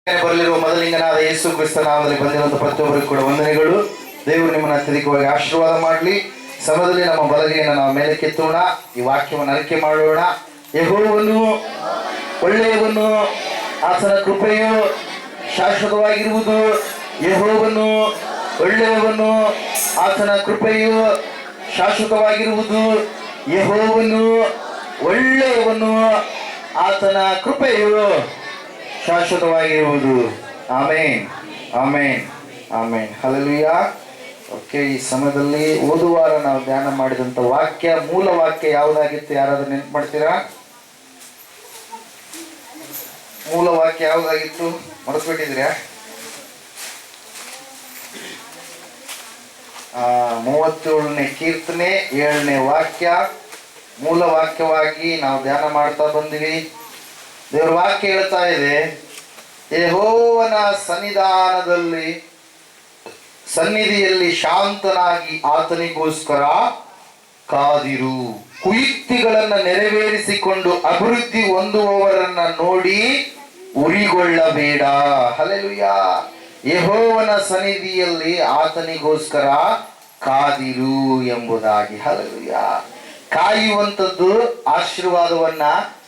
ಬರಲಿರುವ ಮೊದಲಿಂಗನಾದ ಯೇಸು ಕ್ರಿಸ್ತ ನಾಮದಲ್ಲಿ ಬಂದಿರುವಂತಹ ಪ್ರತಿಯೊಬ್ಬರಿಗೂ ಕೂಡ ವಂದನೆಗಳು. ದೇವರು ನಿಮ್ಮನ್ನು ಅತ್ಯಧಿಕವಾಗಿ ಆಶೀರ್ವಾದ ಮಾಡಲಿ. ಸಮಯದಲ್ಲಿ ನಮ್ಮ ಬಲಗೈಯನ್ನು ನಾವು ಮೇಲಕ್ಕೆತ್ತೋಣ, ಈ ವಾಕ್ಯವನ್ನು ಅರಿಕೆ ಮಾಡೋಣ. ಯೆಹೋವನು ಒಳ್ಳೆಯವನು, ಆತನ ಕೃಪೆಯು ಶಾಶ್ವತವಾಗಿರುವುದು. ಯೆಹೋವನು ಒಳ್ಳೆಯವನು, ಆತನ ಕೃಪೆಯು ಶಾಶ್ವತವಾಗಿರುವುದು. ಯೆಹೋವನು ಒಳ್ಳೆಯವನು, ಆತನ ಕೃಪೆಯು ಶಾಶ್ವತವಾಗಿರುವುದು. ಆಮೇನ್, ಆಮೇನ್, ಆಮೇನ್. ಹಲ್ಲೆಲೂಯಾ. ಓಕೆ, ಈ ಸಮಯದಲ್ಲಿ ಓದುವಾರ ನಾವು ಧ್ಯಾನ ಮಾಡಿದಂಥ ವಾಕ್ಯ, ಮೂಲ ವಾಕ್ಯ ಯಾವುದಾಗಿತ್ತು? ಯಾರಾದ್ರೂ ನೆನಪು ಮಾಡ್ತೀರಾ? ಮೂಲ ವಾಕ್ಯ ಯಾವುದಾಗಿತ್ತು? ಮರೆತುಬಿಟ್ಟಿದ್ರ್ಯಾ? 37ನೇ ಕೀರ್ತನೆ 7ನೇ ವಾಕ್ಯ ಮೂಲ ವಾಕ್ಯವಾಗಿ ನಾವು ಧ್ಯಾನ ಮಾಡ್ತಾ ಬಂದಿವಿ. ದೇವರ ವಾಕ್ಯ ಹೇಳ್ತಾ ಇದೆ, ಯೆಹೋವನ ಸನ್ನಿಧಿಯಲ್ಲಿ ಶಾಂತನಾಗಿ ಆತನಿಗೋಸ್ಕರ ಕಾದಿರು. ಕುಯುಕ್ತಿಗಳನ್ನು ನೆರವೇರಿಸಿಕೊಂಡು ಅಭಿವೃದ್ಧಿ ಹೊಂದುವವರನ್ನ ನೋಡಿ ಉರಿಗೊಳ್ಳಬೇಡ. ಹಲ್ಲೆಲೂಯಾ. ಯೆಹೋವನ ಸನ್ನಿಧಿಯಲ್ಲಿ ಆತನಿಗೋಸ್ಕರ ಕಾದಿರು ಎಂಬುದಾಗಿ. ಹಲ್ಲೆಲೂಯಾ. ಕಾಯುವಂಥದ್ದು ಆಶೀರ್ವಾದವನ್ನ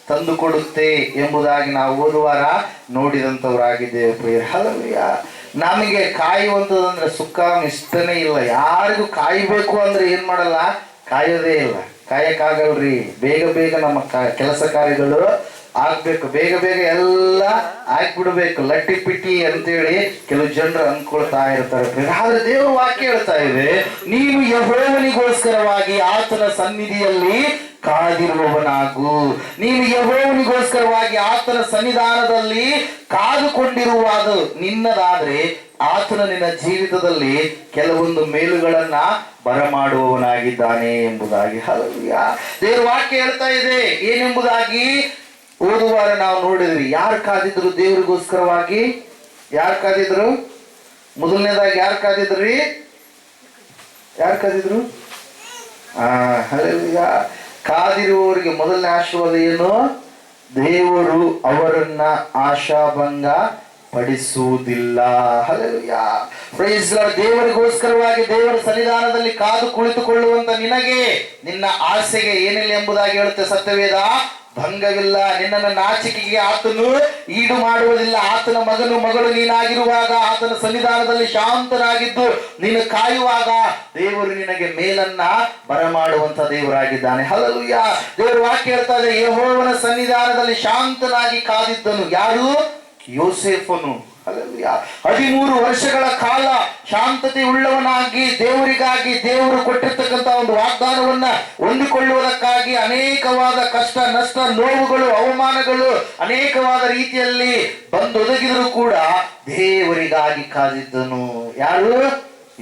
ತಂದುಕೊಡುತ್ತೆ ಎಂಬುದಾಗಿ ನಾವು ಓದುವಾರ ನೋಡಿದಂಥವರಾಗಿದ್ದೇವೆ ಪ್ರಿಯರೇ. ಹಲ್ಲೆಲೂಯಾ. ನಮಗೆ ಕಾಯುವಂಥದ್ದಂದ್ರೆ ಸುಖ ಇಷ್ಟನೇ ಇಲ್ಲ. ಯಾರಿಗೂ ಕಾಯಬೇಕು ಅಂದ್ರೆ ಏನ್ ಮಾಡಲ್ಲ, ಕಾಯೋದೇ ಇಲ್ಲ. ಕಾಯಕ್ಕಾಗಲ್ರಿ. ಬೇಗ ಬೇಗ ನಮ್ಮ ಕೆಲಸ ಕಾರ್ಯಗಳು ಆಗ್ಬೇಕು, ಬೇಗ ಬೇಗ ಎಲ್ಲ ಆಗ್ಬಿಡ್ಬೇಕು, ಲಟ್ಟಿ ಪಿಟ್ಟಿ ಅಂತೇಳಿ ಕೆಲವು ಜನರು ಅನ್ಕೊಳ್ತಾ ಇರ್ತಾರೆ. ಆದ್ರೆ ದೇವರು ವಾಕ್ಯ ಹೇಳ್ತಾ ಇದೆ, ನೀನು ಯೆಹೋವನಿಗೋಸ್ಕರವಾಗಿ ಆತನ ಸನ್ನಿಧಿಯಲ್ಲಿ ಕಾದಿರುವವನಾಗು. ನೀನು ಯೆಹೋವನಿಗೋಸ್ಕರವಾಗಿ ಆತನ ಸನ್ನಿಧಾನದಲ್ಲಿ ಕಾದುಕೊಂಡಿರುವುದು ನಿನ್ನದಾದ್ರೆ ಆತನ ನಿನ್ನ ಜೀವಿತದಲ್ಲಿ ಕೆಲವೊಂದು ಮೇಲುಗಳನ್ನ ಬರಮಾಡುವವನಾಗಿದ್ದಾನೆ ಎಂಬುದಾಗಿ. ಹಲ್ಲೆಲೂಯಾ. ದೇವರ ವಾಕ್ಯ ಹೇಳ್ತಾ ಇದೆ ಏನೆಂಬುದಾಗಿ ಓದುವಾರ ನಾವು ನೋಡಿದ್ವಿ. ಯಾರು ಕಾದಿದ್ರು ದೇವರಿಗೋಸ್ಕರವಾಗಿ? ಯಾರು ಕಾದಿದ್ರು? ಮೊದಲನೇದಾಗಿ ಯಾರು ಕಾದಿದ್ರಿ? ಯಾರು ಕಾದಿದ್ರು? ಹಲ್ಲೆಲೂಯಾ. ಕಾದಿರುವವರಿಗೆ ಮೊದಲನೇ ಆಶೀರ್ವಾದ ಏನು? ದೇವರು ಅವರನ್ನ ಆಶಾಭಂಗ ಪಡಿಸುವುದಿಲ್ಲ. ಹಲ್ಲೆಲೂಯಾ. Praise Lord. ದೇವರಿಗೋಸ್ಕರವಾಗಿ ದೇವರ ಸನ್ನಿಧಾನದಲ್ಲಿ ಕಾದು ಕುಳಿತುಕೊಳ್ಳುವಂತ ನಿನಗೆ, ನಿನ್ನ ಆಸೆಗೆ ಏನಿಲ್ಲ ಎಂಬುದಾಗಿ ಹೇಳುತ್ತೆ ಸತ್ಯವೇದ. ಭಂಗವಿಲ್ಲ. ನಿನ್ನನ್ನು ನಾಚಿಕೆಗೆ ಆತನು ಈಡು ಮಾಡುವುದಿಲ್ಲ. ಆತನ ಮಗಳು ನೀನಾಗಿರುವಾಗ, ಆತನ ಸನ್ನಿಧಾನದಲ್ಲಿ ಶಾಂತನಾಗಿದ್ದು ನೀನು ಕಾಯುವಾಗ ದೇವರು ನಿನಗೆ ಮೇಲನ್ನ ಬರಮಾಡುವಂತ ದೇವರಾಗಿದ್ದಾನೆ. ಹಲ್ಲೆಲೂಯಾ. ದೇವರ ವಾಕ್ಯ ಹೇಳ್ತಾ ಇದೆ, ಯೆಹೋವನ ಸನ್ನಿಧಾನದಲ್ಲಿ ಶಾಂತನಾಗಿ ಕಾದಿದ್ದನು. ಯಾರು? ಯೋಸೇಫನು. ಹಲ್ಲೆಲೂಯಾ. 13 ವರ್ಷಗಳ ಕಾಲ ಶಾಂತತೆ ಉಳ್ಳವನಾಗಿ ದೇವರಿಗಾಗಿ, ದೇವರು ಕೊಟ್ಟಿರ್ತಕ್ಕಂಥ ಒಂದು ವಾಗ್ದಾನವನ್ನ ಹೊಂದಿಕೊಳ್ಳುವುದಕ್ಕಾಗಿ ಅನೇಕವಾದ ಕಷ್ಟ, ನಷ್ಟ, ನೋವುಗಳು, ಅವಮಾನಗಳು ಅನೇಕವಾದ ರೀತಿಯಲ್ಲಿ ಬಂದೊದಗಿದರೂ ಕೂಡ ದೇವರಿಗಾಗಿ ಕಾದಿದ್ದನು. ಯಾರು?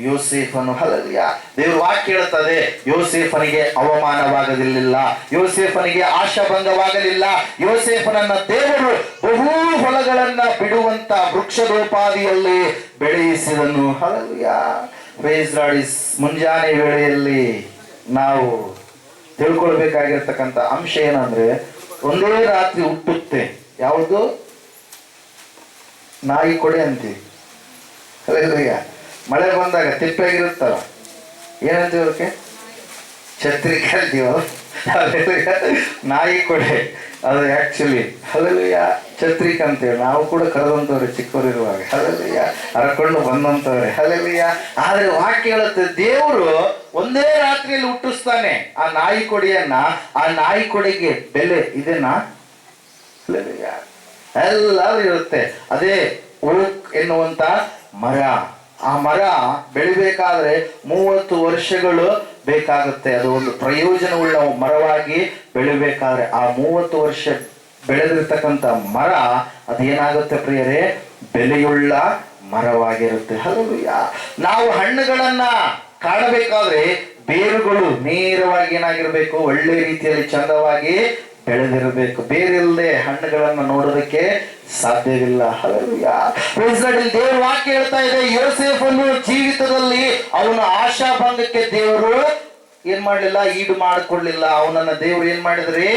ಯೋಸೇಫನು. ಹಲ್ಲೆಲೂಯಾ. ದೇವರ ವಾಕ್ಯ ಹೇಳ್ತದೆ, ಯೋಸೇಫನಿಗೆ ಅವಮಾನವಾಗಲಿಲ್ಲ, ಯೋಸೇಫನಿಗೆ ಆಶಾಭಂಗವಾಗಲಿಲ್ಲ. ಯೋಸೇಫನನ್ನ ದೇವರು ಬಹು ಹೊಲಗಳನ್ನ ಬಿಡುವಂತ ವೃಕ್ಷದೋಪಾದಿಯಲ್ಲಿ ಬೆಳೆಯಿಸಿದನು. ಹಲ್ಲೆಲೂಯಾ. Praise Lord. ಮುಂಜಾನೆ ವೇಳೆಯಲ್ಲಿ ನಾವು ತಿಳ್ಕೊಳ್ಬೇಕಾಗಿರ್ತಕ್ಕಂಥ ಅಂಶ ಏನಂದ್ರೆ, ಒಂದೇ ರಾತ್ರಿ ಹುಟ್ಟುತ್ತೆ. ಯಾವುದು? ನಾಯಿ ಕೊಡೆ ಅಂತೀವಿ. ಹಲ್ಲೆಲೂಯಾ. ಮಳೆ ಬಂದಾಗ ತಿಪ್ಪೆಗಿರುತ್ತಲ್ಲ, ಏನಂತೀವಿ ಅದಕ್ಕೆ? ಛತ್ರಿ ಕರಿತೀವಲ್ಲ. ನಾಯಿ ಕೊಡೆ ಅದು ಆಕ್ಚುಲಿ. ಹಲ್ಲೆಲೂಯಾ. ಛತ್ರಿಕ್ ಅಂತೇಳಿ ನಾವು ಕೂಡ ಕರೆದಂತವ್ರೆ ಚಿಕ್ಕವರಿರುವಾಗ. ಹಲ್ಲೆಲೂಯಾ. ಹರಕೊಂಡು ಬಂದಂತವ್ರೆ. ಹಲ್ಲೆಲೂಯಾ. ಆದ್ರೆ ವಾಕ್ಯ ಹೇಳುತ್ತೆ, ದೇವರು ಒಂದೇ ರಾತ್ರಿಯಲ್ಲಿ ಹುಟ್ಟಿಸ್ತಾನೆ ಆ ನಾಯಿ ಕೊಡೆಯನ್ನ. ಆ ನಾಯಿ ಕೊಡೆಗೆ ಬೆಲೆ ಇದೆನಾ? ಹಲ್ಲೆಲೂಯಾ. ಎಲ್ಲರೂ ಇರುತ್ತೆ. ಅದೇ ಓಕ್ ಎನ್ನುವಂತ ಮರ. ಆ ಮರ ಬೆಳಿಬೇಕಾದ್ರೆ 30 ವರ್ಷಗಳು ಬೇಕಾಗುತ್ತೆ. ಅದು ಒಂದು ಪ್ರಯೋಜನವುಳ್ಳ ಮರವಾಗಿ ಬೆಳಿಬೇಕಾದ್ರೆ ಆ 30 ವರ್ಷ ಬೆಳೆದಿರ್ತಕ್ಕಂಥ ಮರ ಅದೇನಾಗುತ್ತೆ ಪ್ರಿಯರೇ? ಬೆಲೆಯುಳ್ಳ ಮರವಾಗಿರುತ್ತೆ. ಹಲ್ಲೆಲೂಯಾ. ನಾವು ಹಣ್ಣುಗಳನ್ನ ಕಾಣಬೇಕಾದ್ರೆ ಬೇರುಗಳು ನೇರವಾಗಿ ಏನಾಗಿರ್ಬೇಕು? ಒಳ್ಳೆ ರೀತಿಯಲ್ಲಿ ಚಂದವಾಗಿ ಬೆಳೆದಿರಬೇಕು. ಬೇರಿಲ್ಲದೆ ಹಣ್ಣುಗಳನ್ನು ನೋಡೋದಕ್ಕೆ ಸಾಧ್ಯವಿಲ್ಲ. ಹಲ್ಲೆಲೂಯಾ. ದೇವರ ವಾಕ್ಯ ಹೇಳ್ತಾ ಇದೆ, ಯೋಸೇಫನು ಜೀವಿತದಲ್ಲಿ ಅವನ ಆಶಾಭಂಗಕ್ಕೆ ದೇವರು ಏನ್ ಮಾಡ್ಲಿಲ್ಲ, ಈಡು ಮಾಡಿಕೊಳ್ಳಿಲ್ಲ. ಅವನನ್ನ ದೇವ್ರು ಏನ್ ಮಾಡಿದ್ರಿ,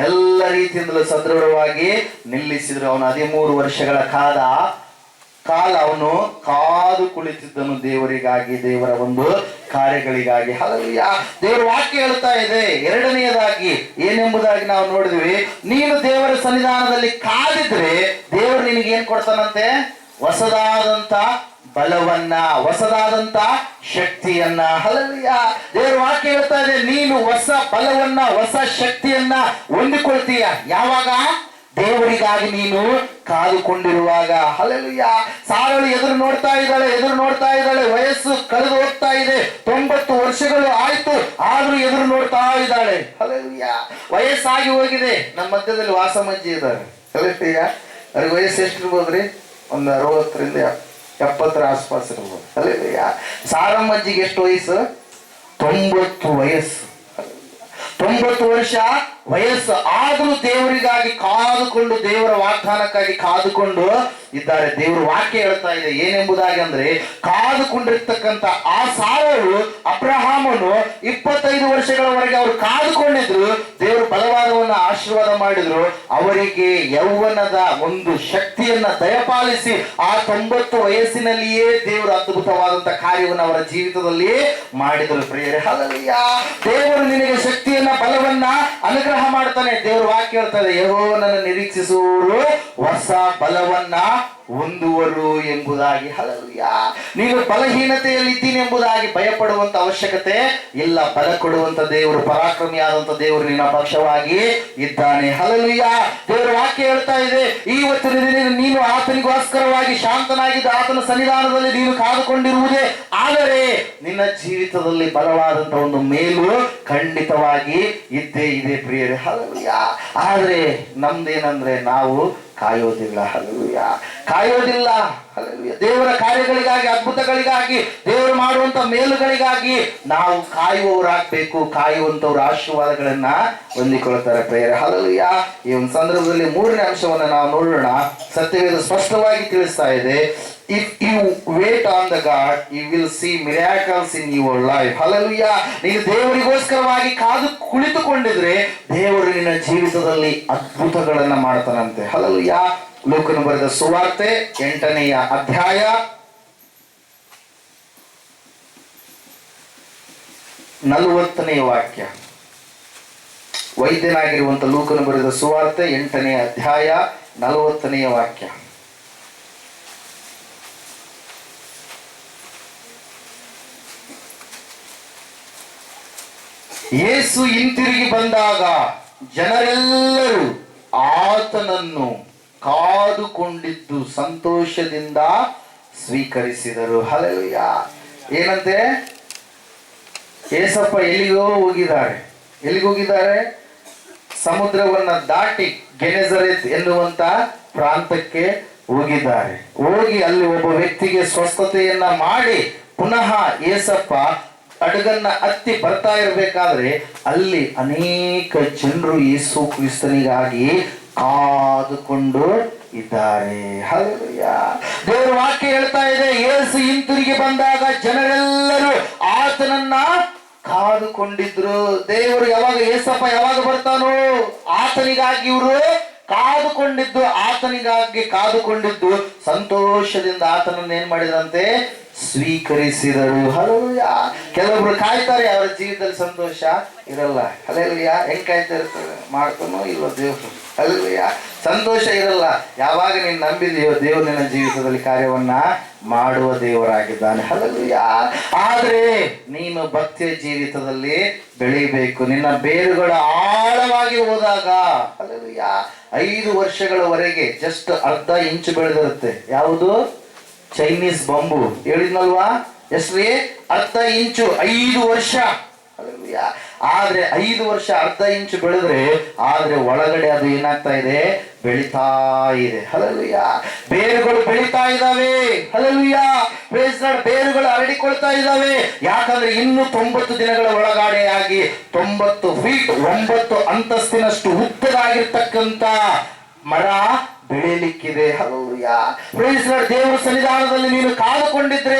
ಎಲ್ಲ ರೀತಿಯಿಂದಲೂ ಸದೃಢವಾಗಿ ನಿಲ್ಲಿಸಿದ್ರು. ಅವನು 13 ವರ್ಷಗಳ ಕಾಲ ಅವನು ಕಾದು ಕುಳಿತಿದ್ದನು ದೇವರಿಗಾಗಿ, ದೇವರ ಒಂದು ಕಾರ್ಯಗಳಿಗಾಗಿ. ಹಲ್ಲೆಲೂಯಾ. ದೇವರ ವಾಕ್ಯ ಹೇಳ್ತಾ ಇದೆ. ಎರಡನೆಯದಾಗಿ ಏನೆಂಬುದಾಗಿ ನಾವು ನೋಡಿದ್ವಿ, ನೀನು ದೇವರ ಸನ್ನಿಧಾನದಲ್ಲಿ ಕಾದಿದ್ರೆ ದೇವರು ನಿನಗೆ ಏನ್ ಕೊಡ್ತಾನಂತೆ, ಹೊಸದಾದಂತ ಬಲವನ್ನ, ಹೊಸದಾದಂತ ಶಕ್ತಿಯನ್ನ. ಹಲ್ಲೆಲೂಯಾ. ದೇವರ ವಾಕ್ಯ ಹೇಳ್ತಾ ಇದೆ, ನೀನು ಹೊಸ ಬಲವನ್ನ, ಹೊಸ ಶಕ್ತಿಯನ್ನ ಹೊಂದಿಕೊಳ್ತೀಯ ಯಾವಾಗ, ದೇವರಿಗಾಗಿ ನೀನು ಕಾದುಕೊಂಡಿರುವಾಗ. ಹಲ್ಲೆಲೂಯಾ. ಸಾರಳು ಎದುರು ನೋಡ್ತಾ ಇದ್ದಾಳೆ, ವಯಸ್ಸು ಕಳೆದು ಹೋಗ್ತಾ ಇದೆ, 90 ವರ್ಷಗಳು ಆಯ್ತು, ಆದ್ರೂ ಎದುರು ನೋಡ್ತಾ ಇದ್ದಾಳೆ. ಹಲ್ಲೆಲೂಯಾ. ವಯಸ್ಸಾಗಿ ಹೋಗಿದೆ. ನಮ್ಮ ಮಧ್ಯದಲ್ಲಿ ವಾಸಮಜ್ಜಿ ಇದ್ದಾರೆ. ಹಲ್ಲೆಲೂಯಾ. ಅವ್ರಿಗೆ ವಯಸ್ಸು ಎಷ್ಟಿರ್ಬೋದ್ರಿ, ಒಂದು 60ರಿಂದ 70 ಆಸ್ಪಾಸ್ ಇರ್ಬೋದು. ಹಲ್ಲೆಲೂಯಾ. ಸಾರಮ್ಮಜ್ಜಿಗೆ ಎಷ್ಟು ವಯಸ್ಸು, 90 ವಯಸ್ಸು, 90 ವರ್ಷ ವಯಸ್ಸು. ಆದ್ರೂ ದೇವರಿಗಾಗಿ ಕಾದುಕೊಂಡು, ದೇವರ ವಾಗ್ದಾನಕ್ಕಾಗಿ ಕಾದುಕೊಂಡು ಇದ್ದಾರೆ. ದೇವರ ವಾಕ್ಯ ಹೇಳ್ತಾ ಇದೆ ಏನೆಂಬುದಾಗಿ ಅಂದ್ರೆ, ಕಾದುಕೊಂಡಿರ್ತಕ್ಕಂಥ ಆ ಸಾರಳು, ಅಬ್ರಹಾಮನು 25 ವರ್ಷಗಳವರೆಗೆ ಅವರು ಕಾದುಕೊಂಡಿದ್ರು. ದೇವರು ಬಲವಾದವನ್ನ ಆಶೀರ್ವಾದ ಮಾಡಿದ್ರು. ಅವರಿಗೆ ಯೌವನದ ಒಂದು ಶಕ್ತಿಯನ್ನ ದಯಪಾಲಿಸಿ ಆ 90 ವಯಸ್ಸಿನಲ್ಲಿಯೇ ದೇವರು ಅದ್ಭುತವಾದಂತ ಕಾರ್ಯವನ್ನು ಅವರ ಜೀವಿತದಲ್ಲಿ ಮಾಡಿದರು. ಪ್ರಿಯರೇ, ಹಲ್ಲೆಲೂಯಾ. ದೇವರು ನಿನಗೆ ಶಕ್ತಿಯನ್ನ, ಬಲವನ್ನ ಅನುಗ್ರಹ ಮಾಡ್ತಾನೆ. ದೇವರು ವಾಕ್ಯ ಹೇಳ್ತಾರೆ, ಯೆಹೋವನನ್ನು ನಿರೀಕ್ಷಿಸುವವರು ಹೊಸ ಬಲವನ್ನ ಹೊಂದುವರು ಎಂಬುದಾಗಿ. ಹಲ್ಲೆಲೂಯಾ. ನೀನು ಬಲಹೀನತೆಯಲ್ಲಿ ಇದ್ದೀನಿ ಎಂಬುದಾಗಿ ಭಯಪಡುವಂತ ಅವಶ್ಯಕತೆ ಇಲ್ಲ. ಬಲ ಕೊಡುವಂತ ದೇವರು, ಪರಾಕ್ರಮಿಯಾದಂತ ದೇವರು ನಿನ್ನ ಪಕ್ಷವಾಗಿ ಇದ್ದಾನೆ. ಹಲ್ಲೆಲೂಯಾ. ದೇವರ ವಾಕ್ಯ ಹೇಳ್ತಾ ಇದೆ, ಇವತ್ತಿನ ದಿನ ನೀನು ಆತನಿಗೋಸ್ಕರವಾಗಿ ಶಾಂತನಾಗಿದ್ದ ಆತನ ಸನ್ನಿಧಾನದಲ್ಲಿ ನೀನು ಕಾದುಕೊಂಡಿರುವುದೇ ಆದರೆ ನಿನ್ನ ಜೀವಿತದಲ್ಲಿ ಬಲವಾದಂತ ಒಂದು ಮೇಲು ಖಂಡಿತವಾಗಿ ಇದ್ದೇ ಇದೆ. ಪ್ರಿಯರೇ, ಹಲ್ಲೆಲೂಯಾ. ಆದ್ರೆ ನಮ್ದೇನಂದ್ರೆ ನಾವು ಕಾಯೋದಿಲ್ಲ. ಹಲ್ಲೆಲೂಯಾ. ಕಾಯೋದಿಲ್ಲ. ಹಲ್ಲೆಲೂಯಾ. ದೇವರ ಕಾರ್ಯಗಳಿಗಾಗಿ, ಅದ್ಭುತಗಳಿಗಾಗಿ, ದೇವರು ಮಾಡುವಂತ ಮೇಲುಗಳಿಗಾಗಿ ನಾವು ಕಾಯುವವರಾಗಬೇಕು. ಕಾಯುವಂತವ್ರ ಆಶೀರ್ವಾದಗಳನ್ನ ಹೊಂದಿಕೊಳ್ತಾರೆ. ಪ್ರಿಯರೇ, ಹಲ್ಲೆಲೂಯಾ. ಈ ಒಂದು ಸಂದರ್ಭದಲ್ಲಿ 3ನೇ ಅಂಶವನ್ನು ನಾವು ನೋಡೋಣ. ಸತ್ಯವೇದ ಸ್ಪಷ್ಟವಾಗಿ ತಿಳಿಸ್ತಾ ಇದೆ, if you wait on the God, you will see miracles in your life. Hallelujah. ನೀನು ದೇವರಿಗೋಸ್ಕರವಾಗಿ ಕಾದು ಕುಳಿತುಕೊಂಡಿದ್ರೆ ದೇವರು ನಿನ್ನ ಜೀವಿತದಲ್ಲಿ ಅದ್ಭುತಗಳನ್ನ ಮಾಡ್ತಾನಂತೆ. ಹಲ್ಲೆಲೂಯಾ. ಲೂಕನು ಬರೆದ ಸುವಾರ್ತೆ 8ನೇ ಅಧ್ಯಾಯ 40ನೇ ವಾಕ್ಯ. ವೈದ್ಯನಾಗಿರುವಂತ ಲೂಕನು ಬರೆದ ಸುವಾರ್ತೆ 8ನೇ ಅಧ್ಯಾಯ 40ನೇ ವಾಕ್ಯ. ಯೇಸು ಹಿಂತಿರುಗಿ ಬಂದಾಗ ಜನರೆಲ್ಲರೂ ಆತನನ್ನು ಕಾದುಕೊಂಡಿದ್ದು ಸಂತೋಷದಿಂದ ಸ್ವೀಕರಿಸಿದರು. ಹಲ್ಲೆಲೂಯಾ. ಏನಂತೆ, ಏಸಪ್ಪ ಎಲ್ಲಿಗೋ ಹೋಗಿದ್ದಾರೆ. ಎಲ್ಲಿಗೆ ಹೋಗಿದ್ದಾರೆ? ಸಮುದ್ರವನ್ನ ದಾಟಿ ಗೆನೆಜರೇತ್ ಎನ್ನುವಂತ ಪ್ರಾಂತಕ್ಕೆ ಹೋಗಿದ್ದಾರೆ. ಹೋಗಿ ಅಲ್ಲಿ ಒಬ್ಬ ವ್ಯಕ್ತಿಗೆ ಸ್ವಸ್ಥತೆಯನ್ನ ಮಾಡಿ ಪುನಃ ಏಸಪ್ಪ ಹಡಗನ್ನ ಹತ್ತಿ ಬರ್ತಾ ಇರಬೇಕಾದ್ರೆ ಅಲ್ಲಿ ಅನೇಕ ಜನರು ಯೇಸು ಕ್ರಿಸ್ತನಿಗಾಗಿ ಕಾದುಕೊಂಡು ಇದ್ದಾರೆ. ಹಲ್ಲೆಲೂಯಾ. ದೇವರ ವಾಕ್ಯ ಹೇಳ್ತಾ ಇದೆ, ಯೇಸು ಹಿಂತಿರುಗಿ ಬಂದಾಗ ಜನರೆಲ್ಲರೂ ಆತನನ್ನ ಕಾದುಕೊಂಡಿದ್ರು. ದೇವರು ಯಾವಾಗ, ಏಸಪ್ಪ ಯಾವಾಗ ಬರ್ತಾನೋ ಆತನಿಗಾಗಿ ಇವರು ಕಾದುಕೊಂಡಿದ್ದು, ಆತನಿಗಾಗಿ ಕಾದುಕೊಂಡಿದ್ದು ಸಂತೋಷದಿಂದ ಆತನನ್ನು ಏನ್ ಮಾಡಿದ್ರಂತೆ, ಸ್ವೀಕರಿಸಿದರು. ಹಲ್ಲೆಲೂಯಾ. ಕೆಲವೊಬ್ರು ಕಾಯ್ತಾರೆ, ಅವರ ಜೀವಿತದಲ್ಲಿ ಸಂತೋಷ ಇರಲ್ಲ. ಹಲ್ಲೆಲೂಯಾ. ಹೆಂಗ್ ಕಾಯ್ತಾ ಇರ್ತಾರೆ, ಮಾಡ್ತಾನೋ ಇಲ್ವೋ ದೇವ್ರು. ಹಲ್ಲೆಲೂಯಾ. ಸಂತೋಷ ಇರಲ್ಲ. ಯಾವಾಗ ನೀನು ನಂಬಿದೆಯೋ ದೇವರು ನಿನ್ನ ಜೀವಿತದಲ್ಲಿ ಕಾರ್ಯವನ್ನ ಮಾಡುವ ದೇವರಾಗಿದ್ದಾನೆ. ಹಲ್ಲೆಲೂಯಾ. ಆದ್ರೆ ನೀನು ಭಕ್ತಿಯ ಜೀವಿತದಲ್ಲಿ ಬೆಳಿಬೇಕು. ನಿನ್ನ ಬೇರುಗಳು ಆಳವಾಗಿ ಹೋದಾಗ, ಹಲ್ಲೆಲೂಯಾ, 5 ವರ್ಷಗಳವರೆಗೆ ಜಸ್ಟ್ ಅರ್ಧ ಇಂಚು ಬೆಳೆದಿರುತ್ತೆ. ಯಾವುದು? Chinese bamboo. ಹೇಳಿದ್ನಲ್ವಾ, ಎಷ್ಟ್ರಿ? ಅರ್ಧ ಇಂಚು, 5 ವರ್ಷ. ಹಲ್ಲೆಲೂಯಾ. ಆದ್ರೆ 5 ವರ್ಷ ಅರ್ಧ ಇಂಚು ಬೆಳೆದ್ರೆ, ಆದ್ರೆ ಒಳಗಡೆ ಅದು ಏನಾಗ್ತಾ ಇದೆ? ಬೆಳಿತಾ ಇದೆ. ಹಲ್ಲೆಲೂಯಾ. ಬೇರುಗಳು ಬೆಳಿತಾ ಇದ್ದಾವೆ. ಹಲ್ಲೆಲೂಯಾ. Praise Lord. ಬೇರುಗಳು ಹರಡಿಕೊಳ್ತಾ ಇದ್ದಾವೆ. ಯಾಕಂದ್ರೆ ಇನ್ನು 90 ದಿನಗಳ ಒಳಗಡೆಯಾಗಿ 90 ಫೀಟ್ 9 ಅಂತಸ್ತಿನಷ್ಟು ಉದ್ದದಾಗಿರ್ತಕ್ಕಂತ ಮರ ಬೆಳೆಯಲಿಕ್ಕಿದೆ. ಹಲ್ಲೆಲೂಯಾ. Praise lord. ದೇವರ ಸನ್ನಿಧಾನದಲ್ಲಿ ನೀನು ಕಾದು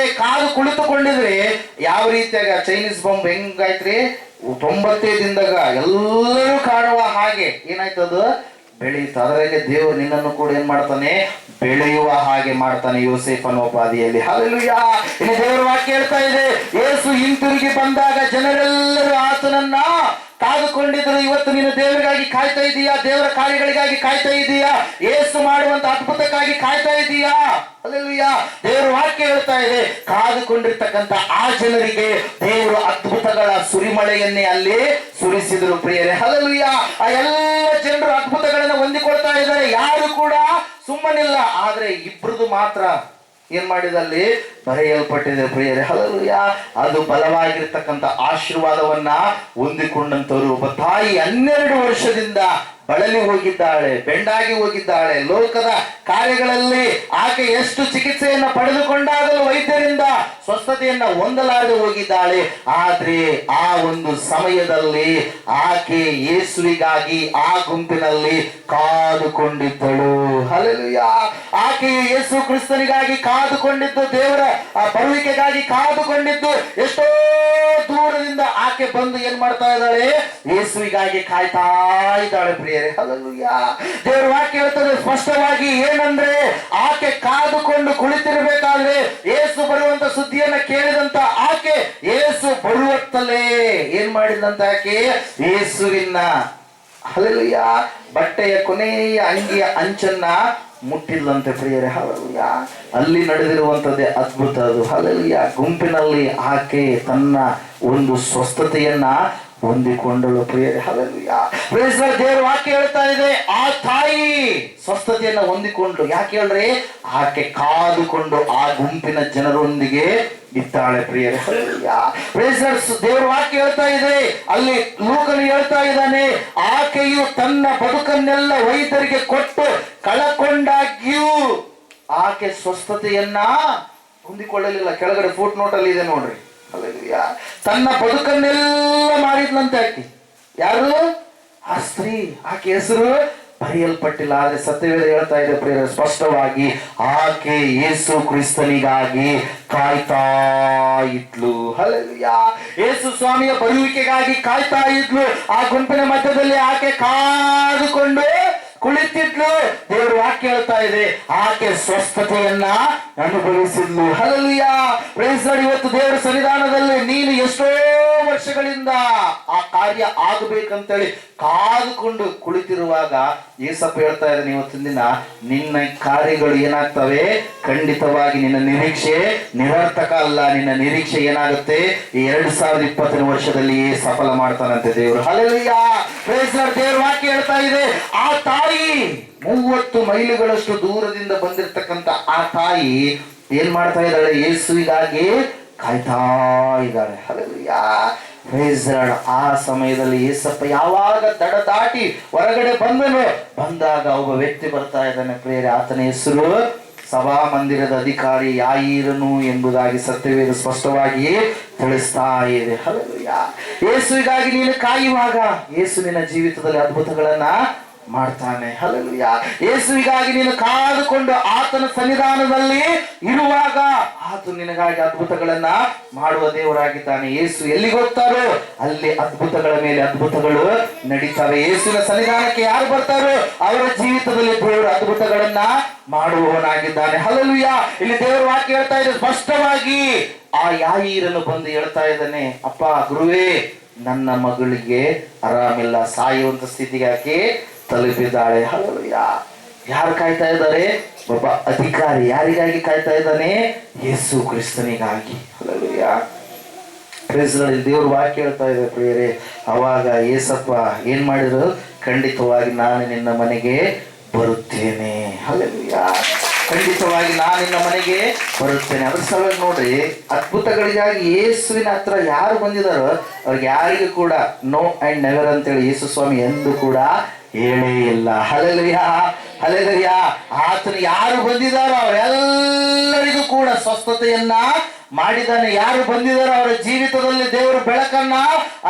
ಕುಳಿತುಕೊಂಡಿದ್ರೆ ಯಾವ ರೀತಿಯಾಗ ಚೈನೀಸ್ ಬಾಂಬ್ ಹೆಂಗಾಯ್ತ್ರಿ? 95 ದಿನದಾಗ ಎಲ್ಲರೂ ಕಾಣುವ ಹಾಗೆ ಏನಾಯ್ತದು, ಬೆಳೆಯಿತು. ಅದರಲ್ಲಿ ದೇವರು ನಿನ್ನನ್ನು ಕೂಡ ಏನ್ ಮಾಡ್ತಾನೆ, ಬೆಳೆಯುವ ಹಾಗೆ ಮಾಡ್ತಾನೆ ಯೋಸೇಫನ ಉಪಾಧಿಯಲ್ಲಿ. ಹಲ್ಲೆಲೂಯಾ. ಇನ್ನು ದೇವರ ವಾಕ್ಯ ಹೇಳ್ತಾ ಇದೆ, ಯೇಸು ಹಿಂತಿರುಗಿ ಬಂದಾಗ ಜನರೆಲ್ಲರೂ ಆತನನ್ನ ಕಾದುಕೊಂಡಿದ್ರು. ಇವತ್ತು ನೀನು ದೇವರಿಗಾಗಿ ಕಾಯ್ತಾ ಇದೀಯಾ? ದೇವರ ಕಾರ್ಯಗಳಿಗಾಗಿ ಕಾಯ್ತಾ ಇದೀಯಾ? ಯೇಸು ಮಾಡುವಂತ ಅದ್ಭುತಕ್ಕಾಗಿ ಕಾಯ್ತಾ ಇದೀಯಾ? ಹಲ್ಲೆಲೂಯಾ. ದೇವರ ವಾಕ್ಯ ಹೇಳ್ತಾ ಇದೆ, ಕಾದುಕೊಂಡಿರ್ತಕ್ಕಂಥ ಆ ಜನರಿಗೆ ದೇವರು ಅದ್ಭುತಗಳ ಸುರಿಮಳೆಯನ್ನೇ ಅಲ್ಲಿ ಸುರಿಸಿದ್ರು ಪ್ರಿಯರೇ. ಹಲ್ಲೆಲೂಯಾ. ಆ ಎಲ್ಲ ಜನರು ಅದ್ಭುತಗಳನ್ನ ಹೊಂದಿಕೊಳ್ತಾ ಇದ್ದಾರೆ, ಯಾರು ಕೂಡ ಸುಮ್ಮನಿಲ್ಲ. ಆದ್ರೆ ಇಬ್ರದು ಮಾತ್ರ ಏನ್ ಮಾಡಿದಲ್ಲಿ ಬರೆಯಲ್ಪಟ್ಟಿದೆ ಪ್ರಿಯರೇ. ಹಲ್ಲೆಲೂಯಾ. ಅದು ಬಲವಾಗಿರ್ತಕ್ಕಂಥ ಆಶೀರ್ವಾದವನ್ನ ಹೊಂದಿಕೊಂಡಂತವರು. ಒಬ್ಬ ತಾಯಿ 12 ವರ್ಷದಿಂದ ಬಳಲಿ ಹೋಗಿದ್ದಾಳೆ, ಬೆಂಡಾಗಿ ಹೋಗಿದ್ದಾಳೆ. ಲೋಕದ ಕಾರ್ಯಗಳಲ್ಲಿ ಆಕೆ ಎಷ್ಟು ಚಿಕಿತ್ಸೆಯನ್ನ ಪಡೆದುಕೊಂಡಾಗಲೂ ವೈದ್ಯರಿಂದ ಸ್ವಸ್ಥತೆಯನ್ನ ಹೊಂದಲಾರದೆ ಹೋಗಿದ್ದಾಳೆ. ಆದ್ರೆ ಆ ಒಂದು ಸಮಯದಲ್ಲಿ ಆಕೆ ಯೇಸುವಿಗಾಗಿ ಆ ಗುಂಪಿನಲ್ಲಿ ಕಾದುಕೊಂಡಿದ್ದಳು. ಹಲ್ಲೆಲೂಯಾ. ಆಕೆ ಯೇಸು ಕ್ರಿಸ್ತನಿಗಾಗಿ ಕಾದುಕೊಂಡಿದ್ದು, ದೇವರ ಆ ಬರುವಿಕೆಗಾಗಿ ಕಾದುಕೊಂಡಿದ್ದು. ಎಷ್ಟೋ ದೂರದಿಂದ ಆಕೆ ಬಂದು ಏನ್ ಮಾಡ್ತಾ ಇದ್ದಾಳೆ, ಯೇಸುವಿಗಾಗಿ ಕಾಯ್ತಾ ಇದ್ದಾಳೆ ಪ್ರಿಯರೇ. ಹಲ್ಲೆಲೂಯಾ. ದೇವರ ವಾಕ್ಯ ಹೇಳ್ತದೆ ಸ್ಪಷ್ಟವಾಗಿ, ಏನಂದ್ರೆ ಆಕೆ ಕಾದುಕೊಂಡು ಕುಳಿತಿರ್ಬೇಕಾದ್ರೆ ಯೇಸು ಬರುವಂತ ಸುದ್ದಿಯನ್ನ ಕೇಳಿದಂತ ಆಕೆ ಯೇಸು ಬರುವತ್ತಲೇ ಏನ್ ಮಾಡಿದಂತ ಆಕೆ ಯೇಸುವಿನ ಹಲ್ಲೆಲೂಯಾ ಬಟ್ಟೆಯ ಕೊನೆಯ ಅಂಗಿಯ ಅಂಚನ್ನ ಮುಟ್ಟಿಲ್ಲಂತೆ ಪ್ರಿಯರೇ. ಹಲ್ಲೆಲೂಯಾ. ಅಲ್ಲಿ ನಡೆದಿರುವಂತದ್ದೇ ಅದ್ಭುತ ಅದು. ಹಲ್ಲೆಲೂಯಾ. ಗುಂಪಿನಲ್ಲಿ ಆಕೆ ತನ್ನ ಒಂದು ಸ್ವಸ್ಥತೆಯನ್ನ ಹೊಂದಿಕೊಂಡಳು ಪ್ರಿಯರೇ. ಹಲ್ಲೆಲೂಯಾ. Praise the Lord. ದೇವರ ವಾಕ್ಯ ಹೇಳ್ತಾ ಇದೆ, ಆ ತಾಯಿ ಸ್ವಸ್ಥತೆಯನ್ನ ಹೊಂದಿಕೊಂಡು, ಯಾಕೆ ಹೇಳ್ರಿ, ಆಕೆ ಕಾದುಕೊಂಡು ಆ ಗುಂಪಿನ ಜನರೊಂದಿಗೆ ಇದ್ದಾಳೆ ಪ್ರಿಯರೇ. ಹಲ್ಲೆಲೂಯಾ. Praise the Lord. ದೇವರ ವಾಕ್ಯ ಹೇಳ್ತಾ ಇದೆ, ಅಲ್ಲಿ ಲೂಕನು ಹೇಳ್ತಾ ಇದ್ದಾನೆ, ಆಕೆಯು ತನ್ನ ಬದುಕನ್ನೆಲ್ಲ ವೈದ್ಯರಿಗೆ ಕೊಟ್ಟು ಕಳಕೊಂಡಾಗ್ಯೂ ಆಕೆ ಸ್ವಸ್ಥತೆಯನ್ನ ಹೊಂದಿಕೊಳ್ಳಲಿಲ್ಲ. ಕೆಳಗಡೆ ಫುಟ್ ನೋಟ್ ಅಲ್ಲಿ ಇದೆ ನೋಡ್ರಿ. ಹಲ್ಲೆಲೂಯಾ. ತನ್ನ ಬದುಕನ್ನೆಲ್ಲ ಮಾಡಿದ್ಲಂತೆ ಆಕೆ. ಯಾರು? ಆ ಸ್ತ್ರೀ. ಆಕೆ ಹೆಸರು ಬರೆಯಲ್ಪಟ್ಟಿಲ್ಲ. ಆದ್ರೆ ಸತ್ಯವೇದ ಹೇಳ್ತಾ ಇದೆ ಪ್ರಿಯರೇ ಸ್ಪಷ್ಟವಾಗಿ, ಆಕೆ ಯೇಸು ಕ್ರಿಸ್ತನಿಗಾಗಿ ಕಾಯ್ತಾ ಇದ್ಲು. ಹಲ್ಲೆಲೂಯಾ. ಯೇಸು ಸ್ವಾಮಿಯ ಬರುವಿಕೆಗಾಗಿ ಕಾಯ್ತಾ ಇದ್ಲು. ಆ ಗುಂಪಿನ ಮಧ್ಯದಲ್ಲಿ ಆಕೆ ಕಾದುಕೊಂಡು ಕುಳಿತಿದ್ಲು. ದೇವರ ವಾಕ್ಯ ಹೇಳ್ತಾ ಇದೆ, ಆಕೆ ಸ್ವಸ್ಥತೆಯನ್ನ ಅನುಭವಿಸಿದ್ಲು. ಹಲ್ಲೆಲೂಯಾ. Praise the Lord. ಇವತ್ತು ದೇವರ ಸನ್ನಿಧಾನದಲ್ಲಿ ನೀನು ಎಷ್ಟೋ ವರ್ಷಗಳಿಂದ ಆ ಕಾರ್ಯ ಆಗಬೇಕಂತೇಳಿ ಕಾದುಕೊಂಡು ಕುಳಿತಿರುವಾಗ ಯೇಸಪ್ಪ ಹೇಳ್ತಾ ಇದ್ದಾನೆ, ಇವತ್ತಿನ ದಿನ ನಿನ್ನ ಕಾರ್ಯಗಳು ಏನಾಗ್ತವೆ, ಖಂಡಿತವಾಗಿ ನಿನ್ನ ನಿರೀಕ್ಷೆ ನಿರರ್ಥಕ ಅಲ್ಲ. ನಿನ್ನ ನಿರೀಕ್ಷೆ ಏನಾಗುತ್ತೆ, ಈ 2020 ವರ್ಷದಲ್ಲಿ ಸಫಲ ಮಾಡ್ತಾನಂತೆ ದೇವರು. ಹಲ್ಲೆಲೂಯಾ. Praise the Lord. ದೇವರ ವಾಕ್ಯ ಹೇಳ್ತಾ ಇದೆ, ಆ ತಾಯಿ 30 ಮೈಲುಗಳಷ್ಟು ದೂರದಿಂದ ಬಂದಿರತಕ್ಕಂತ ಆ ತಾಯಿ ಏನ್ ಮಾಡ್ತಾ ಇದ್ದಾಳೆ, ಯೇಸುವಿಗಾಗಿ ಕಾಯ್ತಾ ಇದ್ದಾಳೆ. ಹಲ್ಲೆಲೂಯಾ. Praise the Lord. ಆ ಸಮಯದಲ್ಲಿ ಯೇಸಪ್ಪ ಯಾವಾಗ ದಡ ದಾಟಿ ಹೊರಗಡೆ ಬಂದಾಗ ಒಬ್ಬ ವ್ಯಕ್ತಿ ಬರ್ತಾ ಇದ್ದಾನೆ ಪ್ರಿಯರೇ. ಆತನ ಹೆಸರು ಸಭಾ ಮಂದಿರದ ಅಧಿಕಾರಿ ಯಾಯೀರನು ಎಂಬುದಾಗಿ ಸತ್ಯವೇದ ಸ್ಪಷ್ಟವಾಗಿ ತಿಳಿಸ್ತಾ ಇದೆ. ಹಲ್ಲೆಲೂಯಾ. ಯೇಸುವಿಗಾಗಿ ನೀನು ಕಾಯುವಾಗ ಯೇಸು ನಿನ್ನ ಜೀವಿತದಲ್ಲಿ ಅದ್ಭುತಗಳನ್ನ ಮಾಡ್ತಾನೆ. ಹಲ್ಲೆಲೂಯಾ. ಯೇಸುವಿಗಾಗಿ ನೀನು ಕಾದುಕೊಂಡು ಆತನ ಸನ್ನಿಧಾನದಲ್ಲಿ ಇರುವಾಗ ಆತ ನಿನಗಾಗಿ ಅದ್ಭುತಗಳನ್ನ ಮಾಡುವ ದೇವರಾಗಿದ್ದಾನೆ. ಯೇಸು ಎಲ್ಲಿಗೆ ಹೋಗ್ತಾರೋ ಅಲ್ಲಿ ಅದ್ಭುತಗಳ ಮೇಲೆ ಅದ್ಭುತಗಳು ನಡೀತವೆ. ಯೇಸುವಿನ ಸನ್ನಿಧಾನಕ್ಕೆ ಯಾರು ಬರ್ತಾರೋ ಅವರ ಜೀವಿತದಲ್ಲಿ ದೇವರು ಅದ್ಭುತಗಳನ್ನ ಮಾಡುವವನಾಗಿದ್ದಾನೆ. ಹಲ್ಲೆಲೂಯಾ. ಇಲ್ಲಿ ದೇವರ ವಾಕ್ಯ ಹೇಳ್ತಾ ಇದೆ ಸ್ಪಷ್ಟವಾಗಿ, ಆ ಯಾಯೀರನು ಬಂದು ಹೇಳ್ತಾ ಇದ್ದಾನೆ, ಅಪ್ಪ ಗುರುವೇ, ನನ್ನ ಮಗಳಿಗೆ ಆರಾಮಿಲ್ಲ, ಸಾಯುವಂತ ಸ್ಥಿತಿಗೆ ಆಕೆ ತಲುಪಿದ್ದಾಳೆ. ಹಲ್ಲೆಲೂಯಾ. ಯಾರು ಕಾಯ್ತಾ ಇದ್ದಾರೆ? ಒಬ್ಬ ಅಧಿಕಾರಿ. ಯಾರಿಗಾಗಿ ಕಾಯ್ತಾ ಇದ್ದಾನೆ? ಯೇಸು ಕ್ರಿಸ್ತನಿಗಾಗಿ. ಹಲ್ಲೆಲೂಯಾ. Praise the Lord. ದೇವ್ರ ವಾಕ್ಯ ಹೇಳ್ತಾ ಇದೆ ಪ್ರಿಯರೇ, ಅವಾಗ ಯೇಸಪ್ಪ ಏನ್ ಮಾಡಿದ್ರು, ಖಂಡಿತವಾಗಿ ನಾನು ನಿನ್ನ ಮನೆಗೆ ಬರುತ್ತೇನೆ. ಹಲ್ಲೆಲೂಯಾ. ಖಂಡಿತವಾಗಿ ನಾನು ನಿನ್ನ ಮನೆಗೆ ಬರುತ್ತೇನೆ. ಅದ್ರ ಸಲುವಾಗಿ ನೋಡ್ರಿ, ಅದ್ಭುತಗಳಿಗಾಗಿ ಯೇಸುವಿನ ಹತ್ರ ಯಾರು ಬಂದಿದಾರೋ ಅವ್ರಿಗೆ ಯಾರಿಗೂ ಕೂಡ ನೋ ಅಂಡ್ ನೆವರ್ ಅಂತೇಳಿ ಯೇಸು ಸ್ವಾಮಿ ಎಂದು ಕೂಡ ಹೇಳೇ ಇಲ್ಲ. ಹಲ್ಲೆಲೂಯಾ. ಹಲ್ಲೆಲೂಯಾ. ಆತನು ಯಾರು ಬಂದಿದಾರೋ ಅವರೆಲ್ಲರಿಗೂ ಕೂಡ ಸ್ವಸ್ಥತೆಯನ್ನ ಮಾಡಿದ್ದಾನೆ. ಯಾರು ಬಂದಿದ್ದಾರೋ ಅವರ ಜೀವಿತದಲ್ಲಿ ದೇವರು ಬೆಳಕನ್ನ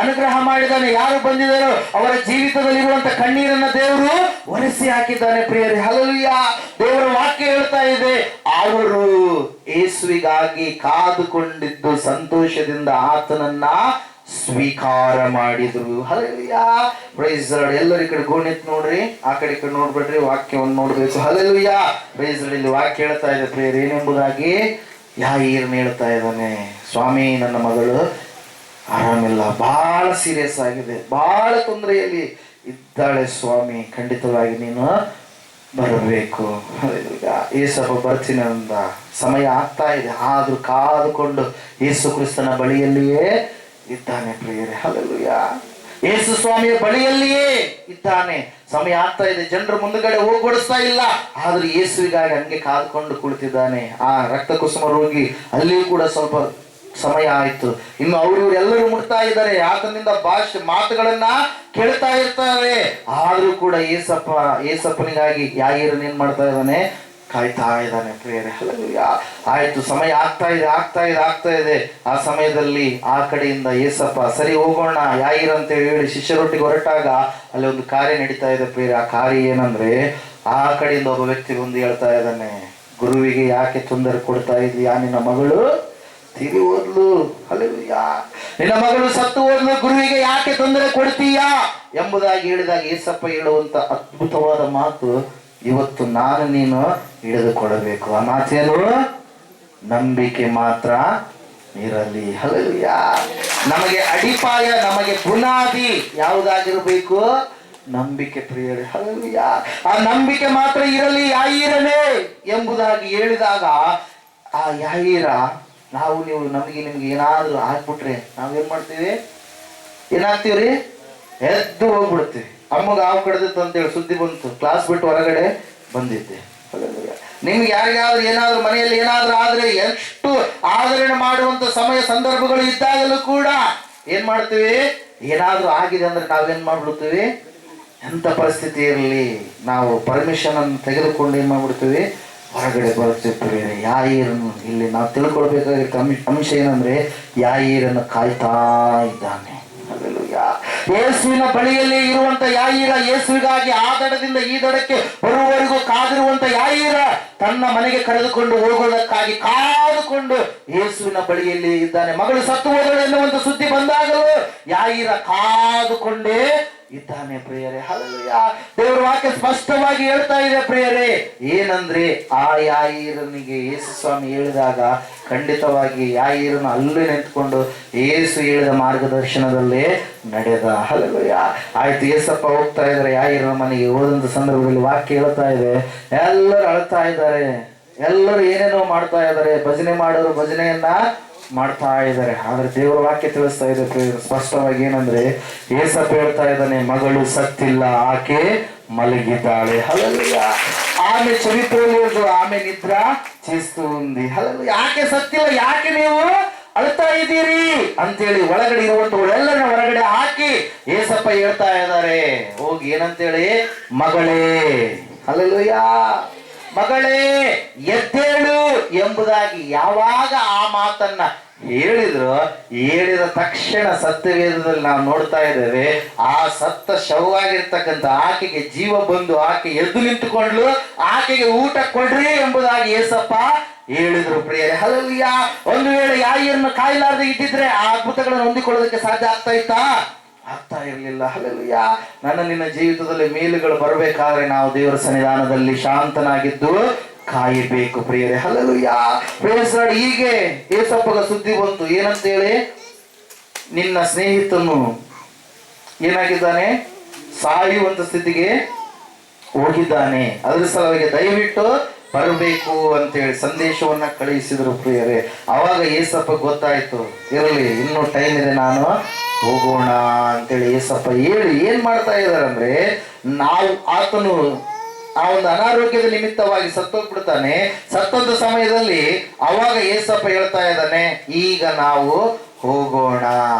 ಅನುಗ್ರಹ ಮಾಡಿದ್ದಾನೆ. ಯಾರು ಬಂದಿದ್ದಾರೋ ಅವರ ಜೀವಿತದಲ್ಲಿ ಇರುವಂತ ಕಣ್ಣೀರನ್ನ ದೇವರು ಒರೆಸಿ ಹಾಕಿದ್ದಾನೆ ಪ್ರಿಯರೇ. ಹಲ್ಲೆಲೂಯಾ. ದೇವರ ವಾಕ್ಯ ಹೇಳ್ತಾ ಇದೆ, ಅವರು ಯೇಸುವಿಗಾಗಿ ಕಾದುಕೊಂಡಿದ್ದು ಸಂತೋಷದಿಂದ ಆತನನ್ನ ಸ್ವೀಕಾರ ಮಾಡಿದ್ರು. Hallelujah, praise Lord. ಎಲ್ಲರೂ ಈ ಕಡೆ ಗೋಣಿತ್ ನೋಡ್ರಿ, ಆ ಕಡೆ ಈ ಕಡೆ ನೋಡ್ಬೇಡ್ರಿ, ವಾಕ್ಯವನ್ನು ನೋಡ್ಬೇಕು. Hallelujah, praise Lord. ಇಲ್ಲಿ ವಾಕ್ಯ ಹೇಳ್ತಾ ಇದೆ ಪ್ರಿಯರೇ, ಏನೆಂಬುದಾಗಿ ಯಾಯೀರನು ಹೇಳ್ತಾ ಇದ್ದಾನೆ, ಸ್ವಾಮಿ ನನ್ನ ಮಗಳು ಆರಾಮಿಲ್ಲ, ಬಹಳ ಸೀರಿಯಸ್ ಆಗಿದೆ, ಬಹಳ ತೊಂದರೆಯಲ್ಲಿ ಇದ್ದಾಳೆ ಸ್ವಾಮಿ, ಖಂಡಿತವಾಗಿ ನೀನು ಬರಬೇಕು. ಏಸಪ್ಪ ಬರ್ತೀನಿ ಅಂದ. ಸಮಯ ಆಗ್ತಾ ಇದೆ, ಆದ್ರೂ ಕಾದುಕೊಂಡು ಯೇಸು ಕ್ರಿಸ್ತನ ಬಳಿಯಲ್ಲಿಯೇ ಇದ್ದಾನೆ ಪ್ರಿಯರೇ. ಹಲ್ಲೆಲೂಯಾ, ಯೇಸು ಸ್ವಾಮಿಯ ಬಳಿಯಲ್ಲಿಯೇ ಇದ್ದಾನೆ. ಸಮಯ ಆಗ್ತಾ ಇದೆ, ಜನರು ಮುಂದುಗಡೆ ಹೋಗ್ಬಿಡಿಸ್ತಾ ಇಲ್ಲ, ಆದ್ರೂ ಯೇಸುವಿಗಾಗಿ ಹಂಗೆ ಕಾದುಕೊಂಡು ಕುಳಿತಿದ್ದಾನೆ. ಆ ರಕ್ತ ಕುಸುಮ ರೋಗಿ ಅಲ್ಲಿಯೂ ಕೂಡ ಸ್ವಲ್ಪ ಸಮಯ ಆಯ್ತು. ಇನ್ನು ಅವರು ಎಲ್ಲರೂ ಮುಟ್ತಾ ಇದ್ದಾರೆ, ಆತನಿಂದ ಮಾತುಗಳನ್ನ ಕೇಳ್ತಾ ಇರ್ತಾರೆ, ಆದ್ರೂ ಕೂಡ ಏಸಪ್ಪನಿಗಾಗಿ ಯಾಯೀರನು ಏನ್ ಮಾಡ್ತಾ ಇದ್ದಾನೆ, ಕಾಯ್ತಾ ಇದ್ದಾನೆ ಪ್ರಿಯರೇ. ಹಲ್ಲೆಲೂಯಾ, ಆಯ್ತು, ಸಮಯ ಆಗ್ತಾ ಇದೆ. ಆ ಸಮಯದಲ್ಲಿ ಆ ಕಡೆಯಿಂದ ಏಸಪ್ಪ ಸರಿ ಹೋಗೋಣ ಯಾಯೀರ ಅಂತ ಹೇಳಿ ಶಿಷ್ಯರೊಟ್ಟಿಗೆ ಹೊರಟಾಗ ಅಲ್ಲಿ ಒಂದು ಕಾರ್ಯ ನಡೀತಾ ಇದೆ ಪ್ರಿಯರೇ. ಆ ಕಾರ್ಯ ಏನಂದ್ರೆ, ಆ ಕಡೆಯಿಂದ ಒಬ್ಬ ವ್ಯಕ್ತಿ ಬಂದು ಹೇಳ್ತಾ ಇದ್ದಾನೆ, ಗುರುವಿಗೆ ಯಾಕೆ ತೊಂದರೆ ಕೊಡ್ತಾ ಇದೀಯಾ, ನಿನ್ನ ಮಗಳು ತೀರಿ ಹೋದ್ಲು. ಹಲ್ಲೆಲೂಯಾ, ನಿನ್ನ ಮಗಳು ಸತ್ತು ಹೋದ್ಲು, ಗುರುವಿಗೆ ಯಾಕೆ ತೊಂದರೆ ಕೊಡ್ತೀಯಾ ಎಂಬುದಾಗಿ ಹೇಳಿದಾಗ ಏಸಪ್ಪ ಹೇಳುವಂತ ಅದ್ಭುತವಾದ ಮಾತು, ಇವತ್ತು ನಾನು ನೀನು ಹಿಡಿದುಕೊಡಬೇಕು. ಆ ಮಾತೇನು, ನಂಬಿಕೆ ಮಾತ್ರ ಇರಲಿ. ಹಲ್ಲೆಲೂಯಾ, ನಮಗೆ ಅಡಿಪಾಯ, ನಮಗೆ ಬುನಾದಿ ಯಾವುದಾಗಿರಬೇಕು, ನಂಬಿಕೆ ಪ್ರಿಯರೇ. ಹಲ್ಲೆಲೂಯಾ, ಆ ನಂಬಿಕೆ ಮಾತ್ರ ಇರಲಿ ಯಾಯೀರನೇ ಎಂಬುದಾಗಿ ಹೇಳಿದಾಗ ಆ ಯಾಯೀರ, ನೀವು ನಿಮ್ಗೆ ಏನಾದ್ರೂ ಆಗ್ಬಿಟ್ರೆ ನಾವೇನ್ ಮಾಡ್ತೀವಿ, ಏನಾಗ್ತೀವ್ರಿ, ಎದ್ದು ಹೋಗ್ಬಿಡ್ತೀವಿ. ಅಮ್ಮಗ ಹಾವು ಕಡ್ದಿತ್ತು ಅಂತೇಳಿ ಸುದ್ದಿ ಬಂತು, ಕ್ಲಾಸ್ ಬಿಟ್ಟು ಹೊರಗಡೆ ಬಂದಿದ್ದೆ. ನಿಮ್ಗೆ ಯಾರಿಗಾದ್ರೂ ಏನಾದ್ರೂ ಮನೆಯಲ್ಲಿ ಏನಾದ್ರೂ ಆದ್ರೆ ಎಷ್ಟು ಆದರಣೆ ಮಾಡುವಂತ ಸಮಯ ಸಂದರ್ಭಗಳು ಇದ್ದಾಗಲೂ ಕೂಡ ಏನ್ ಮಾಡ್ತೀವಿ, ಏನಾದ್ರೂ ಆಗಿದೆ ಅಂದ್ರೆ ನಾವೇನ್ ಮಾಡ್ಬಿಡ್ತೀವಿ, ಎಂತ ಪರಿಸ್ಥಿತಿ ಇರಲಿ ನಾವು ಪರ್ಮಿಷನ್ ಅನ್ನು ತೆಗೆದುಕೊಂಡು ಏನ್ ಮಾಡ್ಬಿಡ್ತೀವಿ, ಹೊರಗಡೆ ಬರ್ತಿರ್ತೀವಿ. ಯಾಯೀರನು ಇಲ್ಲಿ ನಾವು ತಿಳ್ಕೊಳ್ಬೇಕಾಗಿರೋ ಅಂಶ ಏನಂದ್ರೆ, ಯಾಯೀರನ್ನು ಕಾಯ್ತಾ ಇದ್ದಾನೆ. ಹಲ್ಲೆಲೂಯಾ, ಯೇಸುವಿನ ಬಳಿಯಲ್ಲಿ ಇರುವಂತ ಯಾಯೀರ, ಯೇಸುವಿಗಾಗಿ ಆ ದಡದಿಂದ ಈ ದಡಕ್ಕೆ ಬರುವವರೆಗೂ ಕಾದಿರುವಂತ ಯಾಯೀರ ತನ್ನ ಮನೆಗೆ ಕರೆದುಕೊಂಡು ಹೋಗೋದಕ್ಕಾಗಿ ಕಾದುಕೊಂಡು ಯೇಸುವಿನ ಬಳಿಯಲ್ಲಿ ಇದ್ದಾನೆ. ಮಗಳು ಸತ್ತು ಹೋದಳು ಎನ್ನುವಂತ ಸುದ್ದಿ ಬಂದಾಗಲೂ ಯಾಯೀರ ಕಾದುಕೊಂಡೇ ಇದ್ದಾನೆ ಪ್ರಿಯರೇ. ಹಲ್ಲೆಲೂಯಾ, ದೇವರ ವಾಕ್ಯ ಸ್ಪಷ್ಟವಾಗಿ ಹೇಳ್ತಾ ಇದೆ ಪ್ರಿಯರೇ. ಏನಂದ್ರೆ, ಆ ಯಾಯೀರನಿಗೆ ಯೇಸು ಸ್ವಾಮಿ ಹೇಳಿದಾಗ ಖಂಡಿತವಾಗಿ ಯಾಯೀರನು ಅಲ್ಲೇ ನಿಂತ್ಕೊಂಡು ಯೇಸು ಹೇಳಿದ ಮಾರ್ಗದರ್ಶನದಲ್ಲೇ ನಡೆದ. ಹಲ್ಲೆಲೂಯಾ, ಆಯ್ತು, ಯೇಸಪ್ಪ ಹೋಗ್ತಾ ಇದ್ದಾರೆ ಯಾಯೀರನ ಮನೆಗೆ. ಹೋದಂತ ಸಂದರ್ಭದಲ್ಲಿ ವಾಕ್ಯ ಹೇಳ್ತಾ ಇದೆ, ಎಲ್ಲರೂ ಅಳ್ತಾ ಇದ್ದಾರೆ, ಎಲ್ಲರೂ ಏನೇನೋ ಮಾಡ್ತಾ ಇದ್ದಾರೆ, ಭಜನೆ ಮಾಡೋರು ಭಜನೆಯನ್ನ ಮಾಡ್ತಾ ಇದ್ದಾರೆ. ಆದ್ರೆ ದೇವರ ವಾಕ್ಯ ತಿಳಿಸ್ತಾ ಇದೆ ಸ್ಪಷ್ಟವಾಗಿ ಏನಂದ್ರೆ, ಏಸಪ್ಪ ಹೇಳ್ತಾ ಇದ್ದಾನೆ, ಮಗಳು ಸತ್ತಿಲ್ಲ, ಆಕೆ ಮಲಗಿದ್ದಾಳೆ. ಹಲ್ಲೆಲೂಯಾ, ಆమె చనిపోలేదు, ఆమె నిద్ర చేస్తూ ఉంది. ಹಲ್ಲೆಲೂಯಾ, ಯಾಕೆ ಸತ್ತಿಲ್ಲ, ಯಾಕೆ ನೀವು ಅಳ್ತಾ ಇದ್ದೀರಿ ಅಂತೇಳಿ ಒಳಗಡೆ ಇರುವಂತವಳೆಲ್ಲರ ಹೊರಗಡೆ ಹಾಕಿ ಏಸಪ್ಪ ಹೇಳ್ತಾ ಇದ್ದಾರೆ, ಹೋಗಿ ಏನಂತೇಳಿ, ಮಗಳೇ, ಹಲ್ಲೆಲೂಯಾ, ಮಗಳೇ ಎದ್ದೇಳು ಎಂಬುದಾಗಿ ಯಾವಾಗ ಆ ಮಾತನ್ನ ಹೇಳಿದ ತಕ್ಷಣ ಸತ್ಯವೇದದಲ್ಲಿ ನಾವು ನೋಡ್ತಾ ಇದ್ದೇವೆ, ಆ ಸತ್ತ ಶವವಾಗಿರ್ತಕ್ಕಂಥ ಆಕೆಗೆ ಜೀವ ಬಂದು ಆಕೆ ಎದ್ದು ನಿಂತುಕೊಂಡ್ಲು, ಆಕೆಗೆ ಊಟ ಕೊಡ್ರಿ ಎಂಬುದಾಗಿ ಏಸಪ್ಪ ಹೇಳಿದ್ರು ಪ್ರಿಯರೇ. ಹಲ್ಲೆಲೂಯಾ, ಒಂದು ವೇಳೆ ಯಾಯೀರನ್ನು ಕಾಯಲಾರದೆ ಇದ್ದಿದ್ರೆ ಆ ಅದ್ಭುತಗಳನ್ನು ಹೊಂದಿಕೊಳ್ಳೋದಕ್ಕೆ ಸಾಧ್ಯ ಆಗ್ತಾ ಇರಲಿಲ್ಲ. ಹಲ್ಲೆಲೂಯಾ, ನಿನ್ನ ಜೀವಿತದಲ್ಲಿ ಮೇಲುಗಳು ಬರಬೇಕಾದ್ರೆ ನಾವು ದೇವರ ಸನ್ನಿಧಾನದಲ್ಲಿ ಶಾಂತನಾಗಿದ್ದು ಕಾಯಬೇಕು ಪ್ರಿಯರೇ. Hallelujah, praise Lord. ಹೀಗೆ ಏಸಪ್ಪಗ ಸುದ್ದಿ ಬಂತು, ಏನಂತೇಳಿ, ನಿನ್ನ ಸ್ನೇಹಿತನು ಏನಾಗಿದ್ದಾನೆ, ಸಾಯುವಂತ ಸ್ಥಿತಿಗೆ ಹೋಗಿದ್ದಾನೆ, ಅದ್ರ ಸಲುವಾಗಿ ದಯವಿಟ್ಟು ಬರಬೇಕು ಅಂತೇಳಿ ಸಂದೇಶವನ್ನ ಕಳುಹಿಸಿದ್ರು ಪ್ರಿಯರೇ. ಅವಾಗ ಏಸಪ್ಪ ಗೊತ್ತಾಯ್ತು, ಇರಲಿ ಇನ್ನೂ ಟೈಮ್ ಇದೆ, ನಾನು ಹೋಗೋಣ ಅಂತೇಳಿ ಏಸಪ್ಪ ಹೇಳಿ ಏನ್ ಮಾಡ್ತಾ ಇದಾರೆ ಅಂದ್ರೆ, ಆತನು ಆ ಒಂದು ಅನಾರೋಗ್ಯದ ನಿಮಿತ್ತವಾಗಿ ಸತ್ತೋಗ್ಬಿಡ್ತಾನೆ. ಸತ್ತಂತ ಸಮಯದಲ್ಲಿ ಅವಾಗ ಏಸಪ್ಪ ಹೇಳ್ತಾ ಇದ್ದಾನೆ, ಈಗ ನಾವು ಹೋಗೋಣ,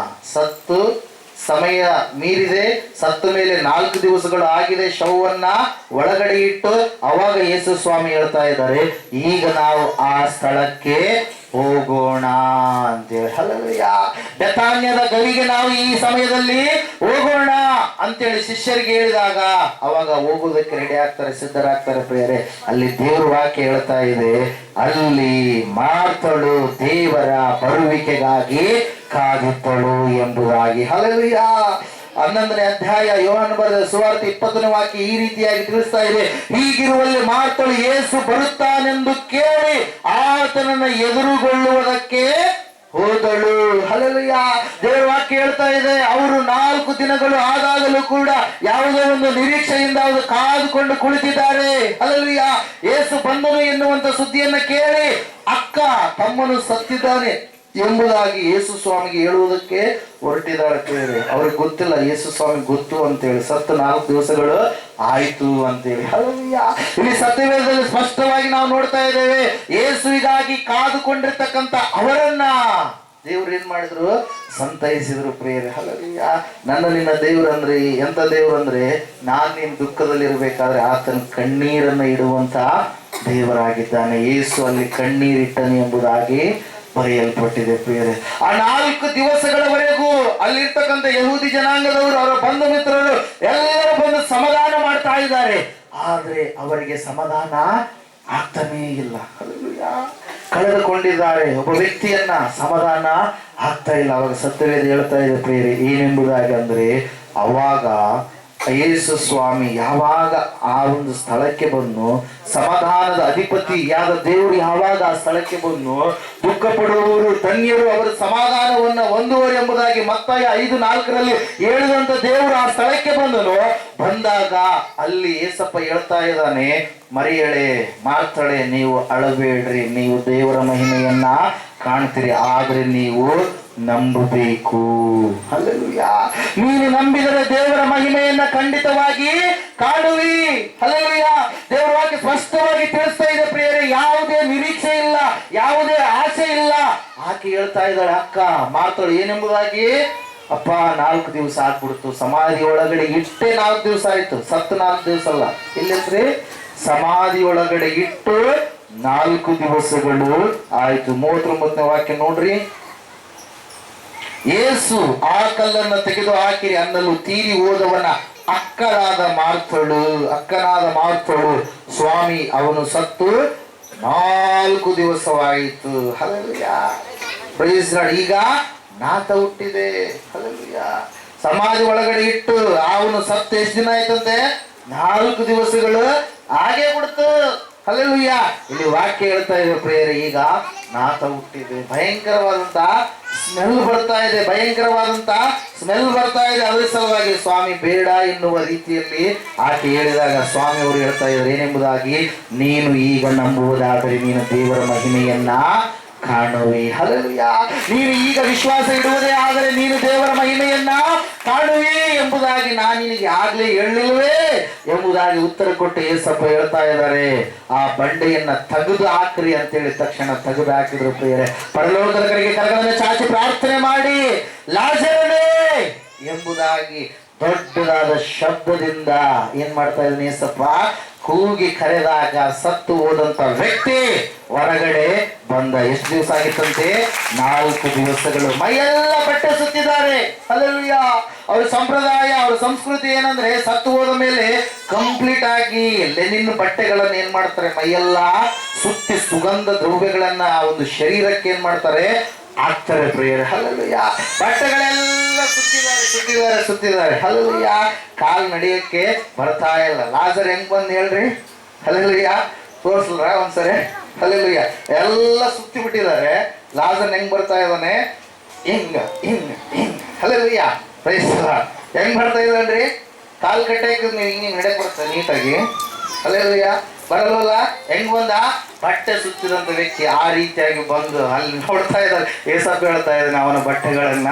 ಸತ್ತು ಸಮಯ ಮೀರಿದೆ, ಸತ್ತ ಮೇಲೆ 4 ದಿವಸಗಳು ಆಗಿದೆ, ಶವವನ್ನ ಒಳಗಡೆ ಇಟ್ಟು ಅವಾಗ ಯೇಸು ಸ್ವಾಮಿ ಹೇಳ್ತಾ ಇದ್ದಾರೆ, ಈಗ ನಾವು ಆ ಸ್ಥಳಕ್ಕೆ ಹೋಗೋಣ ಅಂತೇಳಿ. ಹಲ್ಲೆಲೂಯಾ, ಬೆಥಾನ್ಯದ ಗವಿಗೆ ನಾವು ಈ ಸಮಯದಲ್ಲಿ ಹೋಗೋಣ ಅಂತೇಳಿ ಶಿಷ್ಯರಿಗೆ ಹೇಳಿದಾಗ ಅವಾಗ ಹೋಗೋದಕ್ಕೆ ರೆಡಿ ಆಗ್ತಾರೆ, ಸಿದ್ಧರಾಗ್ತಾರೆ ಪ್ರಿಯರೇ. ಅಲ್ಲಿ ದೇವರ ವಾಕ್ಯ ಹೇಳ್ತಾ ಇದೆ, ಅಲ್ಲಿ ಮಾರ್ತಳು ದೇವರ ಬರುವಿಕೆಗಾಗಿ ಕಾದಿದ್ದಳು ಎಂಬುದಾಗಿ. ಹಲ್ಲೆಲೂಯಾ. 11ನೇ ಅಧ್ಯಾಯ ಯೋಹಾನ ಬರೆದ ಸುವಾರ್ತೆ 20ನೇ ವಾಕ್ಯ ಈ ರೀತಿಯಾಗಿ ತಿಳಿಸ್ತಾ ಇದೆ. ಹೀಗಿರುವಲ್ಲಿ ಮಾರ್ತಳು ಯೇಸು ಬರುತ್ತಾನೆಂದು ಕೇಳಿ ಆತನನ್ನು ಎದುರುಗೊಳ್ಳುವುದಕ್ಕೆ ಹೋದಳು. ಹಲ್ಲೆಲೂಯಾ. ದೇವರ ವಾಕ್ಯ ಹೇಳ್ತಾ ಇದೆ, ಅವರು 4 ದಿನಗಳು ಆದಾಗಲೂ ಕೂಡ ಯಾವುದೋ ಒಂದು ನಿರೀಕ್ಷೆಯಿಂದ ಅವರು ಕಾದುಕೊಂಡು ಕುಳಿತಿದ್ದಾರೆ. ಹಲ್ಲೆಲೂಯಾ. ಯೇಸು ಬಂದನು ಎನ್ನುವಂತ ಸುದ್ದಿಯನ್ನ ಕೇಳಿ ಅಕ್ಕ ತಮ್ಮನು ಸತ್ತಿದ್ದಾನೆ ಎಂಬುದಾಗಿ ಯೇಸು ಸ್ವಾಮಿಗೆ ಹೇಳುವುದಕ್ಕೆ ಹೊರಟಿದ್ದಾರೆ. ಪ್ರಿಯರೇ, ಅವ್ರಿಗೆ ಗೊತ್ತಿಲ್ಲ, ಯೇಸು ಸ್ವಾಮಿ ಗೊತ್ತು ಅಂತೇಳಿ, ಸತ್ತು 4 ದಿವಸಗಳು ಆಯ್ತು ಅಂತೇಳಿ. ಹಲ್ಲೆಲೂಯಾ. ಇಲ್ಲಿ ಸತ್ಯವೇದದಲ್ಲಿ ಸ್ಪಷ್ಟವಾಗಿ ನಾವು ನೋಡ್ತಾ ಇದ್ದೇವೆ, ಯೇಸುವಿಗಾಗಿ ಕಾದುಕೊಂಡಿರ್ತಕ್ಕಂಥ ಅವರನ್ನ ದೇವ್ರು ಏನ್ ಮಾಡಿದ್ರು? ಸಂತೈಸಿದ್ರು. ಪ್ರಿಯರೇ, ಹಲ್ಲೆಲೂಯಾ. ನನ್ನ ನಿನ್ನ ದೇವ್ರಂದ್ರೆ ಎಂತ ದೇವ್ರಂದ್ರೆ, ನಾನ್ ನಿನ್ ದುಃಖದಲ್ಲಿರ್ಬೇಕಾದ್ರೆ ಆತನ ಕಣ್ಣೀರನ್ನ ಇಡುವಂತ ದೇವರಾಗಿದ್ದಾನೆ. ಯೇಸು ಅಲ್ಲಿ ಕಣ್ಣೀರಿಟ್ಟನು ಎಂಬುದಾಗಿ ಬರೆಯಲ್ಪಟ್ಟಿದೆ. ಪ್ರಿಯರೇ, ಆ 4 ದಿವಸಗಳವರೆಗೂ ಅಲ್ಲಿರ್ತಕ್ಕಂಥ ಯಹೂದಿ ಜನಾಂಗದವರು, ಅವರ ಬಂಧು ಮಿತ್ರರು ಎಲ್ಲರೂ ಬಂದು ಸಮಾಧಾನ ಮಾಡ್ತಾ ಇದ್ದಾರೆ. ಆದ್ರೆ ಅವರಿಗೆ ಸಮಾಧಾನ ಆಗ್ತಾನೇ ಇಲ್ಲ. ಹಲ್ಲೆಲೂಯಾ. ಕಳೆದುಕೊಂಡಿದ್ದಾರೆ ಒಬ್ಬ ವ್ಯಕ್ತಿಯನ್ನ, ಸಮಾಧಾನ ಆಗ್ತಾ ಇಲ್ಲ. ಅವಾಗ ಸತ್ಯವೇದ ಹೇಳ್ತಾ ಇದೆ ಪ್ರಿಯರೇ, ಏನೆಂಬುದಾಗಿ ಅಂದ್ರೆ, ಅವಾಗ ಯೇಸು ಸ್ವಾಮಿ ಯಾವಾಗ ಆ ಒಂದು ಸ್ಥಳಕ್ಕೆ ಬಂದು, ಸಮಾಧಾನದ ಅಧಿಪತಿ ಯಾದ ದೇವರು ಯಾವಾಗ ಆ ಸ್ಥಳಕ್ಕೆ ಬಂದು, ದುಃಖ ಪಡುವವರು ಧನ್ಯರು ಅವರ ಸಮಾಧಾನವನ್ನ ಹೊಂದುವರು ಎಂಬುದಾಗಿ ಮತ್ತಾಯ 5:4 ಹೇಳಿದಂತ ದೇವರು ಆ ಸ್ಥಳಕ್ಕೆ ಬಂದನು. ಬಂದಾಗ ಅಲ್ಲಿ ಏಸಪ್ಪ ಹೇಳ್ತಾ ಇದ್ದಾನೆ, ಮರಿಯಳೆ ಮಾರ್ತಳೆ, ನೀವು ಅಳಬೇಡ್ರಿ, ನೀವು ದೇವರ ಮಹಿಮೆಯನ್ನ ಕಾಣ್ತೀರಿ, ಆದ್ರೆ ನೀವು ನಂಬಬೇಕು. ಹಲ್ಲೆಲೂಯಾ. ನೀನು ನಂಬಿದರೆ ದೇವರ ಮಹಿಮೆಯನ್ನ ಖಂಡಿತವಾಗಿ ಕಾಣುವಿ. ಹಲ್ಲೆಲೂಯಾ. ದೇವರ ವಾಕ್ಯ ಸ್ಪಷ್ಟವಾಗಿ ತಿಳಿಸ್ತಾ ಇದೆ ಪ್ರಿಯರೇ, ಯಾವುದೇ ನಿರೀಕ್ಷೆ ಇಲ್ಲ, ಯಾವುದೇ ಆಸೆ ಇಲ್ಲ. ಆಕೆ ಹೇಳ್ತಾ ಇದ್ದಾಳೆ, ಅಕ್ಕ ಮಾರ್ತಳು ಏನೆಂಬುದಾಗಿ, ಅಪ್ಪ 4 ದಿವಸ ಆಗ್ಬಿಡ್ತು, ಸಮಾಧಿ ಒಳಗಡೆ ಇಟ್ಟೆ 4 ದಿವಸ ಆಯ್ತು, ಸತ್ತು 4 ದಿವಸ ಅಲ್ಲ, ಇಲ್ಲಂದ್ರೆ ಸಮಾಧಿ ಒಳಗಡೆ ಇಟ್ಟು 4 ದಿವಸಗಳು ಆಯ್ತು. 39ನೇ ವಾಕ್ಯ ನೋಡ್ರಿ. ಯೇಸು ಆ ಕಲ್ಲನ್ನು ತೆಗೆದು ಹಾಕಿರಿ ಅನ್ನಲು ತೀರಿ ಹೋದವನ ಅಕ್ಕನಾದ ಮಾರ್ತಳು, ಸ್ವಾಮಿ ಅವನು ಸತ್ತು 4 ದಿವಸವಾಯಿತು. ಹಲ್ಲೆಲೂಯಾ. Praise lord. ಈಗ ನಾತ ಹುಟ್ಟಿದೆ. ಹಲ್ಲೆಲೂಯಾ. ಸಮಾಧಿ ಒಳಗಡೆ ಇಟ್ಟು ಅವನು ಸತ್ತು ಎಷ್ಟು ದಿನ ಆಯ್ತಂತೆ? 4 ದಿವಸಗಳು ಹಾಗೆ ಬಿಡ್ತು. ಹಲ್ಲೆಲೂಯಾ. ಇಲ್ಲಿ ವಾಕ್ಯ ಹೇಳ್ತಾ ಇದೆ ಪ್ರಿಯರೇ, ಈಗ ನಾತ ಹುಟ್ಟಿದೆ. ಭಯಂಕರವಾದಂತ ಸ್ಮೆಲ್ ಬರ್ತಾ ಇದೆ, ಅದರ ಸಲುವಾಗಿ ಸ್ವಾಮಿ ಬೇಡ ಎನ್ನುವ ರೀತಿಯಲ್ಲಿ ಆಕೆ ಹೇಳಿದಾಗ ಸ್ವಾಮಿ ಅವರು ಹೇಳ್ತಾ ಇದ್ದಾರೆ ಏನೆಂಬುದಾಗಿ, ನೀನು ಈಗ ನಂಬುವುದಾದರೆ ನೀನು ದೇವರ ಮಹಿಮೆಯನ್ನ ಕಾಣುವಿ. ಹಲ್ಲೆಲೂಯಾ. ನೀನು ಈಗ ವಿಶ್ವಾಸ ಇಡುವುದೇ ಆದರೆ ನೀನು ದೇವರ ಮಹಿಮೆಯನ್ನ ಕಾಣುವಿ ಎಂಬುದಾಗಿ ನಾನು ನಿನಗೆ ಆಗ್ಲೇ ಹೇಳಿಲ್ವೇ ಎಂಬುದಾಗಿ ಉತ್ತರ ಕೊಟ್ಟು ಏಸಪ್ಪ ಹೇಳ್ತಾ ಇದ್ದಾರೆ, ಆ ಬಂಡೆಯನ್ನ ತೆಗೆದು ಹಾಕ್ರಿ ಅಂತ ಹೇಳಿ ತಕ್ಷಣ ತೆಗೆದು ಹಾಕಿದ್ರು. ಪ್ರಿಯರೇ, ಪರಲೋಕದ ಕಡೆಗೆ ಕರಗಳನ್ನು ಚಾಚಿ ಪ್ರಾರ್ಥನೆ ಮಾಡಿ, ಲಾಜರನೇ ಎಂಬುದಾಗಿ ದೊಡ್ಡದಾದ ಶಬ್ದದಿಂದ ಏನ್ ಮಾಡ್ತಾ ಇದ್ದಾನೆ ಏಸಪ್ಪ, ಕೂಗಿ ಕರೆದಾಗ ಸತ್ತು ಹೋದಂತ ವ್ಯಕ್ತಿ ಹೊರಗಡೆ ಬಂದ. ಎಷ್ಟು ದಿವಸ ಆಗಿತ್ತಂತೆ? 4 ದಿವಸಗಳು. ಮೈಯೆಲ್ಲ ಬಟ್ಟೆ ಸುತ್ತಿದ್ದಾರೆ. ಹಲ್ಲೆಲೂಯಾ. ಅವ್ರ ಸಂಪ್ರದಾಯ, ಅವ್ರ ಸಂಸ್ಕೃತಿ ಏನಂದ್ರೆ, ಸತ್ತು ಹೋದ ಮೇಲೆ ಕಂಪ್ಲೀಟ್ ಆಗಿ ಲೆನಿನ್ ಬಟ್ಟೆಗಳನ್ನ ಏನ್ ಮಾಡ್ತಾರೆ, ಮೈಯೆಲ್ಲ ಸುತ್ತಿ ಸುಗಂಧ ದ್ರವ್ಯಗಳನ್ನ ಆ ಒಂದು ಶರೀರಕ್ಕೆ ಏನ್ ಮಾಡ್ತಾರೆ, ಆಗ್ತಾರೆ. ಪ್ರಿಯರೇ, ಹಲ್ಲೆಲೂಯಾ. ಬಟ್ಟೆಗಳೆಲ್ಲ ಸುತ್ತಿದ್ದಾರೆ. ಹಲ್ಲೆಲೂಯಾ. ಕಾಲ್ ನಡೆಯಕ್ಕೆ ಬರ್ತಾ ಇಲ್ಲ. ಲಾಜರ್ ಹೆಂಗ್ ಬಂದ್ ಹೇಳ್ರಿ? ಹಲ್ಲೆಲೂಯಾ. ತೋರ್ಸಲ್ರ ಒಂದ್ಸರಿ? ಹಲ್ಲೆಲೂಯಾ. ಎಲ್ಲ ಸುತ್ತಿ ಬಿಟ್ಟಿದ್ದಾರೆ. ಲಾಜರ್ ಹೆಂಗ್ ಬರ್ತಾ ಇದ್ದಾನೆ? ಹಿಂಗ. ಹಲ್ಲೆಲೂಯಾ. Praise the Lord. ಹೆಂಗ್ ಬರ್ತಾ ಇದ್ದಾನ್ರಿ? ಕಾಲ್ ಕಟ್ಟಕ್ಕೆ ಹಿಂಗೆ ನಡೆಯಕ್ ಬರ್ತದೆ ನೀಟಾಗಿ. ಹಲ್ಲೆಲೂಯಾ. ಬರಲ್ಲ. ಹೆಂಗ್ ಬಂದ? ಬಟ್ಟೆ ಸುತ್ತಿದಂತ ವ್ಯಕ್ತಿ ಆ ರೀತಿಯಾಗಿ ಬಂದು ಅಲ್ಲಿ ನೋಡ್ತಾ ಇದ್ದಾರೆ. ಏಸಪ್ಪ ಹೇಳ್ತಾ ಇದ್ದಾನೆ, ಅವನ ಬಟ್ಟೆಗಳನ್ನ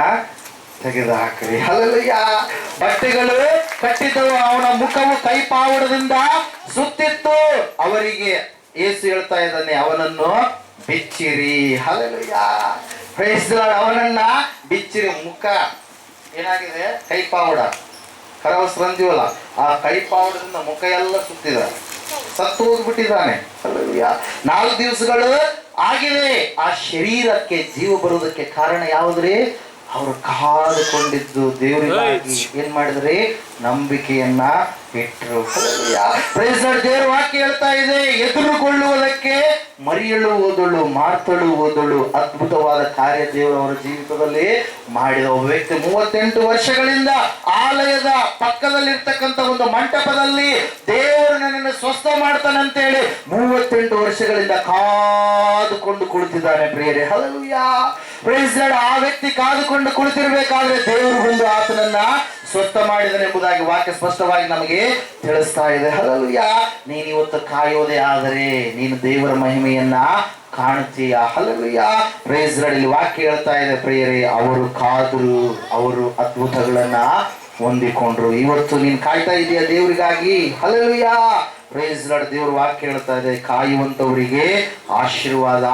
ತೆಗೆದು ಹಾಕ್ರಿ. ಹಲ್ಲೆಲೂಯಾ. ಬಟ್ಟೆಗಳು ಕಟ್ಟಿದ್ದವು, ಅವನ ಮುಖವು ಕೈಪಾವುಡದಿಂದ ಸುತ್ತಿತ್ತು. ಅವರಿಗೆ ಏಸು ಹೇಳ್ತಾ ಇದ್ದಾನೆ, ಅವನನ್ನು ಬಿಚ್ಚಿರಿ. ಹಲ್ಲೆಲೂಯಾ. Praise the Lord. ಅವನನ್ನ ಬಿಚ್ಚಿರಿ. ಮುಖ ಏನಾಗಿದೆ? ಕೈಪಾವುಡ, ಕರವಸ್ತ್ರ ಅಂತೀವಲ್ಲ, ಆ ಕೈಪಾವುಡದಿಂದ ಮುಖ ಎಲ್ಲ ಸುತ್ತಿದ್ದಾರೆ. ಸತ್ತು ಹೋಗ್ಬಿಟ್ಟಿದ್ದಾನೆ. 4 ದಿವಸಗಳು ಆಗಿದೆ. ಆ ಶರೀರಕ್ಕೆ ಜೀವ ಬರುವುದಕ್ಕೆ ಕಾರಣ ಯಾವುದ್ರಿ? ಅವರು ಕಾದುಕೊಂಡಿದ್ದು ದೇವರಿಗಾಗಿ ಏನ್ ಮಾಡಿದ್ರಿ? ನಂಬಿಕೆಯನ್ನ ಇಟ್ಟರು. ದೇವರ ವಾಕ್ಯ ಹೇಳ್ತಾ ಇದೆ, ಎದುರುಗೊಳ್ಳುವುದಕ್ಕೆ ಮರಿಯಳು ಹೋದಳು, ಮಾರ್ತಳು ಹೋದಳು. ಅದ್ಭುತವಾದ ಕಾರ್ಯ ದೇವರವರ ಜೀವಿತದಲ್ಲಿ ಮಾಡಿದ ಒಬ್ಬ ವ್ಯಕ್ತಿ. 38 ವರ್ಷಗಳಿಂದ ಆಲಯದ ಪಕ್ಕದಲ್ಲಿರ್ತಕ್ಕಂಥ ಒಂದು ಮಂಟಪದಲ್ಲಿ ದೇವರು ನನ್ನನ್ನು ಸ್ವಸ್ಥ ಮಾಡ್ತಾನಂತೇಳಿ 38 ವರ್ಷಗಳಿಂದ ಕಾದುಕೊಂಡು ಕುಳಿತಿದ್ದಾನೆ ಪ್ರಿಯರೇ. Hallelujah, praise Lord. ಆ ವ್ಯಕ್ತಿ ಕಾದುಕೊಂಡು ಕುಳಿತಿರ್ಬೇಕಾದ್ರೆ ದೇವರು ಬಂದು ಆತನನ್ನ ಸ್ವಸ್ಥ ಮಾಡಿದನೆಂಬುದಾಗಿ ವಾಕ್ಯ ಸ್ಪಷ್ಟವಾಗಿ ನಮಗೆ ತಿಳಿಸ್ತಾ ಇದೆ. ಹಲ್ಲೆಲೂಯಾ. ನೀನು ಇವತ್ತು ಕಾಯೋದೇ ಆದರೆ ನೀನು ದೇವರ ಮಹಿಮೆಯನ್ನ ಕಾಣುತ್ತೀಯ. Hallelujah, praise Lord. ಇಲ್ಲಿ ವಾಕ್ಯ ಹೇಳ್ತಾ ಇದೆ ಪ್ರಿಯರೇ, ಅವರು ಕಾದರು, ಅವರು ಅದ್ಭುತಗಳನ್ನ ಹೊಂದಿಕೊಂಡ್ರು. ಇವತ್ತು ನೀನು ಕಾಯ್ತಾ ಇದೆಯಾ ದೇವರಿಗಾಗಿ? Hallelujah, praise lord. ದೇವರ ವಾಕ್ಯ ಹೇಳ್ತಾ ಇದೆ, ಕಾಯುವಂತವರಿಗೆ ಆಶೀರ್ವಾದ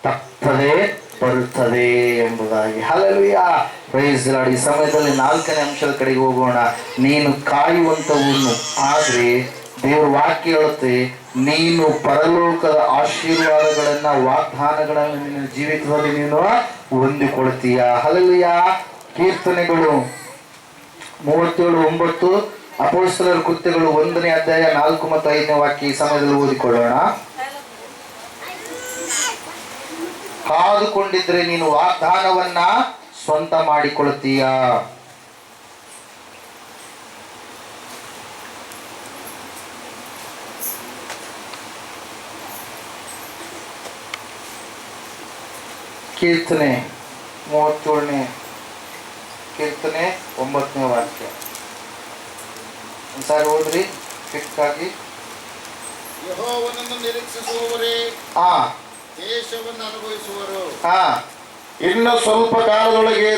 ತಪ್ಪದೆ ಬರುತ್ತದೆ ಎಂಬುದಾಗಿ. Hallelujah, praise Lord. ಈ ಸಮಯದಲ್ಲಿ 4ನೇ ಅಂಶದ ಕಡೆಗೆ ಹೋಗೋಣ. ನೀನು ಕಾಯುವಂತವನ್ನು ಆದ್ರೆ ದೇವ್ರ ವಾಕ್ಯ ಹೇಳುತ್ತೆ, ನೀನು ಪರಲೋಕದ ಆಶೀರ್ವಾದಗಳನ್ನ, ವಾಗ್ದಾನಗಳನ್ನ ನಿನ್ನ ಜೀವಿತದಲ್ಲಿ ನೀನು ಹೊಂದಿಕೊಳ್ತೀಯ. ಹಲ್ಲೆಲೂಯಾ. ಕೀರ್ತನೆಗಳು 37:9, ಅಪೊಸ್ತಲರ ಕೃತ್ಯಗಳು 1ನೇ ಅಧ್ಯಾಯ 4 ಮತ್ತು 5ನೇ ವಾಕ್ಯ ಈ ಸಮಯದಲ್ಲಿ ಓದಿಕೊಳ್ಳೋಣ. ಕಾದುಕೊಂಡಿದ್ರೆ ನೀನು ವಾಗ್ದಾನವನ್ನ ಸ್ವಂತ ಮಾಡಿಕೊಳ್ತೀಯ. ಕೀರ್ತನೆ 37ನೇ ಕೀರ್ತನೆ 9ನೇ ವಾಕ್ಯ ಒಂದ್ಸಾರಿ ಓದ್ರಿ ಕ್ವಿಕ್ಕಾಗಿ. ಯೆಹೋವನನ್ನು ನಿರೀಕ್ಷಿಸುವವರೇ ದೇಶವನ್ನು ಅನುಭವಿಸುವರು. ಇನ್ನು ಸ್ವಲ್ಪ ಕಾಲದೊಳಗೆ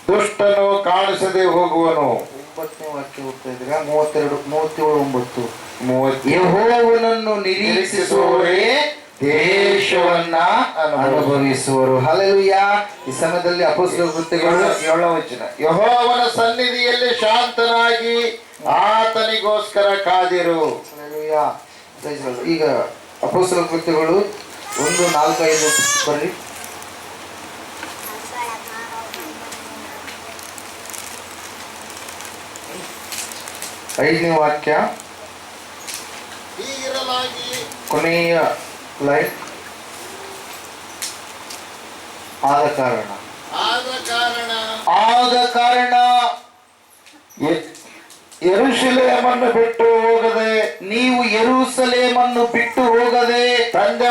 ದುಷ್ಟನು ಕಾಣಿಸದೆ ಹೋಗುವನು. 9ನೇ ವಾಕ್ಯ ಓದ್ತಾ ಇದ್ದೀರಾ? 37:9 ಯೆಹೋವನನ್ನು ನಿರೀಕ್ಷಿಸುವವರೇ ದೇಶವನ್ನ ಅನುಭವಿಸುವರು. ಹಲ್ಲೆಲೂಯಾ. ಈ ಸಮಯದಲ್ಲಿ ಅಪೊಸ್ತಲರ ಕೃತ್ಯಗಳು 7ನೇ ವಚನ, ಯೆಹೋವನ ಸನ್ನಿಧಿಯಲ್ಲಿ ಶಾಂತನಾಗಿ ಆತನಿಗೋಸ್ಕರ ಕಾದಿರು. ಹಲ್ಲೆಲೂಯಾ. ಈಗ ಅಪೊಸ್ತಲರ ಕೃತ್ಯಗಳು 1:4-5 ಬರ್ರಿ. ಐದನೇ ವಾಕ್ಯ ಹೀಗಿರಲಾಗಿ ಕೊನೆಯ ಲೈನ್, ಆದ ಕಾರಣ ಯೆರೂಸಲೇಮನ್ನು ಬಿಟ್ಟು ಹೋಗದೆ, ನೀವು ಯೆರೂಸಲೇಮನ್ನು ಬಿಟ್ಟು ಹೋಗದೆ ತಂದೆ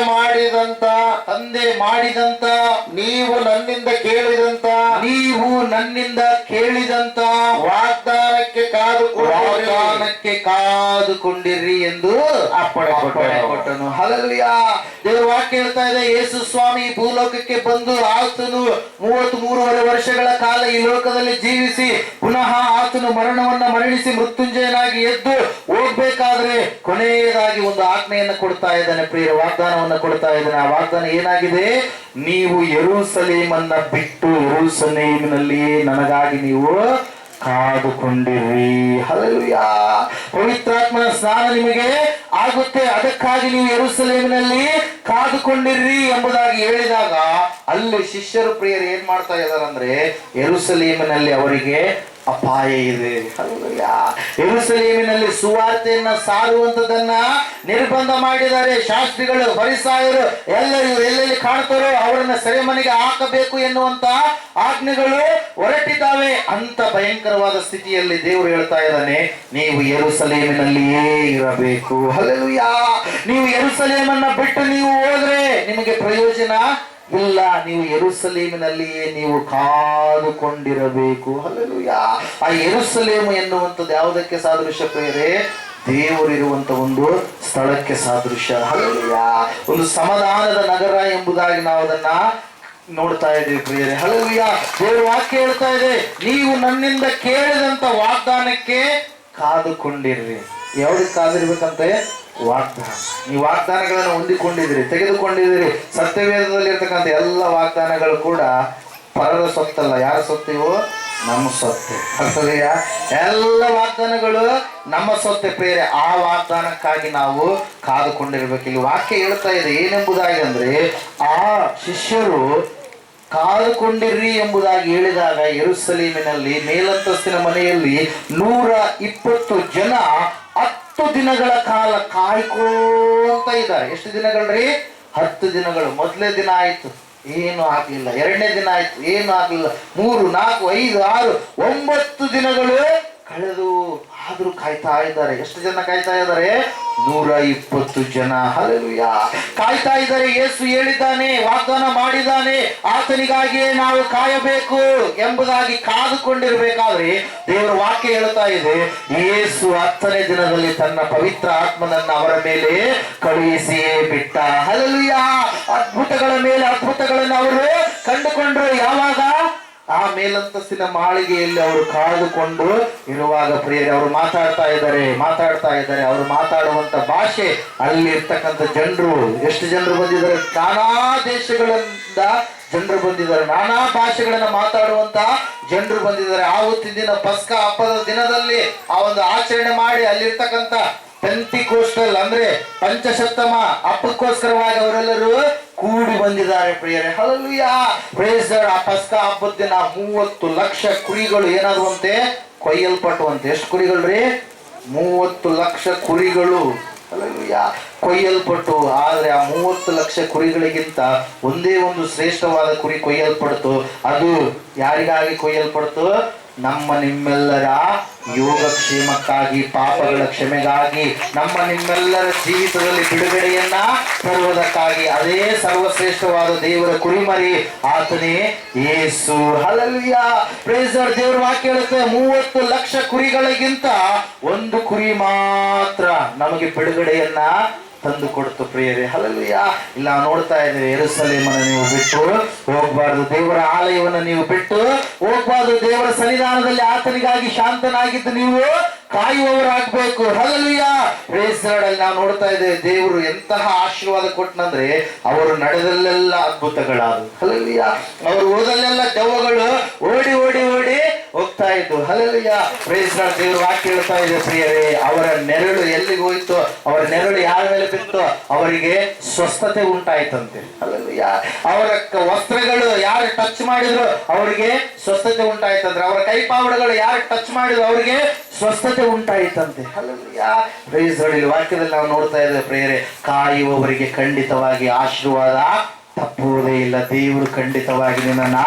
ಮಾಡಿದಂತ ನೀವು ನನ್ನಿಂದ ಕೇಳಿದಂತ ವಾಗ್ದಾನಕ್ಕೆ ಕಾದುಕೊಂಡಿರ್ರಿ ಎಂದು ಅಪ್ಪಣೆ ಕೊಟ್ಟನು. ಹಲ್ಲೆಲೂಯಾ. ದೇವರ ವಾಕ್ಯ ಹೇಳ್ತಾ ಇದೆ, ಯೇಸು ಸ್ವಾಮಿ ಭೂಲೋಕಕ್ಕೆ ಬಂದು ಆತನು 33 ವರ್ಷಗಳ ಕಾಲ ಈ ಲೋಕದಲ್ಲಿ ಜೀವಿಸಿ ಪುನಃ ಆತನು ಮರಣವನ್ನ ಮರಣಿಸಿ ಮೃತ್ಯುಂಜಯನಾಗಿ ಎದ್ದು ಹೋಗ್ಬೇಕಾದ್ರೆ ಕೊನೆಯದಾಗಿ ಒಂದು ಆಜ್ಞೆಯನ್ನು ಕೊಡ್ತಾ ಇದ್ದಾನೆ ಪ್ರಿಯರ, ವಾಗ್ದಾನವನ್ನ ಕೊಡ್ತಾ ಇದ್ದಾನೆ. ಆ ವಾಗ್ದಾನ ಏನಾಗಿದೆ? ನೀವು ಯೆರೂಸಲೇಮನ್ನ ಬಿಟ್ಟು ಯೆರೂಸಲೇಮಿನಲ್ಲಿಯೇ ನನಗಾಗಿ ನೀವು ಕಾದುಕೊಂಡಿರಿ. ಹಲ್ಲೆಲೂಯಾ. ಪವಿತ್ರಾತ್ಮನ ಸ್ನಾನ ನಿಮಗೆ ಆಗುತ್ತೆ, ಅದಕ್ಕಾಗಿ ನೀವು ಯೆರೂಸಲೇಮಿನಲ್ಲಿ ಕಾದುಕೊಂಡಿರ್ರಿ ಎಂಬುದಾಗಿ ಹೇಳಿದಾಗ ಅಲ್ಲಿ ಶಿಷ್ಯರು ಪ್ರಿಯರು ಏನ್ ಮಾಡ್ತಾ ಇದಾರಂದ್ರೆ, ಯೆರೂಸಲೇಮಿನಲ್ಲಿ ಅವರಿಗೆ ಅಪಾಯ ಇದೆ. ಹಲ್ಲೆಲೂಯಾ. ಯೆರೂಸಲೇಮಿನಲ್ಲಿ ಸುವಾರ್ತೆಯನ್ನ ಸಾರುವಂತದನ್ನ ನಿರ್ಬಂಧ ಮಾಡಿದ್ದಾರೆ. ಶಾಸ್ತ್ರಿಗಳು, ಫರಿಸಾಯರು ಎಲ್ಲರೂ ಎಲ್ಲೆಲ್ಲಿ ಕಾಣ್ತಾರೋ ಅವರನ್ನ ಸೆರೆಮನೆಗೆ ಹಾಕಬೇಕು ಎನ್ನುವಂತ ಆಜ್ಞೆಗಳು ಹೊರಟಿದ್ದಾವೆ. ಅಂತ ಭಯಂಕರವಾದ ಸ್ಥಿತಿಯಲ್ಲಿ ದೇವರು ಹೇಳ್ತಾ ಇದ್ದಾನೆ, ನೀವು ಯೆರೂಸಲೇಮಿನಲ್ಲಿಯೇ ಇರಬೇಕು. ಹಲ್ಲೆಲೂಯಾ. ನೀವು ಯೆರೂಸಲೇಮನ್ನ ಬಿಟ್ಟು ನೀವು ಹೋದ್ರೆ ನಿಮಗೆ ಪ್ರಯೋಜನ ಇಲ್ಲ. ನೀವು ಯೆರೂಸಲೇಮಿನಲ್ಲಿಯೇ ನೀವು ಕಾದುಕೊಂಡಿರಬೇಕು. ಹಲ್ಲೆಲೂಯಾ. ಆ ಯೆರೂಸಲೇಮು ಎನ್ನುವಂಥದ್ದು ಯಾವುದಕ್ಕೆ ಸಾದೃಶ್ಯ ಪ್ರಿಯರೇ? ದೇವರಿರುವಂತ ಒಂದು ಸ್ಥಳಕ್ಕೆ ಸಾದೃಶ್ಯ. ಹಲ್ಲೆಲೂಯಾ. ಒಂದು ಸಮಾಧಾನದ ನಗರ ಎಂಬುದಾಗಿ ನಾವು ಅದನ್ನ ನೋಡ್ತಾ ಇದ್ದೀವಿ ಪ್ರಿಯರೇ. ಹಲ್ಲೆಲೂಯಾ. ದೇವರ ವಾಕ್ಯ ಹೇಳ್ತಾ ಇದೆ, ನೀವು ನನ್ನಿಂದ ಕೇಳಿದಂತ ವಾಗ್ದಾನಕ್ಕೆ ಕಾದುಕೊಂಡಿರ್ರಿ. ಯಾವ್ದಕ್ಕೆ ಕಾದಿರ್ಬೇಕಂತೆ? ವಾಗ್ದಾನ. ನೀವು ವಾಗ್ದಾನಗಳನ್ನು ಹೊಂದಿಕೊಂಡಿದ್ದೀರಿ, ತೆಗೆದುಕೊಂಡಿದ್ದೀರಿ. ಸತ್ಯವೇದದಲ್ಲಿ ಇರ್ತಕ್ಕಂಥ ಎಲ್ಲ ವಾಗ್ದಾನಗಳು ಕೂಡ ಪರರ ಸೊತ್ತಲ್ಲ. ಯಾರ ಸೊತ್ತಿವು? ನಮ್ಮ ಸೊತ್ತೆ. ಅರ್ಥದೆಯಾ? ಎಲ್ಲ ವಾಗ್ದಾನಗಳು ನಮ್ಮ ಸೊತ್ತೆ ಪ್ರಿಯರೇ. ಆ ವಾಗ್ದಾನಕ್ಕಾಗಿ ನಾವು ಕಾದುಕೊಂಡಿರ್ಬೇಕು. ಇಲ್ಲಿ ವಾಕ್ಯ ಹೇಳ್ತಾ ಇದೆ ಏನೆಂಬುದಾಗಿ ಅಂದ್ರೆ, ಆ ಶಿಷ್ಯರು ಕಾದುಕೊಂಡಿರ್ರಿ ಎಂಬುದಾಗಿ ಹೇಳಿದಾಗ ಯೆರೂಸಲೇಮಿನಲ್ಲಿ ಮೇಲಂತಸ್ತಿನ ಮನೆಯಲ್ಲಿ 120 ಜನ 10 ದಿನಗಳ ಕಾಲ ಕಾಯ್ಕೋಂತ ಇದ್ದಾರೆ. ಎಷ್ಟು ದಿನಗಳ್ರಿ? 10 ದಿನಗಳು. ಮೊದಲನೇ ದಿನ ಆಯ್ತು, ಏನು ಆಗ್ಲಿಲ್ಲ. ಎರಡನೇ ದಿನ ಆಯ್ತು, ಏನು ಆಗ್ಲಿಲ್ಲ. 3, 4, 5, 6, 9 ದಿನಗಳು ಕಳೆದು ಆದ್ರೂ ಕಾಯ್ತಾ ಇದ್ದಾರೆ. ಎಷ್ಟು ಜನ ಕಾಯ್ತಾ ಇದ್ದಾರೆ? 120 ಜನ. ಹಲ್ಲೆಲೂಯಾ, ಕಾಯ್ತಾ ಇದ್ದಾರೆ. ಯೇಸು ಹೇಳಿದ್ದಾನೆ, ವಾಗ್ದಾನ ಮಾಡಿದ್ದಾನೆ, ಆತನಿಗಾಗಿಯೇ ನಾವು ಕಾಯಬೇಕು ಎಂಬುದಾಗಿ ಕಾದುಕೊಂಡಿರ್ಬೇಕಾದ್ರೆ ದೇವರ ವಾಕ್ಯ ಹೇಳ್ತಾ ಇದೆ, ಯೇಸು 10ನೇ ದಿನದಲ್ಲಿ ತನ್ನ ಪವಿತ್ರ ಆತ್ಮನನ್ನ ಅವರ ಮೇಲೆ ಕಳುಹಿಸಿಯೇ ಬಿಟ್ಟ. ಹಲ್ಲೆಲೂಯಾ, ಅದ್ಭುತಗಳ ಮೇಲೆ ಅದ್ಭುತಗಳನ್ನು ಅವರು ಕಂಡುಕೊಂಡ್ರು. ಯಾವಾಗ? ಆ ಮೇಲಂತಸ್ತಿನ ಮಾಳಿಗೆಯಲ್ಲಿ ಅವರು ಕಾದುಕೊಂಡು ಇರುವಾಗ ಪ್ರಿಯರೇ, ಅವರು ಮಾತಾಡ್ತಾ ಇದ್ದಾರೆ. ಅವರು ಮಾತಾಡುವಂತ ಭಾಷೆ, ಅಲ್ಲಿ ಇರ್ತಕ್ಕಂಥ ಜನರು, ಎಷ್ಟು ಜನರು ಬಂದಿದ್ದಾರೆ? ನಾನಾ ದೇಶಗಳಿಂದ ಜನರು ಬಂದಿದ್ದಾರೆ, ನಾನಾ ಭಾಷೆಗಳನ್ನ ಮಾತಾಡುವಂತ ಜನರು ಬಂದಿದ್ದಾರೆ. ಆವತ್ತಿನ ದಿನ ಪಸ್ಕ ಹಬ್ಬದ ದಿನದಲ್ಲಿ ಆ ಒಂದು ಆಚರಣೆ ಮಾಡಿ ಅಲ್ಲಿರ್ತಕ್ಕಂಥ ಪೆಂತಿಕೋಸ್ಟಲ್ ಅಂದ್ರೆ ಪಂಚಸಪ್ತಮ ಹಬ್ಬಕ್ಕೋಸ್ಕರವಾಗಿ ಅವರೆಲ್ಲರೂ ಕೂಡಿ ಬಂದಿದ್ದಾರೆ ಪ್ರಿಯರೇ. Hallelujah, praise the Lord. ಆ ಪಸ್ಕ ಹಬ್ಬದ ದಿನ 30 ಲಕ್ಷ ಕುರಿಗಳು ಏನಾಗುವಂತೆ? ಕೊಯ್ಯಲ್ಪಟ್ಟುವಂತೆ. ಎಷ್ಟು ಕುರಿಗಳ್ರಿ? 30 ಲಕ್ಷ ಕುರಿಗಳು. ಹಲ್ಲೆಲೂಯಾ, ಕೊಯ್ಯಲ್ಪಟ್ಟು. ಆದ್ರೆ ಆ 30 ಲಕ್ಷ ಕುರಿಗಳಿಗಿಂತ ಒಂದೇ ಒಂದು ಶ್ರೇಷ್ಠವಾದ ಕುರಿ ಕೊಯ್ಯಲ್ಪಡ್ತು. ಅದು ಯಾರಿಗಾಗಿ ಕೊಯ್ಯಲ್ಪಡ್ತು? ನಮ್ಮ ನಿಮ್ಮೆಲ್ಲರ ಯೋಗಕ್ಷೇಮಕ್ಕಾಗಿ, ಪಾಪಗಳ ಕ್ಷಮೆಗಾಗಿ, ನಮ್ಮ ನಿಮ್ಮೆಲ್ಲರ ಜೀವಿತದಲ್ಲಿ ಬಿಡುಗಡೆಯನ್ನ ತರುವುದಕ್ಕಾಗಿ. ಅದೇ ಸರ್ವಶ್ರೇಷ್ಠವಾದ ದೇವರ ಕುರಿಮರಿ, ಆತನೇ Yesu. Hallelujah, praise the Lord. ದೇವರ ವಾಕ್ಯ ಹೇಳುತ್ತೆ, 30 ಲಕ್ಷ ಕುರಿಗಳಿಗಿಂತ ಒಂದು ಕುರಿ ಮಾತ್ರ ನಮಗೆ ಬಿಡುಗಡೆಯನ್ನ ತಂದು ಕೊಡ್ತು ಪ್ರಿಯರೇ. ಹಲ್ಲೆಲೂಯಾ. ಇಲ್ಲ, ನೋಡ್ತಾ ಇದ್ದೇವೆ, ಯೆರೂಸಲೇಮನ್ನು ನೀವು ಬಿಟ್ಟು ಹೋಗಬಾರ್ದು, ದೇವರ ಆಲಯವನ್ನು ನೀವು ಬಿಟ್ಟು ಹೋಗಬಾರ್ದು, ದೇವರ ಸನ್ನಿಧಾನದಲ್ಲಿ ಆತನಿಗಾಗಿ ಶಾಂತನಾಗಿದ್ದು ನೀವು ಕಾಯುವವರಾಗಬೇಕು. Hallelujah, praise the Lord. ಅಲ್ಲಿ ನಾವು ನೋಡ್ತಾ ಇದ್ದೇವೆ, ದೇವರು ಎಂತಹ ಆಶೀರ್ವಾದ ಕೊಟ್ಟನಂದ್ರೆ ಅವರು ನಡೆದಲ್ಲೆಲ್ಲ ಅದ್ಭುತಗಳಾದವು. ಹಲ್ಲೆಲೂಯಾ, ಅವರು ಹೋದಲ್ಲೆಲ್ಲ ದೆವ್ವಗಳು ಓಡಿ ಓಡಿ ಓಡಿ ಹೋಗ್ತಾ ಇದ್ದು. Hallelujah, praise the Lord. ದೇವರು ವಾಕ್ಯ ಹೇಳ್ತಾ ಇದೆ ಪ್ರಿಯರೇ, ಅವರ ನೆರಳು ಎಲ್ಲಿಗೆ ಹೋಯ್ತು, ಅವರ ನೆರಳು ಯಾರ ಮೇಲೆ ಬಿತ್ತು, ಅವರಿಗೆ ಸ್ವಸ್ಥತೆ ಉಂಟಾಯ್ತಂತೆ. ಹಲ್ಲೆಲೂಯಾ, ಅವರ ವಸ್ತ್ರಗಳು ಯಾರು ಟಚ್ ಮಾಡಿದ್ರು ಅವರಿಗೆ ಸ್ವಸ್ಥತೆ ಉಂಟಾಯ್ತಂದ್ರೆ, ಅವರ ಕೈಪಾವಡಗಳು ಯಾರು ಟಚ್ ಮಾಡಿದ್ರು ಅವರಿಗೆ ಸ್ವಸ್ಥತೆ ಉಂಟಾಯಿತಂತೆ. Hallelujah, praise the Lord. ವಾಕ್ಯದಲ್ಲಿ ನಾವು ನೋಡ್ತಾ ಇದ್ದೇವೆ ಪ್ರಿಯರೇ, ಕಾಯುವವರಿಗೆ ಖಂಡಿತವಾಗಿ ಆಶೀರ್ವಾದ ತಪ್ಪುವುದೇ ಇಲ್ಲ. ದೇವರು ಖಂಡಿತವಾಗಿ ನಿನ್ನನ್ನ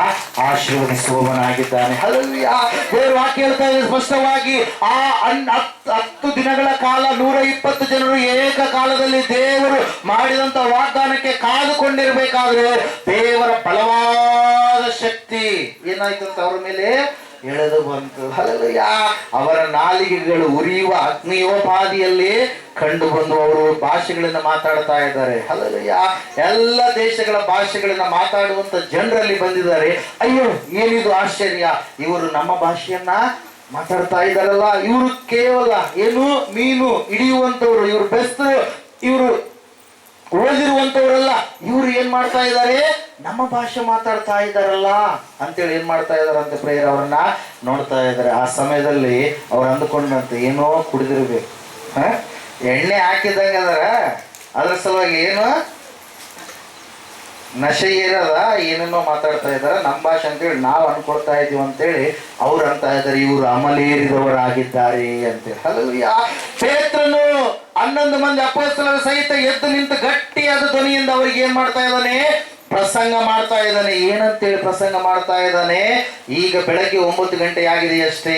ಆಶೀರ್ವದಿಸುವವನಾಗಿದ್ದಾನೆ. ಹಲ್ಲೆಲೂಯಾ, ದೇವರು ವಾಕ್ಯ ಹೇಳ್ತಾ ಇದೆ ಸ್ಪಷ್ಟವಾಗಿ, ಆ 10 ದಿನಗಳ ಕಾಲ 120 ಜನರು ಏಕಕಾಲದಲ್ಲಿ ದೇವರು ಮಾಡಿದಂತ ವಾಗ್ದಾನಕ್ಕೆ ಕಾದುಕೊಂಡಿರ್ಬೇಕಾದ್ರೆ ದೇವರ ಬಲವಾದ ಶಕ್ತಿ ಏನಾಯ್ತಂತ ಅವರ ಮೇಲೆ ಎಳೆದು ಬಂತು. ಹಲ್ಲೆಲೂಯಾ, ಅವರ ನಾಲಿಗೆಗಳು ಉರಿಯುವ ಅಗ್ನಿಯೋಪಾದಿಯಲ್ಲಿ ಕಂಡು ಬಂದು ಅವರು ಭಾಷೆಗಳನ್ನ ಮಾತಾಡ್ತಾ ಇದ್ದಾರೆ. ಹಲ್ಲೆಲೂಯಾ, ಎಲ್ಲ ದೇಶಗಳ ಭಾಷೆಗಳನ್ನ ಮಾತಾಡುವಂತ ಜನರಲ್ಲಿ ಬಂದಿದ್ದಾರೆ. ಅಯ್ಯೋ, ಏನಿದು ಆಶ್ಚರ್ಯ, ಇವರು ನಮ್ಮ ಭಾಷೆಯನ್ನ ಮಾತಾಡ್ತಾ ಇದ್ದಾರಲ್ಲ, ಇವರು ಕೇವಲ ಏನು ಮೀನು ಹಿಡಿಯುವಂತವ್ರು, ಇವರು ಬೆಸ್ತರು, ಇವರು ಓದಿರುವಂತವರಲ್ಲ, ಇವ್ರು ಏನ್ ಮಾಡ್ತಾ ಇದ್ದಾರೆ? ನಮ್ಮ ಭಾಷೆ ಮಾತಾಡ್ತಾ ಇದ್ದಾರಲ್ಲ ಅಂತೇಳಿ ಏನ್ ಮಾಡ್ತಾ ಇದಾರೆ ಅಂತ ಪ್ರೇಯರ್ ಅವರನ್ನ ನೋಡ್ತಾ ಇದ್ದಾರೆ. ಆ ಸಮಯದಲ್ಲಿ ಅವ್ರು ಅಂದುಕೊಂಡಂತೆ ಏನೋ ಕುಡಿದಿರ್ಬೇಕು, ಎಣ್ಣೆ ಹಾಕಿದಂಗ ಅದರ, ಅದ್ರ ಸಲುವಾಗಿ ಏನು ನಶೆ ಇರದ ಏನೇನೋ ಮಾತಾಡ್ತಾ ಇದ್ದಾರೆ. ನಮ್ಮ ಭಾಷೆ ಅಂತೇಳಿ ನಾವು ಅನ್ಕೊಳ್ತಾ ಇದೀವಿ ಅಂತೇಳಿ ಅವ್ರು ಅಂತ ಇದ್ದಾರೆ, ಇವರು ಅಮಲೇರಿದವರಾಗಿದ್ದಾರೆ ಅಂತೇಳಿ. ಹಲ್ಲೆಲೂಯಾ, ಪೇತ್ರನು 11 ಮಂದಿ ಅಪೊಸ್ತಲರ ಸಹಿತ ಎದ್ದು ನಿಂತು ಗಟ್ಟಿಯಾದ ಧ್ವನಿಯಿಂದ ಅವರಿಗೆ ಏನ್ ಮಾಡ್ತಾ ಇದ್ದಾನೆ? ಪ್ರಸಂಗ ಮಾಡ್ತಾ ಇದ್ದಾನೆ. ಏನಂತೇಳಿ ಪ್ರಸಂಗ ಮಾಡ್ತಾ ಇದ್ದಾನೆ? ಈಗ ಬೆಳಗ್ಗೆ 9 ಗಂಟೆ ಆಗಿದೆಯಷ್ಟೇ,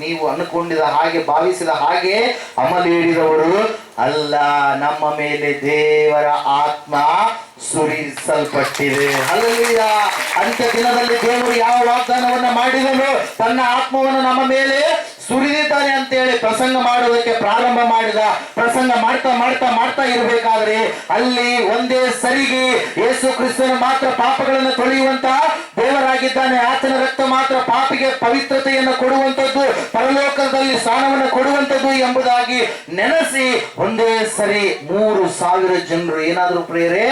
ನೀವು ಅನ್ಕೊಂಡಿದ ಹಾಗೆ, ಭಾವಿಸಿದ ಹಾಗೆ ಅಮಲೇರಿದವರು ಅಲ್ಲ, ನಮ್ಮ ಮೇಲೆ ದೇವರ ಆತ್ಮ ಸುರಿಸಲ್ಪಟ್ಟಿದೆ. ಹಲ್ಲೆಲೂಯಾ, ಅಂತ್ಯ ದಿನದಲ್ಲಿ ದೇವರು ಯಾವ ವಾಗ್ದಾನವನ್ನ ಮಾಡಿದನು? ತನ್ನ ಆತ್ಮವನ್ನು ನಮ್ಮ ಮೇಲೆ ಸುರಿದಿದ್ದಾನೆ ಅಂತೇಳಿ ಪ್ರಸಂಗ ಮಾಡುವುದಕ್ಕೆ ಪ್ರಾರಂಭ ಮಾಡಿದ. ಪ್ರಸಂಗ ಮಾಡ್ತಾ ಮಾಡ್ತಾ ಮಾಡ್ತಾ ಇರಬೇಕಾದ್ರೆ ಅಲ್ಲಿ ಒಂದೇ ಸರಿಗೆ ಯೇಸು ಕ್ರಿಸ್ತನು ಮಾತ್ರ ಪಾಪಗಳನ್ನು ತೊಳೆಯುವಂತ ದೇವರಾಗಿದ್ದಾನೆ. ಆತನ ರಕ್ತ ಮಾತ್ರ ಪಾಪಿಗೆ ಪವಿತ್ರತೆಯನ್ನು ಕೊಡುವಂತದ್ದು, ಪರಲೋಕದಲ್ಲಿ ಸ್ಥಾನವನ್ನು ಕೊಡುವಂತದ್ದು ಎಂಬುದಾಗಿ ನೆನೆಸಿ ಒಂದೇ ಸರಿ 3,000 ಜನರು ಏನಾದ್ರು ಪ್ರೇರೆ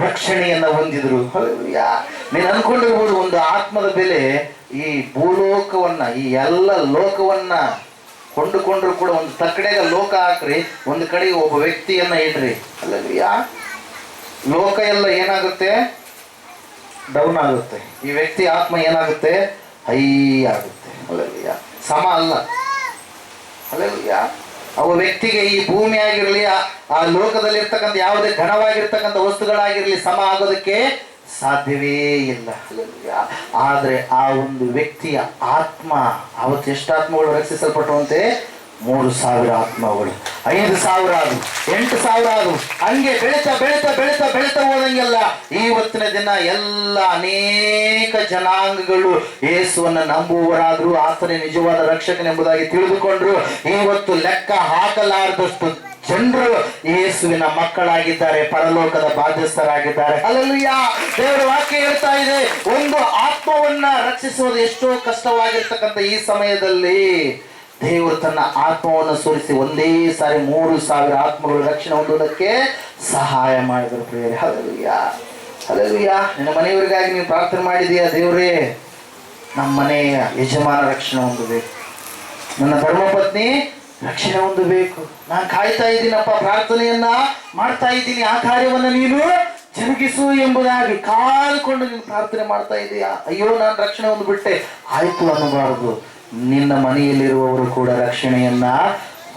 ರಕ್ಷಣೆಯನ್ನ ಹೊಂದಿದ್ರು. ಹಲ್ಲೆಲೂಯಾ, ನೀನು ಅನ್ಕೊಂಡಿರ್ಬೋದು ಒಂದು ಆತ್ಮದ ಬೆಲೆ ಈ ಭೂಲೋಕವನ್ನ, ಈ ಎಲ್ಲ ಲೋಕವನ್ನ ಕೊಂಡುಕೊಂಡ್ರು ಕೂಡ ಒಂದು ತಕ್ಕಡೆಗ ಲೋಕ ಹಾಕ್ರಿ, ಒಂದು ಕಡೆಗೆ ಒಬ್ಬ ವ್ಯಕ್ತಿಯನ್ನ ಇಡ್ರಿ. ಹಲ್ಲೆಲೂಯಾ, ಲೋಕ ಎಲ್ಲ ಏನಾಗುತ್ತೆ? ಡೌನ್ ಆಗುತ್ತೆ. ಈ ವ್ಯಕ್ತಿ ಆತ್ಮ ಏನಾಗುತ್ತೆ? ಹೈ ಆಗುತ್ತೆ. ಹಲ್ಲೆಲೂಯಾ, ಸಮ ಅಲ್ಲ. ಹಲ್ಲೆಲೂಯಾ, ಅವ ವ್ಯಕ್ತಿಗೆ ಈ ಭೂಮಿ ಆಗಿರ್ಲಿ, ಆ ಲೋಕದಲ್ಲಿ ಇರ್ತಕ್ಕಂಥ ಯಾವುದೇ ಘನವಾಗಿರ್ತಕ್ಕಂಥ ವಸ್ತುಗಳಾಗಿರ್ಲಿ ಸಮ ಆಗೋದಕ್ಕೆ ಸಾಧ್ಯವೇ ಇಲ್ಲ. ಆದ್ರೆ ಆ ಒಂದು ವ್ಯಕ್ತಿಯ ಆತ್ಮ, ಅವತ್ತು ಎಷ್ಟು ಆತ್ಮಗಳು ರಕ್ಷಿಸಲ್ಪಟ್ಟುವಂತೆ? 3,000 ಆತ್ಮಗಳು, 5,000 ಆದವು, 8,000 ಆದವು. ಹಂಗೆ ಬೆಳೀತಾ ಬೆಳೀತಾ ಬೆಳೀತಾ ಬೆಳೀತಾ ಹೋದಂಗೆಲ್ಲ ಇವತ್ತಿನ ದಿನ ಎಲ್ಲ ಅನೇಕ ಜನಾಂಗಗಳು ಯೇಸುವನ್ನ ನಂಬುವವರಾದ್ರು, ಆತನೇ ನಿಜವಾದ ರಕ್ಷಕನೆಂಬುದಾಗಿ ತಿಳಿದುಕೊಂಡ್ರು. ಇವತ್ತು ಲೆಕ್ಕ ಹಾಕಲಾರದಷ್ಟು ಜನರು ಯೇಸುವಿನ ಮಕ್ಕಳಾಗಿದ್ದಾರೆ, ಪರಲೋಕದ ಬಾಧ್ಯಸ್ಥರಾಗಿದ್ದಾರೆ. ಹಲ್ಲೆಲೂಯಾ! ದೇವರ ವಾಕ್ಯ ಹೇಳ್ತಾ ಇದೆ, ಒಂದು ಆತ್ಮವನ್ನ ರಕ್ಷಿಸುವುದು ಎಷ್ಟೋ ಕಷ್ಟವಾಗಿರ್ತಕ್ಕಂಥ ಈ ಸಮಯದಲ್ಲಿ ದೇವರು ತನ್ನ ಆತ್ಮವನ್ನು ಸುರಿಸಿ ಒಂದೇ ಸಾರಿ 3,000 ಆತ್ಮಗಳು ರಕ್ಷಣೆ ಹೊಂದುವುದಕ್ಕೆ ಸಹಾಯ ಮಾಡಿದರು ಪ್ರಿಯರೇ. ಹಲ್ಲೆಲೂಯಾ! ಹಲ್ಲೆಲೂಯಾ! ನಿನ್ನ ಮನೆಯವರಿಗಾಗಿ ನೀವು ಪ್ರಾರ್ಥನೆ ಮಾಡಿದೀಯಾ? ದೇವರೇ, ನಮ್ಮ ಮನೆಯ ಯಜಮಾನ ರಕ್ಷಣೆ ಹೊಂದಬೇಕು, ನನ್ನ ಧರ್ಮಪತ್ನಿ ರಕ್ಷಣೆ ಹೊಂದಬೇಕು. ನಾನು ಕಾಯ್ತಾ ಇದ್ದೀನಪ್ಪ, ಪ್ರಾರ್ಥನೆಯನ್ನ ಮಾಡ್ತಾ ಇದ್ದೀನಿ, ಆ ಕಾರ್ಯವನ್ನ ನೀನು ಜರುಗಿಸು ಎಂಬುದಾಗಿ ಕಾಲ್ಕೊಂಡು ನೀನು ಪ್ರಾರ್ಥನೆ ಮಾಡ್ತಾ ಇದೀಯಾ? ಅಯ್ಯೋ, ನಾನು ರಕ್ಷಣೆ ಹೊಂದ್ಬಿಟ್ಟೆ ಆಯ್ತು ಅನ್ನಬಾರದು. ನಿನ್ನ ಮನೆಯಲ್ಲಿರುವವರು ಕೂಡ ರಕ್ಷಣೆಯನ್ನ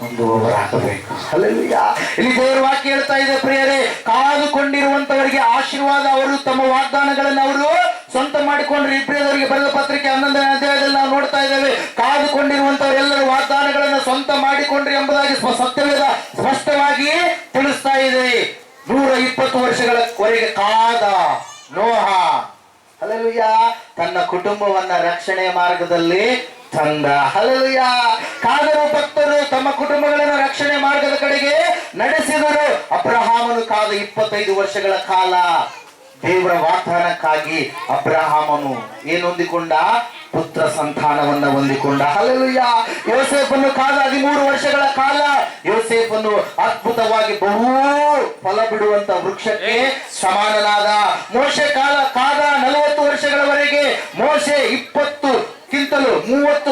ಹೊಂದುವವರಾಗಬೇಕು. ಹಲ್ಲೆಲೂಯಾ! ಇಲ್ಲಿ ದೇವರ ವಾಕ್ಯ ಹೇಳ್ತಾ ಇದೆ ಪ್ರಿಯರೇ, ಕಾದುಕೊಂಡಿರುವಂತವರಿಗೆ ಆಶೀರ್ವಾದ. ಅವರು ತಮ್ಮ ವಾಗ್ದಾನಗಳನ್ನು ಅವರು ಸ್ವಂತ ಮಾಡಿಕೊಂಡ್ರೆ. ಇಬ್ರಿಯದವರಿಗೆ ಬರೆದ ಪತ್ರಿಕೆ 11ನೇ ಅಧ್ಯಾಯದಲ್ಲಿ ನಾವು ನೋಡ್ತಾ ಇದ್ದೇವೆ, ಕಾದುಕೊಂಡಿರುವಂತವರೆಲ್ಲರೂ ವಾಗ್ದಾನಗಳನ್ನು ಸ್ವಂತ ಮಾಡಿಕೊಂಡ್ರಿ ಎಂಬುದಾಗಿ ಸತ್ಯವೇದ ಸ್ಪಷ್ಟವಾಗಿ ತಿಳಿಸ್ತಾ ಇದೆ. 120 ವರ್ಷಗಳವರೆಗೆ ಕಾದ ನೋಹ, ಹಲ್ಲೆಲೂಯಾ, ತನ್ನ ಕುಟುಂಬವನ್ನ ರಕ್ಷಣೆಯ ಮಾರ್ಗದಲ್ಲಿ ತಂದ. ಹಲ್ಲೆಲೂಯಾ! ಕಾದರು ಭಕ್ತರು ತಮ್ಮ ಕುಟುಂಬಗಳನ್ನು ರಕ್ಷಣೆ ಮಾರ್ಗದ ಕಡೆಗೆ ನಡೆಸಿದರು. ಅಬ್ರಹಾಮನು ಕಾದ 25 ವರ್ಷಗಳ ಕಾಲ ದೇವರ ವಾಗ್ದಾನಕ್ಕಾಗಿ ಅಬ್ರಹಾಮನು ಏನು ಹೊಂದಿಕೊಂಡ? ಪುತ್ರ ಸಂತಾನವನ್ನ ಹೊಂದಿಕೊಂಡ. ಹಲ್ಲೆಲೂಯಾ! ಯೋಸೇಫನ್ನು ಕಾದ 13 ವರ್ಷಗಳ ಕಾಲ ಯೋಸೇಫನ್ನು ಅದ್ಭುತವಾಗಿ ಬಹು ಫಲ ಬಿಡುವಂತ ವೃಕ್ಷಕ್ಕೆ ಸಮಾನನಾದ. ಮೋಶೆ ಕಾದ 40 ವರ್ಷಗಳವರೆಗೆ ಮೋಶೆ 30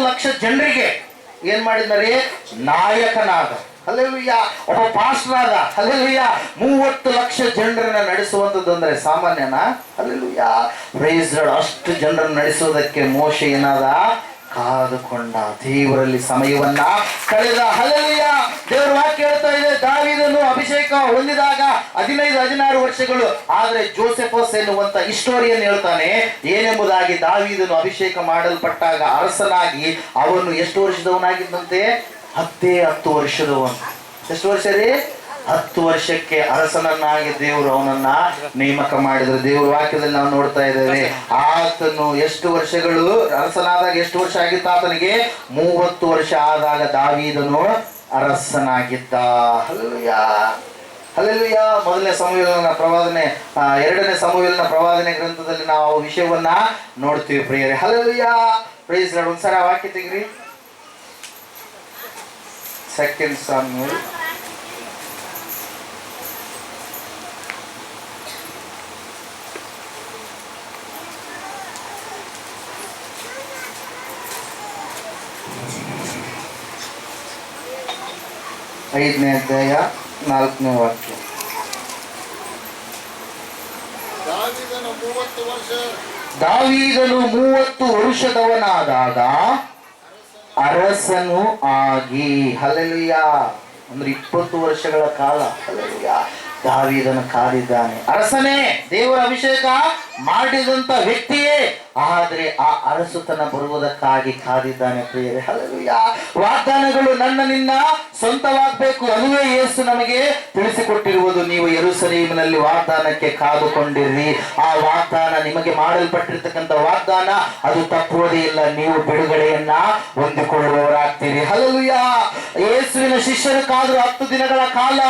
ಲಕ್ಷ ಜನರಿಗೆ ಏನ್ ಮಾಡಿದ್ದಾರೆ? ನಾಯಕನಾದ. ಹಲ್ಲೆಲೂಯಾ! ಒಬ್ಬ ಪಾಸ್ಟರ್ ಆದ. ಹಲ್ಲೆಲೂಯಾ! 30 ಲಕ್ಷ ಜನರನ್ನ ನಡೆಸುವಂಥದ್ದು ಅಂದ್ರೆ ಸಾಮಾನ್ಯನಾ? ಹಲ್ಲೆಲೂಯಾ! Praise lord. ಅಷ್ಟು ಜನರನ್ನು ನಡೆಸುವುದಕ್ಕೆ ಮೋಶೆ ಏನಾದ? ಕಾದುಕೊಂಡ, ದೇವರಲ್ಲಿ ಸಮಯವನ್ನ ಕಳೆದ. ಹಲ್ಲೆಲೂಯಾ! ದೇವರ ವಾಕ್ಯ ಹೇಳ್ತಾ ಇದೆ, ದಾವೀದನು ಅಭಿಷೇಕ ಹೊಂದಿದಾಗ 15-16 ವರ್ಷಗಳು. ಆದ್ರೆ ಜೋಸೆಫಸ್ ಎನ್ನುವಂತ ಹಿಸ್ಟೋರಿಯನ್ ಹೇಳ್ತಾನೆ ಏನೆಂಬುದಾಗಿ, ದಾವೀದನು ಅಭಿಷೇಕ ಮಾಡಲ್ಪಟ್ಟಾಗ ಅರಸನಾಗಿ ಅವನು ಎಷ್ಟು ವರ್ಷದವನಾಗಿದ್ದಂತೆ? 10 ವರ್ಷದವನು. ಎಷ್ಟು ವರ್ಷ ರೀ? 10 ವರ್ಷಕ್ಕೆ ಅರಸನನ್ನಾಗಿ ದೇವರು ಅವನನ್ನ ನೇಮಕ ಮಾಡಿದ್ರು. ದೇವರ ವಾಕ್ಯದಲ್ಲಿ ನಾವು ನೋಡ್ತಾ ಇದ್ದೇವೆ, ಆತನು ಎಷ್ಟು ವರ್ಷಗಳು ಅರಸನಾದಾಗ ಎಷ್ಟು ವರ್ಷ ಆಗಿತ್ತು ಆತನಿಗೆ? 30 ವರ್ಷ ಆದಾಗ ದಾವೀದನು ಅರಸನಾಗಿದ್ದ. ಹಲ್ಲೆಲೂಯಾ! ಹಲ್ಲೆಲೂಯಾ! 1ನೇ ಸಮುವೇಲನ ಪ್ರವಾದನೆ, 2ನೇ ಸಮುವೇಲನ ಪ್ರವಾದನೆ ಗ್ರಂಥದಲ್ಲಿ ನಾವು ಆ ವಿಷಯವನ್ನ ನೋಡ್ತೀವಿ ಪ್ರಿಯರೇ. ಹಲ್ಲೆಲೂಯಾ! Praise Lord. ಒಂದ್ಸಲ ಆ ವಾಕ್ಯ ತೆಗಿರಿ. 2 ಸಾಮುವೇಲ್ 5ನೇ ಅಧ್ಯಾಯ 4ನೇ ವಾಕ್ಯ. ದಾವೀದನು 30 ವರ್ಷದವನಾದಾಗ ಅರಸನು ಆಗಿ. ಹಲ್ಲೆಲೂಯಾ! ಅಂದ್ರೆ 20 ವರ್ಷಗಳ ಕಾಲ ಹಲ್ಲೆಲೂಯಾ ದಾವೀದನು ಕಾದಿದ್ದಾನೆ. ಅರಸನೇ, ದೇವರ ಅಭಿಷೇಕ ಮಾಡಿದಂತ ವ್ಯಕ್ತಿಯೇ, ಆದ್ರೆ ಆ ಅರಸುತನ ಬರುವುದಕ್ಕಾಗಿ ಕಾದಿದ್ದಾನೆ ಪ್ರಿಯರೇ. ಹಲ್ಲೆಲೂಯಾ! ವಾಗ್ದಾನಗಳು ನನ್ನ ನಿನ್ನ ಸ್ವಂತವಾಗಬೇಕು. ಅದುವೇ ಯೇಸು ನಮಗೆ ತಿಳಿಸಿಕೊಟ್ಟಿರುವುದು. ನೀವು ಯೆರೂಸಲೇಮಿನಲ್ಲಿ ವಾಗ್ದಾನಕ್ಕೆ ಕಾದುಕೊಂಡಿರ್ರಿ. ಆ ವಾಗ್ದಾನ ನಿಮಗೆ ಮಾಡಲ್ಪಟ್ಟಿರ್ತಕ್ಕಂಥ ವಾಗ್ದಾನ, ಅದು ತಪ್ಪುವುದೇ ಇಲ್ಲ. ನೀವು ಬಿಡುಗಡೆಯನ್ನ ಹೊಂದಿಕೊಳ್ಳುವವರಾಗ್ತೀರಿ. ಹಲ್ಲೆಲೂಯಾ! ಯೇಸುವಿನ ಶಿಷ್ಯರು ಕಾದ್ರು 10 ದಿನಗಳ ಕಾಲ.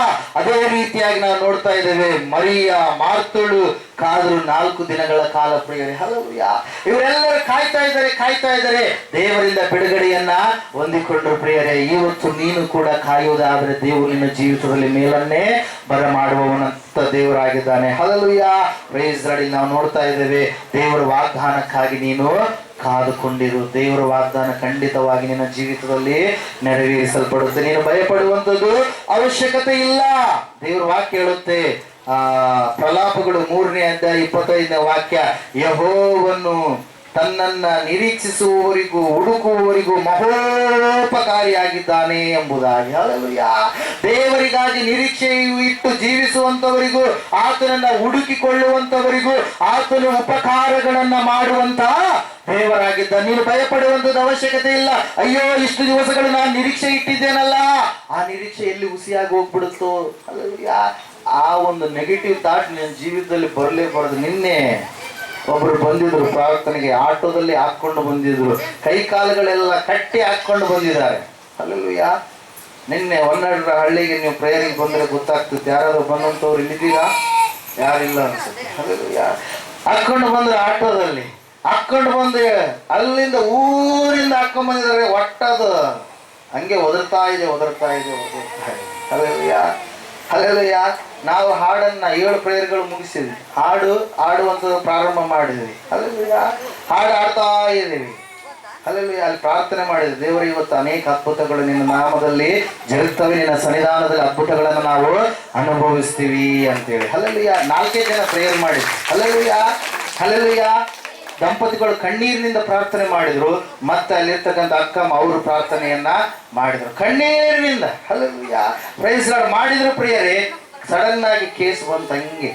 ಅದೇ ರೀತಿಯಾಗಿ ನಾವು ನೋಡ್ತಾ ಇದ್ದೇವೆ, ಮರಿಯ, ಮಾರ್ತಳು ಕಾದ್ರು 4 ದಿನಗಳ ಕಾಲ ಪ್ರಿಯರೇ. ಹಲ್ಲೆಲೂಯಾ! ಇವರೆಲ್ಲರೂ ಕಾಯ್ತಾ ಇದ್ದಾರೆ ದೇವರಿಂದ ಬಿಡುಗಡೆಯನ್ನ ಹೊಂದಿಕೊಂಡ್ರು ಪ್ರಿಯರೇ. ಇವತ್ತು ನೀನು ಕೂಡ ಕಾಯುವುದಾದ್ರೆ ದೇವರು ನಿನ್ನ ಜೀವಿತದಲ್ಲಿ ಮೇಲನ್ನೇ ಬರಮಾಡುವವನಂತ ದೇವರಾಗಿದ್ದಾನೆ. ಹಲ್ಲೆಲೂಯಾ! Praise Lord. ನಾವು ನೋಡ್ತಾ ಇದ್ದೇವೆ, ದೇವರ ವಾಗ್ದಾನಕ್ಕಾಗಿ ನೀನು ಕಾದುಕೊಂಡಿರು. ದೇವರ ವಾಗ್ದಾನ ಖಂಡಿತವಾಗಿ ನಿನ್ನ ಜೀವಿತದಲ್ಲಿ ನೆರವೇರಿಸಲ್ಪಡುತ್ತೆ. ನೀನು ಭಯಪಡುವಂಥದ್ದು ಅವಶ್ಯಕತೆ ಇಲ್ಲ. ದೇವರ ವಾಕ್ಯ ಹೇಳುತ್ತೆ, ಪ್ರಲಾಪಗಳು 3ನೇ ಅಧ್ಯಾಯ 25ನೇ ವಾಕ್ಯ, ಯೆಹೋವನು ತನ್ನನ್ನ ನಿರೀಕ್ಷಿಸುವವರಿಗೂ ಹುಡುಕುವವರಿಗೂ ಮಹೋಪಕಾರಿಯಾಗಿದ್ದಾನೆ ಎಂಬುದಾಗಿ. ಹಲ್ಲೆಲೂಯಾ. ದೇವರಿಗಾಗಿ ನಿರೀಕ್ಷೆಯು ಇಟ್ಟು ಜೀವಿಸುವಂತವರಿಗೂ, ಆತನನ್ನ ಹುಡುಕಿಕೊಳ್ಳುವಂತವರಿಗೂ ಆತನು ಉಪಕಾರಗಳನ್ನ ಮಾಡುವಂತ ದೇವರಾಗಿದ್ದ. ನೀನು ಭಯಪಡುವಂತದ್ದು ಅವಶ್ಯಕತೆ ಇಲ್ಲ. ಅಯ್ಯೋ, ಇಷ್ಟು ದಿವಸಗಳು ನಾನು ನಿರೀಕ್ಷೆ ಇಟ್ಟಿದ್ದೇನಲ್ಲ, ಆ ನಿರೀಕ್ಷೆ ಎಲ್ಲಿ ಹುಸಿಯಾಗಿ ಹೋಗ್ಬಿಡುತ್ತೋ. ಹಲ್ಲೆಲೂಯಾ. ಆ ಒಂದು ನೆಗೆಟಿವ್ ಥಾಟ್ ನಿನ್ನ ಜೀವಿತದಲ್ಲಿ ಬರಲೇಬಾರದು. ನಿನ್ನೆ ಒಬ್ರು ಬಂದಿದ್ರು ಪ್ರಾರ್ಥನೆಗೆ, ಆಟೋದಲ್ಲಿ ಹಾಕೊಂಡು ಬಂದಿದ್ರು, ಕೈ ಕಾಲುಗಳೆಲ್ಲ ಕಟ್ಟಿ ಹಾಕೊಂಡು ಬಂದಿದ್ದಾರೆ. ಹಲ್ಲೆಲೂಯಾ. ನಿನ್ನೆ ಹೊನ್ನಾಳಿರ ಹಳ್ಳಿಗೆ ನೀವು ಪ್ರೇಯರಿಗೆ ಬಂದರೆ ಗೊತ್ತಾಗ್ತದೆ. ಯಾರಾದ್ರೂ ಬಂದಂಥವ್ರು ಇಲ್ಲಿದ್ದೀರಾ? ಯಾರಿಲ್ಲ ಅನ್ಸುತ್ತೆ. ಹಲ್ಲೆಲೂಯಾ. ಹಾಕೊಂಡು ಬಂದ್ರು, ಆಟೋದಲ್ಲಿ ಹಾಕೊಂಡು ಬಂದು ಅಲ್ಲಿಂದ ಊರಿಂದ ಹಾಕೊಂಡ್ ಬಂದಿದ್ದಾರೆ. ಒಟ್ಟದು ಹಂಗೆ ಒದರ್ತಾ ಇದೆ. ಹಲ್ಲೆಲೂಯಾ. ಹಲ್ಲೆಲೂಯಾ. ನಾವು ಹಾಡನ್ನ 7 ಪ್ರೇಯರ್ಗಳು ಮುಗಿಸಿದ್ವಿ. ಹಾಡುವಂಥದ್ದು ಪ್ರಾರಂಭ ಮಾಡಿದ್ವಿ. ಹಲ್ಲೆಲೂಯಾ. ಹಾಡು ಆಡ್ತಾ ಇದ್ದೀವಿ. ಹಲ್ಲೆಲೂಯಾ. ಅಲ್ಲಿ ಪ್ರಾರ್ಥನೆ ಮಾಡಿದ್ವಿ, ದೇವರು ಇವತ್ತು ಅನೇಕ ಅದ್ಭುತಗಳು ನಿನ್ನ ನಾಮದಲ್ಲಿ ಜರುಗ್ತವೆ, ನಿನ್ನ ಸನ್ನಿಧಾನದಲ್ಲಿ ಅದ್ಭುತಗಳನ್ನು ನಾವು ಅನುಭವಿಸ್ತೀವಿ ಅಂತೇಳಿ. ಹಲ್ಲೆಲೂಯಾ. 4 ಜನ ಪ್ರೇಯರ್ ಮಾಡಿದ್ವಿ. ಹಲ್ಲೆಲೂಯಾ. ಹಲ್ಲೆಲೂಯಾ. ದಂಪತಿಗಳು ಕಣ್ಣೀರಿನಿಂದ ಪ್ರಾರ್ಥನೆ ಮಾಡಿದ್ರು. ಮತ್ತೆ ಅಲ್ಲಿರ್ತಕ್ಕಂಥ ಅಕ್ಕಮ್ಮ ಅವರು ಪ್ರಾರ್ಥನೆಯನ್ನ ಮಾಡಿದ್ರು ಕಣ್ಣೀರಿನಿಂದ. ಹಲ್ಲೆಲೂಯಾ. Praise lord. ಮಾಡಿದ್ರು ಪ್ರಿಯರೇ, ಸಡನ್ ಆಗಿ ಕೇಸ್ ಬಂತು ಹಂಗೆ.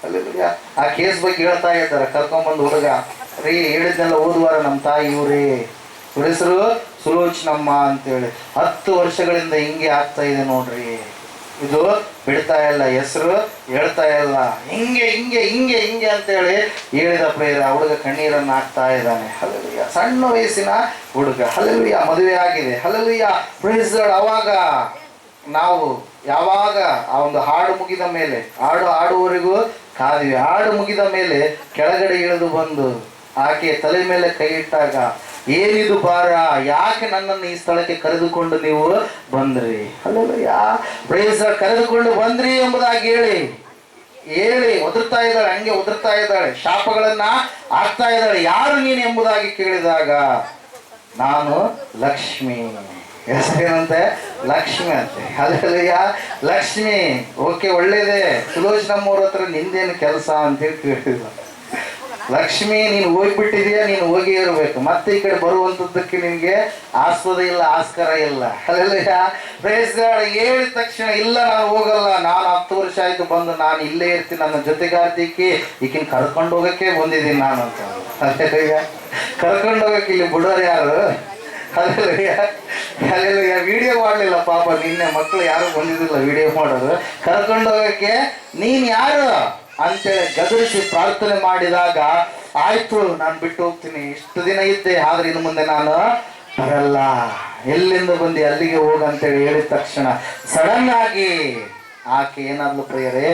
ಹಲ್ಲೆಲೂಯಾ. ಆ ಕೇಸ್ ಬಗ್ಗೆ ಹೇಳ್ತಾ ಇದ್ದಾರೆ. ಕರ್ಕೊಂಡ್ಬಂದು ಹುಡುಗ, ರೀ ಹೇಳಿದ್ನೆಲ್ಲ ಓದುವಾರ ನಮ್ಮ ತಾಯಿ ಇವ್ರಿ, ಇವ್ರ ಹೆಸರು ಸುಲೋಚನಮ್ಮ ಅಂತೇಳಿ, 10 ವರ್ಷಗಳಿಂದ ಹಿಂಗೆ ಆಗ್ತಾ ಇದೆ ನೋಡ್ರಿ, ಇದು ಬಿಡ್ತಾ ಇಲ್ಲ, ಹೆಸರು ಹೇಳ್ತಾ ಇಲ್ಲ, ಹಿಂಗೆ ಹಿಂಗೆ ಹಿಂಗೆ ಹಿಂಗೆ ಅಂತೇಳಿ ಹೇಳಿದ ಪ್ರೇರ. ಹುಡುಗ ಕಣ್ಣೀರನ್ನು ಹಾಕ್ತಾ ಇದ್ದಾನೆ. ಹಲ್ಲೆಲೂಯಾ. ಸಣ್ಣ ವಯಸ್ಸಿನ ಹುಡುಗ. ಹಲ್ಲೆಲೂಯಾ. ಮದುವೆ ಆಗಿದೆ. ಹಲ್ಲೆಲೂಯಾ. Praise Lord. ಅವಾಗ ನಾವು ಯಾವಾಗ ಆ ಒಂದು ಹಾಡು ಮುಗಿದ ಮೇಲೆ, ಹಾಡುವವರೆಗೂ ಕಾದ್ವಿ. ಹಾಡು ಮುಗಿದ ಮೇಲೆ ಕೆಳಗಡೆ ಇಳಿದು ಬಂದು ಆಕೆ ತಲೆ ಮೇಲೆ ಕೈ ಇಟ್ಟಾಗ, ಏನಿದು ಭಾರ, ಯಾಕೆ ನನ್ನನ್ನು ಈ ಸ್ಥಳಕ್ಕೆ ಕರೆದುಕೊಂಡು ನೀವು ಬಂದ್ರಿ? ಹಲ್ಲೆಲೂಯಾ. Praise Lord. ಕರೆದುಕೊಂಡು ಬಂದ್ರಿ ಎಂಬುದಾಗಿ ಹೇಳಿ ಒದರ್ತಾ ಇದ್ದಾಳೆ. ಹಂಗೆ ಒದರ್ತಾ ಇದ್ದಾಳೆ, ಶಾಪಗಳನ್ನ ಹಾಕ್ತಾ ಇದ್ದಾಳೆ. ಯಾರು ನೀನು ಎಂಬುದಾಗಿ ಕೇಳಿದಾಗ, ನಾನು ಲಕ್ಷ್ಮಿ. ಹೆಸರೇನಂತೆ? ಲಕ್ಷ್ಮಿ ಅಂತೆ. ಹಲ್ಲೆಲೂಯಾ. ಲಕ್ಷ್ಮಿ. ಓಕೆ, ಒಳ್ಳೇದೇ. ಸುಲೋಚನಮ್ಮವ್ರ ಹತ್ರ ನಿಂದೇನು ಕೆಲಸ ಅಂತೇಳಿ ಕೇಳಿದ. ಲಕ್ಷ್ಮಿ, ನೀನು ಹೋಗ್ಬಿಟ್ಟಿದೀಯಾ, ನೀನು ಹೋಗಿ ಇರಬೇಕು. ಮತ್ತೆ ಈ ಕಡೆ ಬರುವಂಥದ್ದಕ್ಕೆ ನಿನ್ಗೆ ಆಸ್ಪದ ಇಲ್ಲ, ಆಸ್ಕರ ಇಲ್ಲ. ಹಲ್ಲೆಲೂಯಾ. Praise Lord. ಹೇಳಿದ ತಕ್ಷಣ, ಇಲ್ಲ ನಾನು ಹೋಗಲ್ಲ, ನಾನು 10 ವರ್ಷ ಆಯ್ತು ಬಂದು, ನಾನು ಇಲ್ಲೇ ಇರ್ತೀನಿ, ನನ್ನ ಜೊತೆಗಾರ್ತಿಕೆ ಈಕಿನ ಕರ್ಕೊಂಡು ಹೋಗಕ್ಕೆ ಬಂದಿದ್ದೀನಿ ನಾನು ಅಂತ. ಹಲ್ಲೆಲೂಯಾ. ಕರ್ಕೊಂಡು ಹೋಗಕ್ಕೆ ಇಲ್ಲಿ ಬಿಡೋರು ಯಾರು? ಹಲ್ಲೆಲೂಯಾ. ಹಲ್ಲೆಲೂಯಾ. ವಿಡಿಯೋ ಮಾಡಲಿಲ್ಲ ಪಾಪ, ನಿನ್ನೆ ಮಕ್ಕಳು ಯಾರು ಬಂದಿದ್ದಿಲ್ಲ ವಿಡಿಯೋ ಮಾಡೋದು. ಕರ್ಕೊಂಡು ಹೋಗಕ್ಕೆ ನೀನ್ ಯಾರು ಅಂತೇಳಿ ಗದರಿಸಿ ಪ್ರಾರ್ಥನೆ ಮಾಡಿದಾಗ, ಆಯ್ತು ನಾನು ಬಿಟ್ಟು ಹೋಗ್ತೀನಿ, ಇಷ್ಟು ದಿನ ಇದ್ದೆ, ಆದ್ರೆ ಇನ್ನು ಮುಂದೆ ನಾನು ಬರಲ್ಲ, ಎಲ್ಲಿಂದ ಬಂದು ಅಲ್ಲಿಗೆ ಹೋಗಂತೇಳಿ ಹೇಳಿದ ತಕ್ಷಣ ಸಡನ್ ಆಗಿ ಆಕೆ ಏನಾದ್ಲು ಪ್ರಿಯರೇ,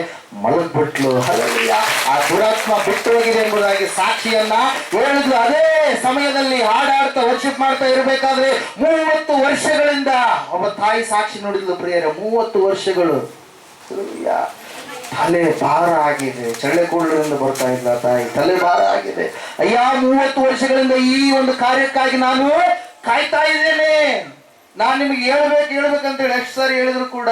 ಮಲಗ್ಬಿಟ್ಲು. ಹಲ್ಲೆಲೂಯಾ. ಆ ದುರಾತ್ಮ ಬಿಟ್ಟು ಹೋಗಿದೆ ಎಂಬುದಾಗಿ ಸಾಕ್ಷಿಯನ್ನ ಹೇಳಿದ್ಲು. ಅದೇ ಸಮಯದಲ್ಲಿ ಹಾಡಾಡ್ತಾ ವರ್ಷಿಪ್ ಮಾಡ್ತಾ ಇರಬೇಕಾದ್ರೆ 30 ವರ್ಷಗಳಿಂದ ಒಬ್ಬ ತಾಯಿ ಸಾಕ್ಷಿ ನೋಡಿದ್ಲು ಪ್ರಿಯರೇ. 30 ವರ್ಷಗಳು. ಹಲ್ಲೆಲೂಯಾ. ತಲೆ ಭಾರ ಆಗಿದೆ. ಚಳ್ಳೆಕೂಡಲಿಂದ ಬರ್ತಾ ಇದ್ದ ತಾಯಿ, ತಲೆ ಭಾರ ಆಗಿದೆ. ಅಯ್ಯ, 30 ವರ್ಷಗಳಿಂದ ಈ ಒಂದು ಕಾರ್ಯಕ್ಕಾಗಿ ನಾನು ಕಾಯ್ತಾ ಇದ್ದೇನೆ, ನಾನು ನಿಮಗೆ ಹೇಳ್ಬೇಕಂತೇಳಿ ಎಷ್ಟು ಸಾರಿ ಹೇಳಿದ್ರು ಕೂಡ,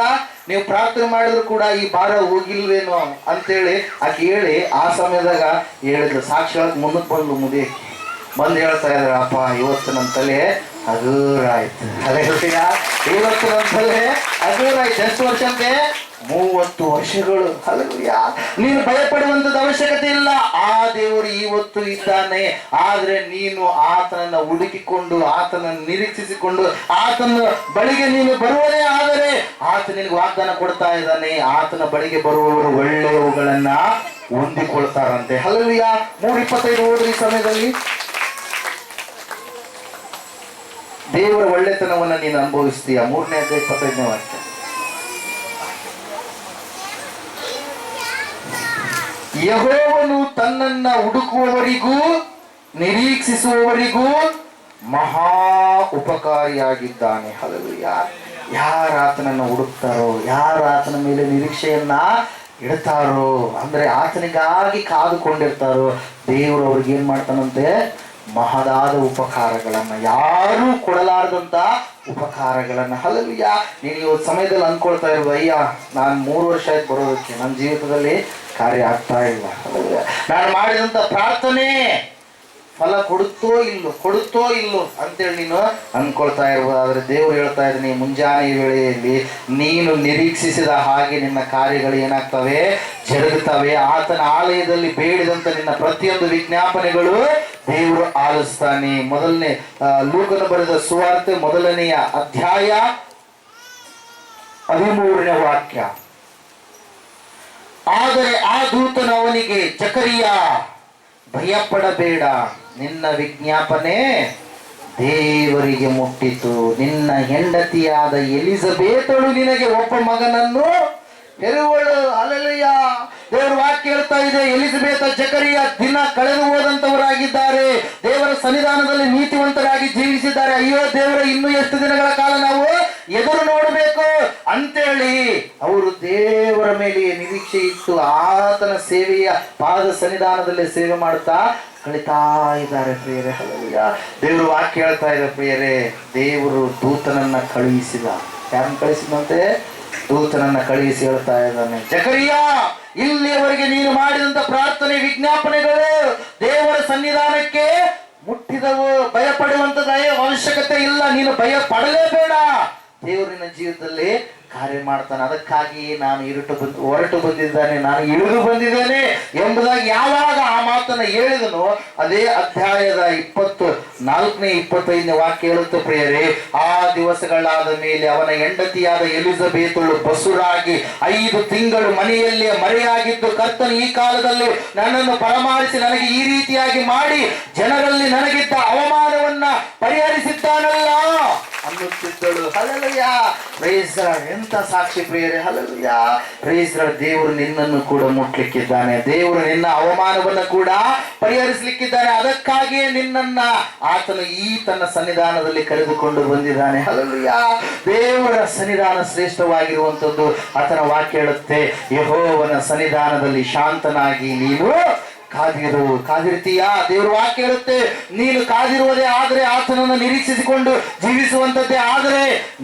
ನೀವು ಪ್ರಾರ್ಥನೆ ಮಾಡಿದ್ರು ಕೂಡ ಈ ಭಾರ ಹೋಗಿಲ್ವೇನೋ ಅಂತೇಳಿ ಆಕೆ ಹೇಳಿ ಆ ಸಮಯದಾಗ ಹೇಳಿದ್ರು. ಸಾಕ್ಷಿ ಹೇಳಕ್ ಮುಂದಕ್ಕೆ ಬಂದು ಮುದಿಯಕ್ಕೆ ಬಂದು ಹೇಳ್ತಾ ಇದ್ದಾರೆ, ಅಪ್ಪ ಇವತ್ತು ನನ್ನ ತಲೆ ಹಗೂರಾಯ್ತು. ಹಲ್ಲೆಲೂಯಾ. ಇವತ್ತು ನನ್ನ ತಲೆ ಹಗೂರಾಯ್ತು. ಎಷ್ಟು ವರ್ಷ ಅಂತೆ? 30 ವರ್ಷಗಳು. ಹಲ್ಲೆಲೂಯಾ. ನೀನು ಭಯಪಡುವಂಥದ್ದು ಅವಶ್ಯಕತೆ ಇಲ್ಲ. ಆ ದೇವರು ಇವತ್ತು ಇದ್ದಾನೆ. ಆದ್ರೆ ನೀನು ಆತನನ್ನ ಹುಡುಕಿಕೊಂಡು, ಆತನನ್ನು ನಿರೀಕ್ಷಿಸಿಕೊಂಡು, ಆತನ ಬಳಿಗೆ ನೀನು ಬರುವುದೇ ಆದರೆ ಆತ ನಿನಗೆ ವಾಗ್ದಾನ ಕೊಡ್ತಾ ಇದ್ದಾನೆ. ಆತನ ಬಳಿಗೆ ಬರುವವರು ಒಳ್ಳೆಯವುಗಳನ್ನ ಹೊಂದಿಕೊಳ್ತಾರಂತೆ. ಹಲ್ಲೆಲೂಯಾ. 3:25 ಓದ್ರಿ ಈ ಸಮಯದಲ್ಲಿ. ದೇವರ ಒಳ್ಳೆತನವನ್ನ ನೀನು ಅನುಭವಿಸ್ತೀಯ. 3ನೇ ಅಧ್ಯಾಯ 25ನೇ ವಾಕ್ಯ. ಯೆಹೋವನು ತನ್ನನ್ನ ಹುಡುಕುವವರಿಗೂ ನಿರೀಕ್ಷಿಸುವವರಿಗೂ ಮಹಾ ಉಪಕಾರಿಯಾಗಿದ್ದಾನೆ. ಹಲ್ಲೆಲೂಯಾ. ಯಾರು ಆತನನ್ನು ಹುಡುಕ್ತಾರೋ, ಯಾರು ಆತನ ಮೇಲೆ ನಿರೀಕ್ಷೆಯನ್ನ ಇಡ್ತಾರೋ, ಅಂದ್ರೆ ಆತನಿಗಾಗಿ ಕಾದುಕೊಂಡಿರ್ತಾರೋ, ದೇವರು ಅವ್ರಿಗೆ ಏನ್ ಮಾಡ್ತಾನಂತೆ? ಮಹದಾದ ಉಪಕಾರಗಳನ್ನ, ಯಾರೂ ಕೊಡಲಾರದಂತ ಉಪಕಾರಗಳನ್ನ. ಹಲ್ಲೆಲೂಯಾ. ನೀನು ಇವತ್ತು ಸಮಯದಲ್ಲಿ ಅನ್ಕೊಳ್ತಾ ಇರೋದು, ಅಯ್ಯ ನಾನು 3 ವರ್ಷ ಆಯ್ತು ಬರೋದಕ್ಕೆ, ನನ್ನ ಜೀವಿತದಲ್ಲಿ ಕಾರ್ಯ ಆಗ್ತಾ ಇಲ್ಲ. ಹಲ್ಲೆಲೂಯಾ. ನಾನು ಮಾಡಿದಂತ ಪ್ರಾರ್ಥನೆ ಫಲ ಕೊಡುತ್ತೋ ಇಲ್ಲೋ ಅಂತೇಳಿ ನೀನು ಅನ್ಕೊಳ್ತಾ ಇರ್ಬೋದು. ಆದ್ರೆ ದೇವ್ರು ಹೇಳ್ತಾ ಇದ್ದೀನಿ, ಮುಂಜಾನೆ ವೇಳೆಯಲ್ಲಿ ನೀನು ನಿರೀಕ್ಷಿಸಿದ ಹಾಗೆ ನಿನ್ನ ಕಾರ್ಯಗಳು ಏನಾಗ್ತವೆ, ಜರುಗುತ್ತವೆ. ಆತನ ಆಲಯದಲ್ಲಿ ಬೇಡಿದಂತ ನಿನ್ನ ಪ್ರತಿಯೊಂದು ವಿಜ್ಞಾಪನೆಗಳು ದೇವರು ಆಲಿಸ್ತಾನೆ. ಮೊದಲನೇ ಲೂಕನ ಬರೆದ ಸುವಾರ್ತೆ 1ನೇ ಅಧ್ಯಾಯ 13ನೇ ವಾಕ್ಯ. ಆದರೆ ಆ ದೂತನು ಅವನಿಗೆ, ಜಕರಿಯ, ಭಯಪಡಬೇಡ, ನಿನ್ನ ವಿಜ್ಞಾಪನೆ ದೇವರಿಗೆ ಮುಟ್ಟಿತು. ನಿನ್ನ ಹೆಂಡತಿಯಾದ ಎಲಿಜಬೇತಳು ನಿನಗೆ ಒಬ್ಬ ಮಗನನ್ನು ಹೆರುವಳು. ಅಲ್ಲೆಲೂಯಾ. ದೇವರ ವಾಕ್ಯ ಹೇಳ್ತಾ ಇದೆ, ಎಲಿಜಬೇತ ಜಕರಿಯ ದಿನ ಕಳೆದು ಹೋದಂತವರಾಗಿದ್ದಾರೆ, ದೇವರ ಸನ್ನಿಧಾನದಲ್ಲಿ ನೀತಿವಂತರಾಗಿ ಜೀವಿಸಿದ್ದಾರೆ. ಅಯ್ಯೋ ದೇವರ, ಇನ್ನೂ ಎಷ್ಟು ದಿನಗಳ ಕಾಲ ನಾವು ಎದುರು ನೋಡಬೇಕು ಅಂತೇಳಿ ಅವರು ದೇವರ ಮೇಲೆ ನಿರೀಕ್ಷೆ ಇಟ್ಟು ಆತನ ಸೇವೆಯ ಪಾದ ಸನ್ನಿಧಾನದಲ್ಲಿ ಸೇವೆ ಮಾಡ್ತಾ ಕಳಿತಾ ಇದ್ದಾರೆ ಪ್ರಿಯರೇ. ಹಲ್ಲೆಲೂಯಾ. ದೇವರು ವಾಕ್ಯ ಹೇಳ್ತಾ ಇದೆ ಪ್ರಿಯರೇ, ದೇವರು ದೂತನನ್ನ ಕಳುಹಿಸಿದ. ಯಾರನ್ನು ಕಳಿಸಿದಂತೆ? ದೂತನನ್ನ ಕಳುಹಿಸಿ ಹೇಳ್ತಾ ಇದ್ದಾನೆ, ಜಕರಿಯ, ಇಲ್ಲಿಯವರೆಗೆ ನೀನು ಮಾಡಿದಂತ ಪ್ರಾರ್ಥನೆ ವಿಜ್ಞಾಪನೆಗಳು ದೇವರ ಸನ್ನಿಧಾನಕ್ಕೆ ಮುಟ್ಟಿದವು. ಭಯ ಪಡುವಂತದ ಅವಶ್ಯಕತೆ ಇಲ್ಲ, ನೀನು ಭಯ ಪಡಲೇಬೇಡ. ದೇವರಿನ ಜೀವಿತದಲ್ಲಿ ಕಾರ್ಯ ಮಾಡ್ತಾನೆ. ಅದಕ್ಕಾಗಿ ನಾನು ಹೊರಟು ಬಂದಿದ್ದಾನೆ, ನಾನು ಇಳಿದು ಬಂದಿದ್ದೇನೆ ಎಂಬುದಾಗಿ ಯಾವಾಗ ಆ ಮಾತನ್ನ ಹೇಳಿದನು, ಅದೇ ಅಧ್ಯಾಯದ 24ನೇ 25ನೇ ವಾಕ್ಯ ಹೇಳುತ್ತೆ ಪ್ರಿಯರೇ, ಆ ದಿವಸಗಳಾದ ಮೇಲೆ ಅವನ ಹೆಂಡತಿಯಾದ ಎಲಿಜಬೇತಳು ಬಸುರಾಗಿ 5 ತಿಂಗಳು ಮನೆಯಲ್ಲೇ ಮರೆಯಾಗಿದ್ದು, ಕರ್ತನು ಈ ಕಾಲದಲ್ಲಿ ನನ್ನನ್ನು ಪರಮಾರಿಸಿ ನನಗೆ ಈ ರೀತಿಯಾಗಿ ಮಾಡಿ ಜನರಲ್ಲಿ ನನಗಿದ್ದ ಅವಮಾನವನ್ನ ಪರಿಹರಿಸಿದ್ದಾನಲ್ಲ ಅನ್ನುತ್ತಿದ್ದಳು. ಹಲ್ಲೆಲೂಯಾ. Praise Lord. ಎಂತ ಸಾಕ್ಷಿ ಪ್ರಿಯರೇ. ಹಲ್ಲೆಲೂಯಾ. Praise Lord. ದೇವರು ನಿನ್ನನ್ನು ಕೂಡ ಮುಟ್ಲಿಕ್ಕಿದ್ದಾನೆ, ದೇವರು ನಿನ್ನ ಅವಮಾನವನ್ನು ಕೂಡ ಪರಿಹರಿಸಲಿಕ್ಕಿದ್ದಾನೆ. ಅದಕ್ಕಾಗಿಯೇ ನಿನ್ನನ್ನ ಆತನು ಈ ತನ್ನ ಸನ್ನಿಧಾನದಲ್ಲಿ ಕರೆದುಕೊಂಡು ಬಂದಿದ್ದಾನೆ. ಹಲ್ಲೆಲೂಯಾ. ದೇವರ ಸನ್ನಿಧಾನ ಶ್ರೇಷ್ಠವಾಗಿರುವಂತದ್ದು. ಆತನ ವಾಕ್ಯ ಹೇಳುತ್ತೆ, ಯೆಹೋವನ ಸನ್ನಿಧಾನದಲ್ಲಿ ಶಾಂತನಾಗಿ ನೀನು ಕಾದಿರ್ತೀಯಾ. ದೇವರ ವಾಕ್ಯ ಹೇಳುತ್ತೆ, ನೀನು ಕಾದಿರುವುದೇ ಆದರೆ, ಆತನನ್ನು ನಿರೀಕ್ಷಿಸಿಕೊಂಡು ಜೀವಿಸುವಂತದ್ದೇ ಆದರೆ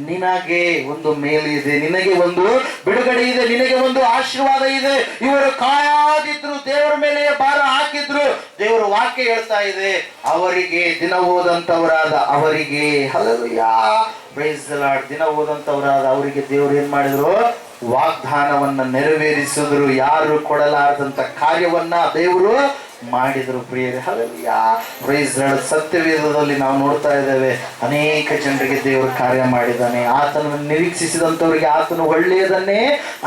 ನಿನಗೆ ಒಂದು ಮೇಲಿದೆ, ನಿನಗೆ ಒಂದು ಬಿಡುಗಡೆ ಇದೆ, ನಿನಗೆ ಒಂದು ಆಶೀರ್ವಾದ ಇದೆ. ಇವರು ಕಾದಿದ್ರು, ದೇವರ ಮೇಲೆ ಭಾರ ಹಾಕಿದ್ರು. ದೇವರ ವಾಕ್ಯ ಹೇಳ್ತಾ ಇದೆ, ಅವರಿಗೆ ದಿನ ಓದಂತವರಾದ ಅವರಿಗೆ, ಹಲ್ಲೆಲೂಯಾ, ಪ್ರೈಸ್ ದಿ ಲಾರ್ಡ್, ದಿನ ಓದಂತವರಾದ ಅವರಿಗೆ ದೇವರು ಏನ್ ಮಾಡಿದ್ರು, ವಾಗ್ದಾನವನ್ನ ನೆರವೇರಿಸಿದ್ರು. ಯಾರು ಕೊಡಲಾರದಂತ ಕಾರ್ಯವನ್ನ ದೇವರು ಮಾಡಿದ್ರು ಪ್ರಿಯರೇ. ಹಲ್ಲೆಲೂಯಾ. Praise the Lord. ಸತ್ಯವೇದದಲ್ಲಿ ನಾವು ನೋಡ್ತಾ ಇದ್ದೇವೆ, ಅನೇಕ ಜನರಿಗೆ ದೇವರು ಕಾರ್ಯ ಮಾಡಿದ್ದಾನೆ. ಆತನನ್ನು ನಿರೀಕ್ಷಿಸಿದಂತವರಿಗೆ ಆತನು ಒಳ್ಳೆಯದನ್ನೇ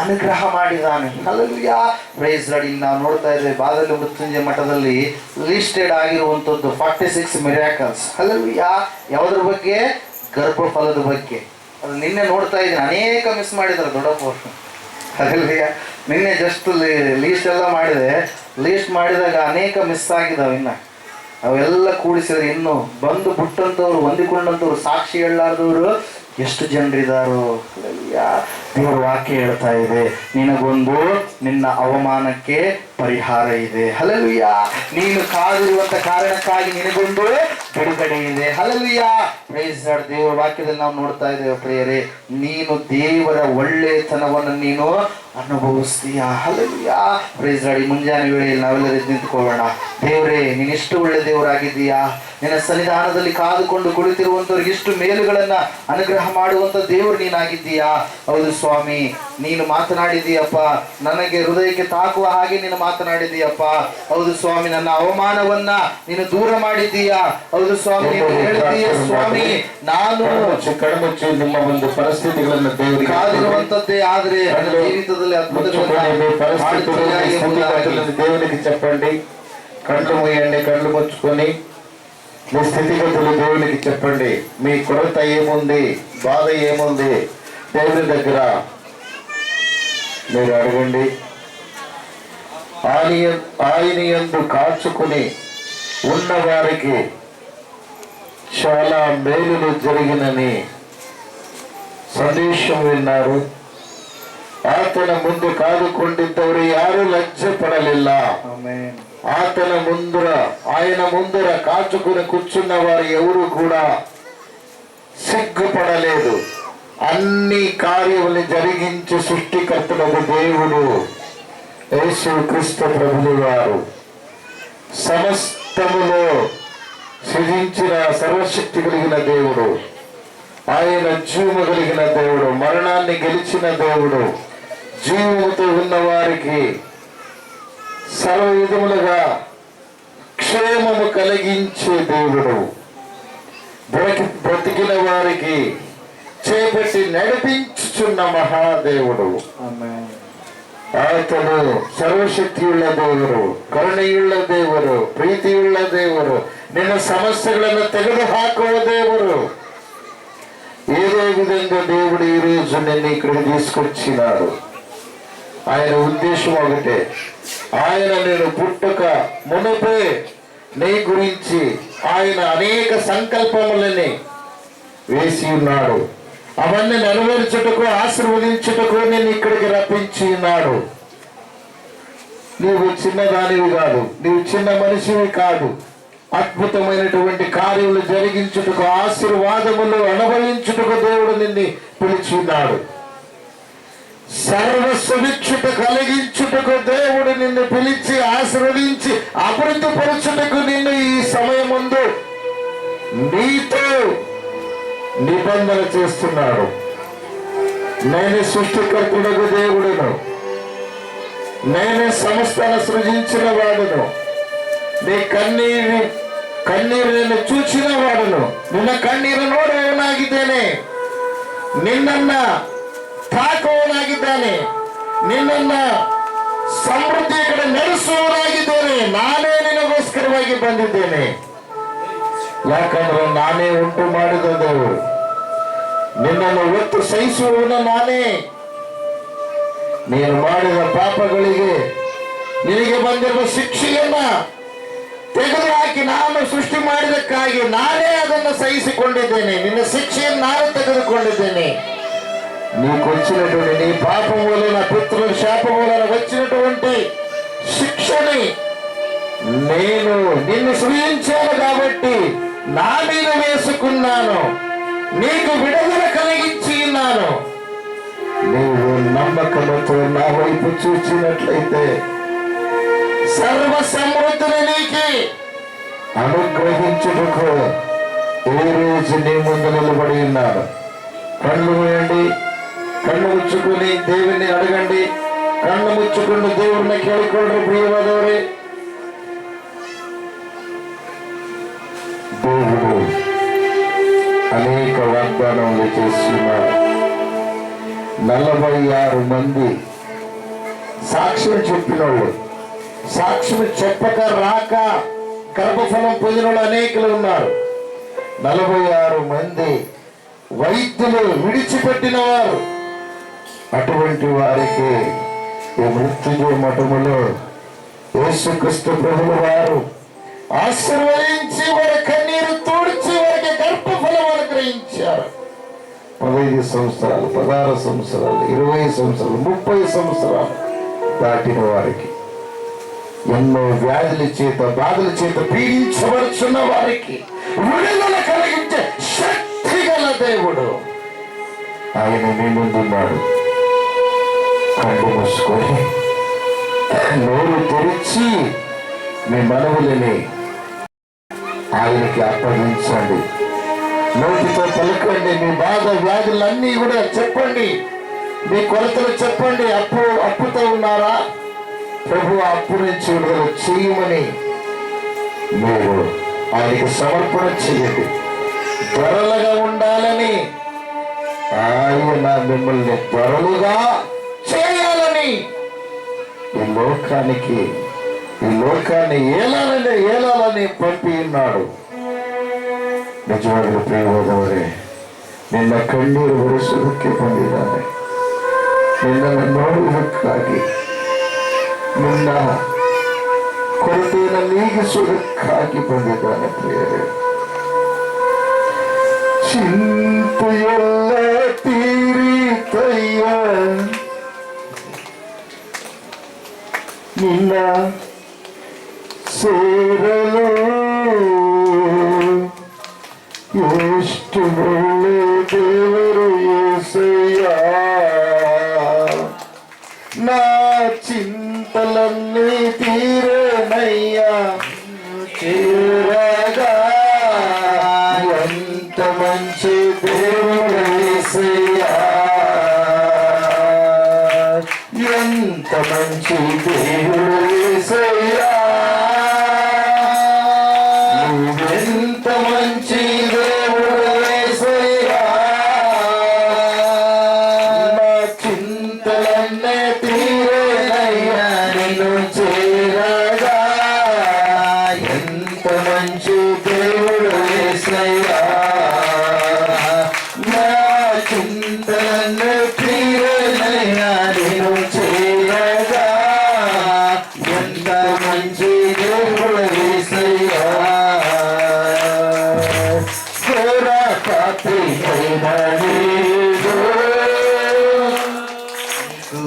ಅನುಗ್ರಹ ಮಾಡಿದ್ದಾನೆ. ಹಲ್ಲೆಲೂಯಾ. Praise the Lord. ಇಲ್ಲಿ ನಾವು ನೋಡ್ತಾ ಇದ್ದೇವೆ, ಬಾದಲಿ ಮೃತ್ಯುಂಜಯ ಮಠದಲ್ಲಿ ಲಿಸ್ಟೆಡ್ ಆಗಿರುವಂತದ್ದು 46 ಮಿರಾಕಲ್ಸ್. ಹಲ್ಲೆಲೂಯಾ. ಯಾವುದ್ರ ಬಗ್ಗೆ? ಗರ್ಭಫಲದ ಬಗ್ಗೆ. ಅದು ನಿನ್ನೆ ನೋಡ್ತಾ ಇದ್ದೀನಿ, ಅನೇಕ ಮಿಸ್ ಮಾಡಿದ್ರು ದೊಡ್ಡಪ್ಪ. ಹಲ್ಲೆಲೂಯಾ. ನಿನ್ನೆ ಜಸ್ಟ್ ಲೀಸ್ಟ್ ಎಲ್ಲ ಮಾಡಿದೆ, ಲೀಸ್ಟ್ ಮಾಡಿದಾಗ ಅನೇಕ ಮಿಸ್ ಆಗಿದಾವೆ. ಇನ್ನು ಅವೆಲ್ಲ ಕೂಡಿಸಿದ್ರೆ ಇನ್ನು ಬಂದು ಬಿಟ್ಟಂಥವ್ರು, ಹೊಂದಿಕೊಂಡಂಥವ್ರು, ಸಾಕ್ಷಿ ಹೇಳಲಾರ್ದವರು ಎಷ್ಟು ಜನರಿದ್ದಾರೋ. ದೇವರ ವಾಕ್ಯ ಹೇಳ್ತಾ ಇದೆ, ನಿನಗೊಂದು ನಿನ್ನ ಅವಮಾನಕ್ಕೆ ಪರಿಹಾರ ಇದೆ. ಹಲ್ಲೆಲೂಯಾ. ನೀನು ಕಾದಿರುವಂತ ಕಾರಣಕ್ಕಾಗಿ ನಿನಗೊಂದು ಬಿಡುಗಡೆ ಇದೆ. ಹಲ್ಲೆಲೂಯಾ. Praise the Lord. ದೇವರ ವಾಕ್ಯದಲ್ಲಿ ನಾವು ನೋಡ್ತಾ ಇದ್ದೇವೆ ಪ್ರಿಯರೇ, ನೀನು ದೇವರ ಒಳ್ಳೆತನವನ್ನು ನೀನು ಅನುಭವಿಸ್ತೀಯಾ. ಹಲ್ಲೆಲೂಯಾ. Praise the Lord. ಮುಂಜಾನೆ ವೇಳೆಯಲ್ಲಿ ನಾವೆಲ್ಲರೂ ನಿಂತ್ಕೊಳ್ಳೋಣ. ದೇವರೇ, ನೀನಿಷ್ಟು ಒಳ್ಳೆ ದೇವರಾಗಿದ್ದೀಯಾ. ನಿನ್ನ ಸನ್ನಿಧಾನದಲ್ಲಿ ಕಾದುಕೊಂಡು ಕುಳಿತಿರುವಂತವ್ರಿಗೆ ಇಷ್ಟು ಮೇಲುಗಳನ್ನ ಅನುಗ್ರಹ ಮಾಡುವಂತ ದೇವರು ನೀನಾಗಿದ್ದೀಯಾ. ಹೌದು ಸ್ವಾಮಿ, ನೀನು ಮಾತನಾಡಿದೀಯಪ್ಪ, ನನಗೆ ಹೃದಯಕ್ಕೆ ತಾಕುವ ಹಾಗೆ ನೀನು ಮಾತನಾಡಿದೀಯಪ್ಪ. ಹೌದು ಸ್ವಾಮಿ, ನನ್ನ ಅವಮಾನವನ್ನ ನೀನು ದೂರ ಮಾಡಿದ್ದೀಯಾ. ಹೌದು ಸ್ವಾಮಿ, ನೀನು ಹೇಳಿದೀಯ ಸ್ವಾಮಿ, ನಾನು ಕಣ್ಮುಚ್ಚಿ ನಿಮ್ಮ ಒಂದು ಪರಿಸ್ಥಿತಿಗಳನ್ನು ದೇವರಿಗೆ ಕಾದಿರುವಂತದ್ದೇ ಆದ್ರೆ ನನ್ನ ಜೀವಿತದಲ್ಲಿ దేవునికి చెప్పండి. కళ్ళు మూయండి, కళ్ళు ముచ్చుకొని మీ స్థితిగతులు దేవునికి చెప్పండి. మీ కొరత ఏముంది, బాధ ఏముంది, దేవుని దగ్గర మీరు అడగండి. ఆయన యందు కాచుకుని ఉన్న వారికి చాలా మేలులు జరిగినని సందేశం విన్నారు. ಆತನ ಮುಂದೆ ಕಾದುಕೊಂಡಿದ್ದವರು ಯಾರು ಲಜ್ಜೆ ಪಡಲಿಲ್ಲ. ఆయన ముందర కాచుకుని కూర్చున్న వారు ఎవరు కూడా సిగ్గుపడలేదు. అన్ని కార్యములు జరిగించి సృష్టికర్తలకు దేవుడు యేసు క్రీస్తు ప్రభువు వారు సమస్తములో సృజించిన సర్వశక్తి కలిగిన దేవుడు, ఆయన జీవము కలిగిన దేవుడు, మరణాన్ని గెలిచిన దేవుడు, జీవముతో ఉన్న వారికి సర్వ విధములుగా క్షేమము కలిగించే దేవుడు, బ్రతికిన వారికి చేపట్టి నడిపించుచున్న మహాదేవుడు. అతడు సర్వశక్తియుள்ள దేవుడు, కరుణೆಯುಳ್ಳ ದೇವರು, ಪ್ರೀತಿಯುಳ್ಳ ದೇವರು, ನಿನ್ನ సమస్యలను తెగదు ಹಾಕುವ దేవుడు. ఏదో విధంగా దేవుడు ఈ రోజు నిన్ను ఇక్కడికి తీసుకొచ్చినాడు. ఆయన ఉద్దేశం ఒకటే, ఆయన నేను పుట్టక మునుపే నీ గురించి ఆయన అనేక సంకల్పములని వేసి ఉన్నాడు. అవన్నీ నెరవేర్చుటకు, ఆశీర్వదించుటకు నేను ఇక్కడికి రప్పించి ఉన్నాడు. నీవు చిన్నదానివి కాదు, నీవు చిన్న మనిషివి కాదు. అద్భుతమైనటువంటి కార్యములు జరిగించుటకు, ఆశీర్వాదములు అనుభవించుటకు దేవుడు నిన్ను పిలిచి ఉన్నాడు. సర్వ సుభిక్షత కలిగించుటకు దేవుడు నిన్ను పిలిచి ఆశీర్వదించి అభివృద్ధి పరచుటకు నిన్ను ఈ సమయముందు నీతో నిబంధన చేస్తున్నాడు. నేనే సృష్టికర్తుడకు దేవుడును, నేనే సమస్తను సృజించిన వాడును, నీ ಕಣ್ಣೀರು ನಿನ್ನ ಚೂಚಿನ ವಾಡನು, ನಿನ್ನ ಕಣ್ಣೀರು ನೋಡುವವನಾಗಿದ್ದೇನೆ, ನಿನ್ನನ್ನ ತಾಕುವವನಾಗಿದ್ದಾನೆ, ನಿನ್ನನ್ನ ಸಮೃದ್ಧಿಯ ಕಡೆ ನಡೆಸುವವನಾಗಿದ್ದೇನೆ. ನಾನೇ ನಿನಗೋಸ್ಕರವಾಗಿ ಬಂದಿದ್ದೇನೆ. ಯಾಕಂದ್ರೆ ನಾನೇ ಉಂಟು ಮಾಡಿದ ದೇವರು, ನಿನ್ನನ್ನು ಒತ್ತು ಸಹಿಸುವವನು ನಾನೇ. ನೀನು ಮಾಡಿದ ಪಾಪಗಳಿಗೆ ನಿನಗೆ ಬಂದಿರುವ ಶಿಕ್ಷೆಯನ್ನ ತೆಗೆದುಹಾಕಿ ನಾನು ಸೃಷ್ಟಿ ಮಾಡಿದಕ್ಕಾಗಿ ನಾನೇ ಅದನ್ನು సహిಸಿಕೊಂಡಿದ್ದೇನೆ. నిన్న శిక్షను ನಾನು ತೆಗೆದುಕೊಂಡಿದ್ದೇನೆ. నీకు వచ్చినటువంటి నీ పాపం వలన, పితృల శాపం వలన వచ్చినటువంటి శిక్షని నేను నిన్ను సృజించాను కాబట్టి నా మీద వేసుకున్నాను, నీకు విడుదల కలిగించి ఉన్నాను. నీవు నమ్మకముతో నా వైపు చూచినట్లయితే సర్వ సమృద్ధిని నీకు అనుగ్రహించుటకు ఈ రోజు నీ ముందు నిలబడి ఉన్నాడు. కళ్ళు మూయండి, కళ్ళు ముచ్చుకుని దేవుణ్ణి అడగండి. కళ్ళు ముచ్చుకుని దేవుడిని కేಳಿಕೊಳ್ಳ್ರಿ ಪ್ರಿಯವಾದವರೇ. దేవుడు అనేక వాగ్దానములు చేస్తున్నారు. 46 మంది సాక్ష్యం చెప్పినోళ్ళు, సాక్ష్యం చెప్పక రాక గర్భఫలం పొందిన వాళ్ళు అనేకులు ఉన్నారు. 46 మంది వైద్యులు విడిచిపెట్టిన వారు. అటువంటి వారికి ఈ మృత్యుంజయ మఠములో యేసుక్రీస్తు ప్రభుల వారు ఆశీర్వదించి వారి కన్నీరు తోడ్చి వారికి గర్భఫలం అనుగ్రహించారు. 15 సంవత్సరాలు, 16 సంవత్సరాలు, 20 సంవత్సరాలు, 30 సంవత్సరాలు దాటిన వారికి, ఎన్నో వ్యాధుల చేత, బాధల చేత పీడించబడుచున్న వారికి విడుదల కలిగించే శక్తి గల దేవుడు ఆయన మీ ముందున్నాడు. కళ్ళు మూసుకొని నోరు తెరిచి మీ మనవులని ఆయనకి అప్పగించండి. నోటితో పలకండి. మీ బాధ వ్యాధులన్నీ కూడా చెప్పండి. మీ కొరతలు చెప్పండి. అప్పుతో ఉన్నారా? ప్రభు అప్పు నుంచి విడుదల చేయమని మీరు ఆయనకి సమర్పణ చేయండి. త్వరలుగా ఉండాలని, ఆయన మిమ్మల్ని త్వరలుగా చేయాలని, ఈ లోకాన్ని ఏలాలని పంపి ఉన్నాడు. నిజమైన ప్రియవాదవరే, నిన్న ಕಣ್ಣೀರು ಒರೆಸುವುದಕ್ಕೆ ಬಂದಿದ್ದಾನೆ. ನಿನ್ನನ್ನು ನೋಡುವುದಕ್ಕಾಗಿ, ನಿನ್ನ ಕೊರತೆಯನ್ನು ನೀಗಿಸುವುದಕ್ಕಾಗಿ ಬಂದಿದ್ದಾನೆ. ಪ್ರಿಯರೇ, ಚಿಂತೆಯೆಲ್ಲ ತೀರಿತಯ್ಯ, ನಿನ್ನ ಸೇರಲು ಎಷ್ಟು ಒಳ್ಳೆ ದೇವರು యేసయ్య. నా చింతలన్నీ తీరేనయ్యా, చేరగా ఎంత మంచి దేవుడు యేసయ్యా, నువ్వెంత మంచి దేవుడు యేసయ్యా, నా చింతలన్నీ తీరేనయ్యా నిన్ను చేరగా. ఎంత మంచి దేవుడు యేసయ్యా, నా చింతలన్నీ తీరేనయ్యా నిన్ను చేరగా. ఎంత మంచి దేవుడు యేసయ్యా, ఘోర పాపినైన నీవు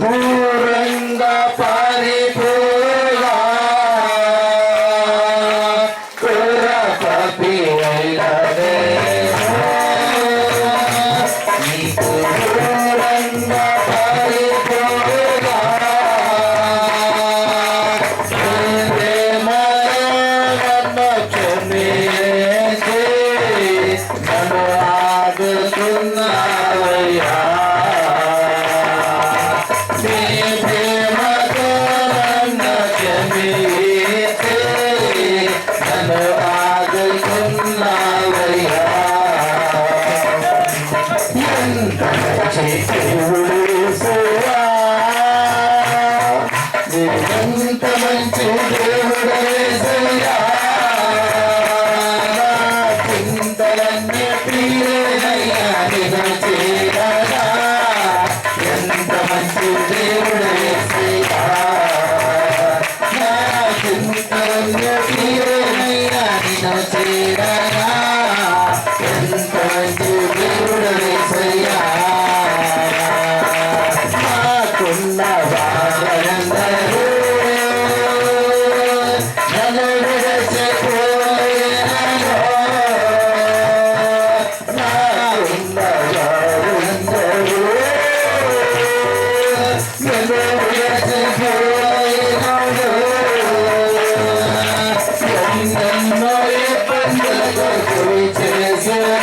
దూరంగా పారిపోగా. ఘోర పాపినైన నీకు దూరంగా పారిపోగా. నన్ను క్షమించి నన్ను ఆదుకున్నావయ్యా. నీ ప్రేమతో నన్ను క్షమించి నన్ను ఆదుకున్నావయ్యా. ఎంత మంచి దేవుడు యేసయ్యా, ఎంత మంచి దేవుడు యేసయ్యా, నా చింతలన్నీ తీరేనయ్యా నిన్ను చేరగా. ఎంత మంచి దేవుడు యేసయ్యా, నా చింతలన్నీ తీరేనయ్యా నిన్ను చేరగా. ఎంత మంచి దేవుడు యేసయ్యా, నాకున్న వారందరూ నన్ను విడిచిపోయినను. నాకున్న వారందరూ నన్ను విడిచిపోయినను. ఎన్నెన్నో ఇబ్బందులకు గురి చేసినా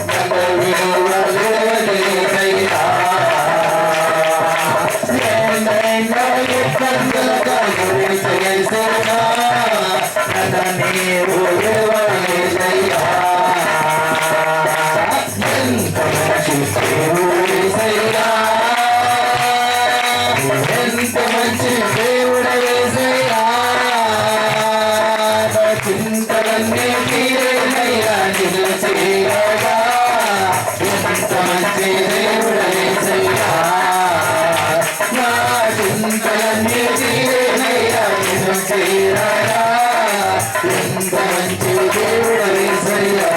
నన్ను విడువలేదయ్యా. ఎన్నెన్నో ఇబ్బందులకు గురి చేసినా నన్ను నీవు విడువలేదయ్యా. ఎంత మంచి దేవుడు యేసయ్యా, ఎంత మంచి దేవుడు యేసయ్యా, నా చింతలన్నీ తీరేనయ్యా నిన్ను చేరగా. ఎంత మంచి దేవుడు యేసయ్యా, నా చింతలన్నీ తీరేనయ్యా నిన్ను చేరగా. ఎంత మంచి దేవుడు యేసయ్యా,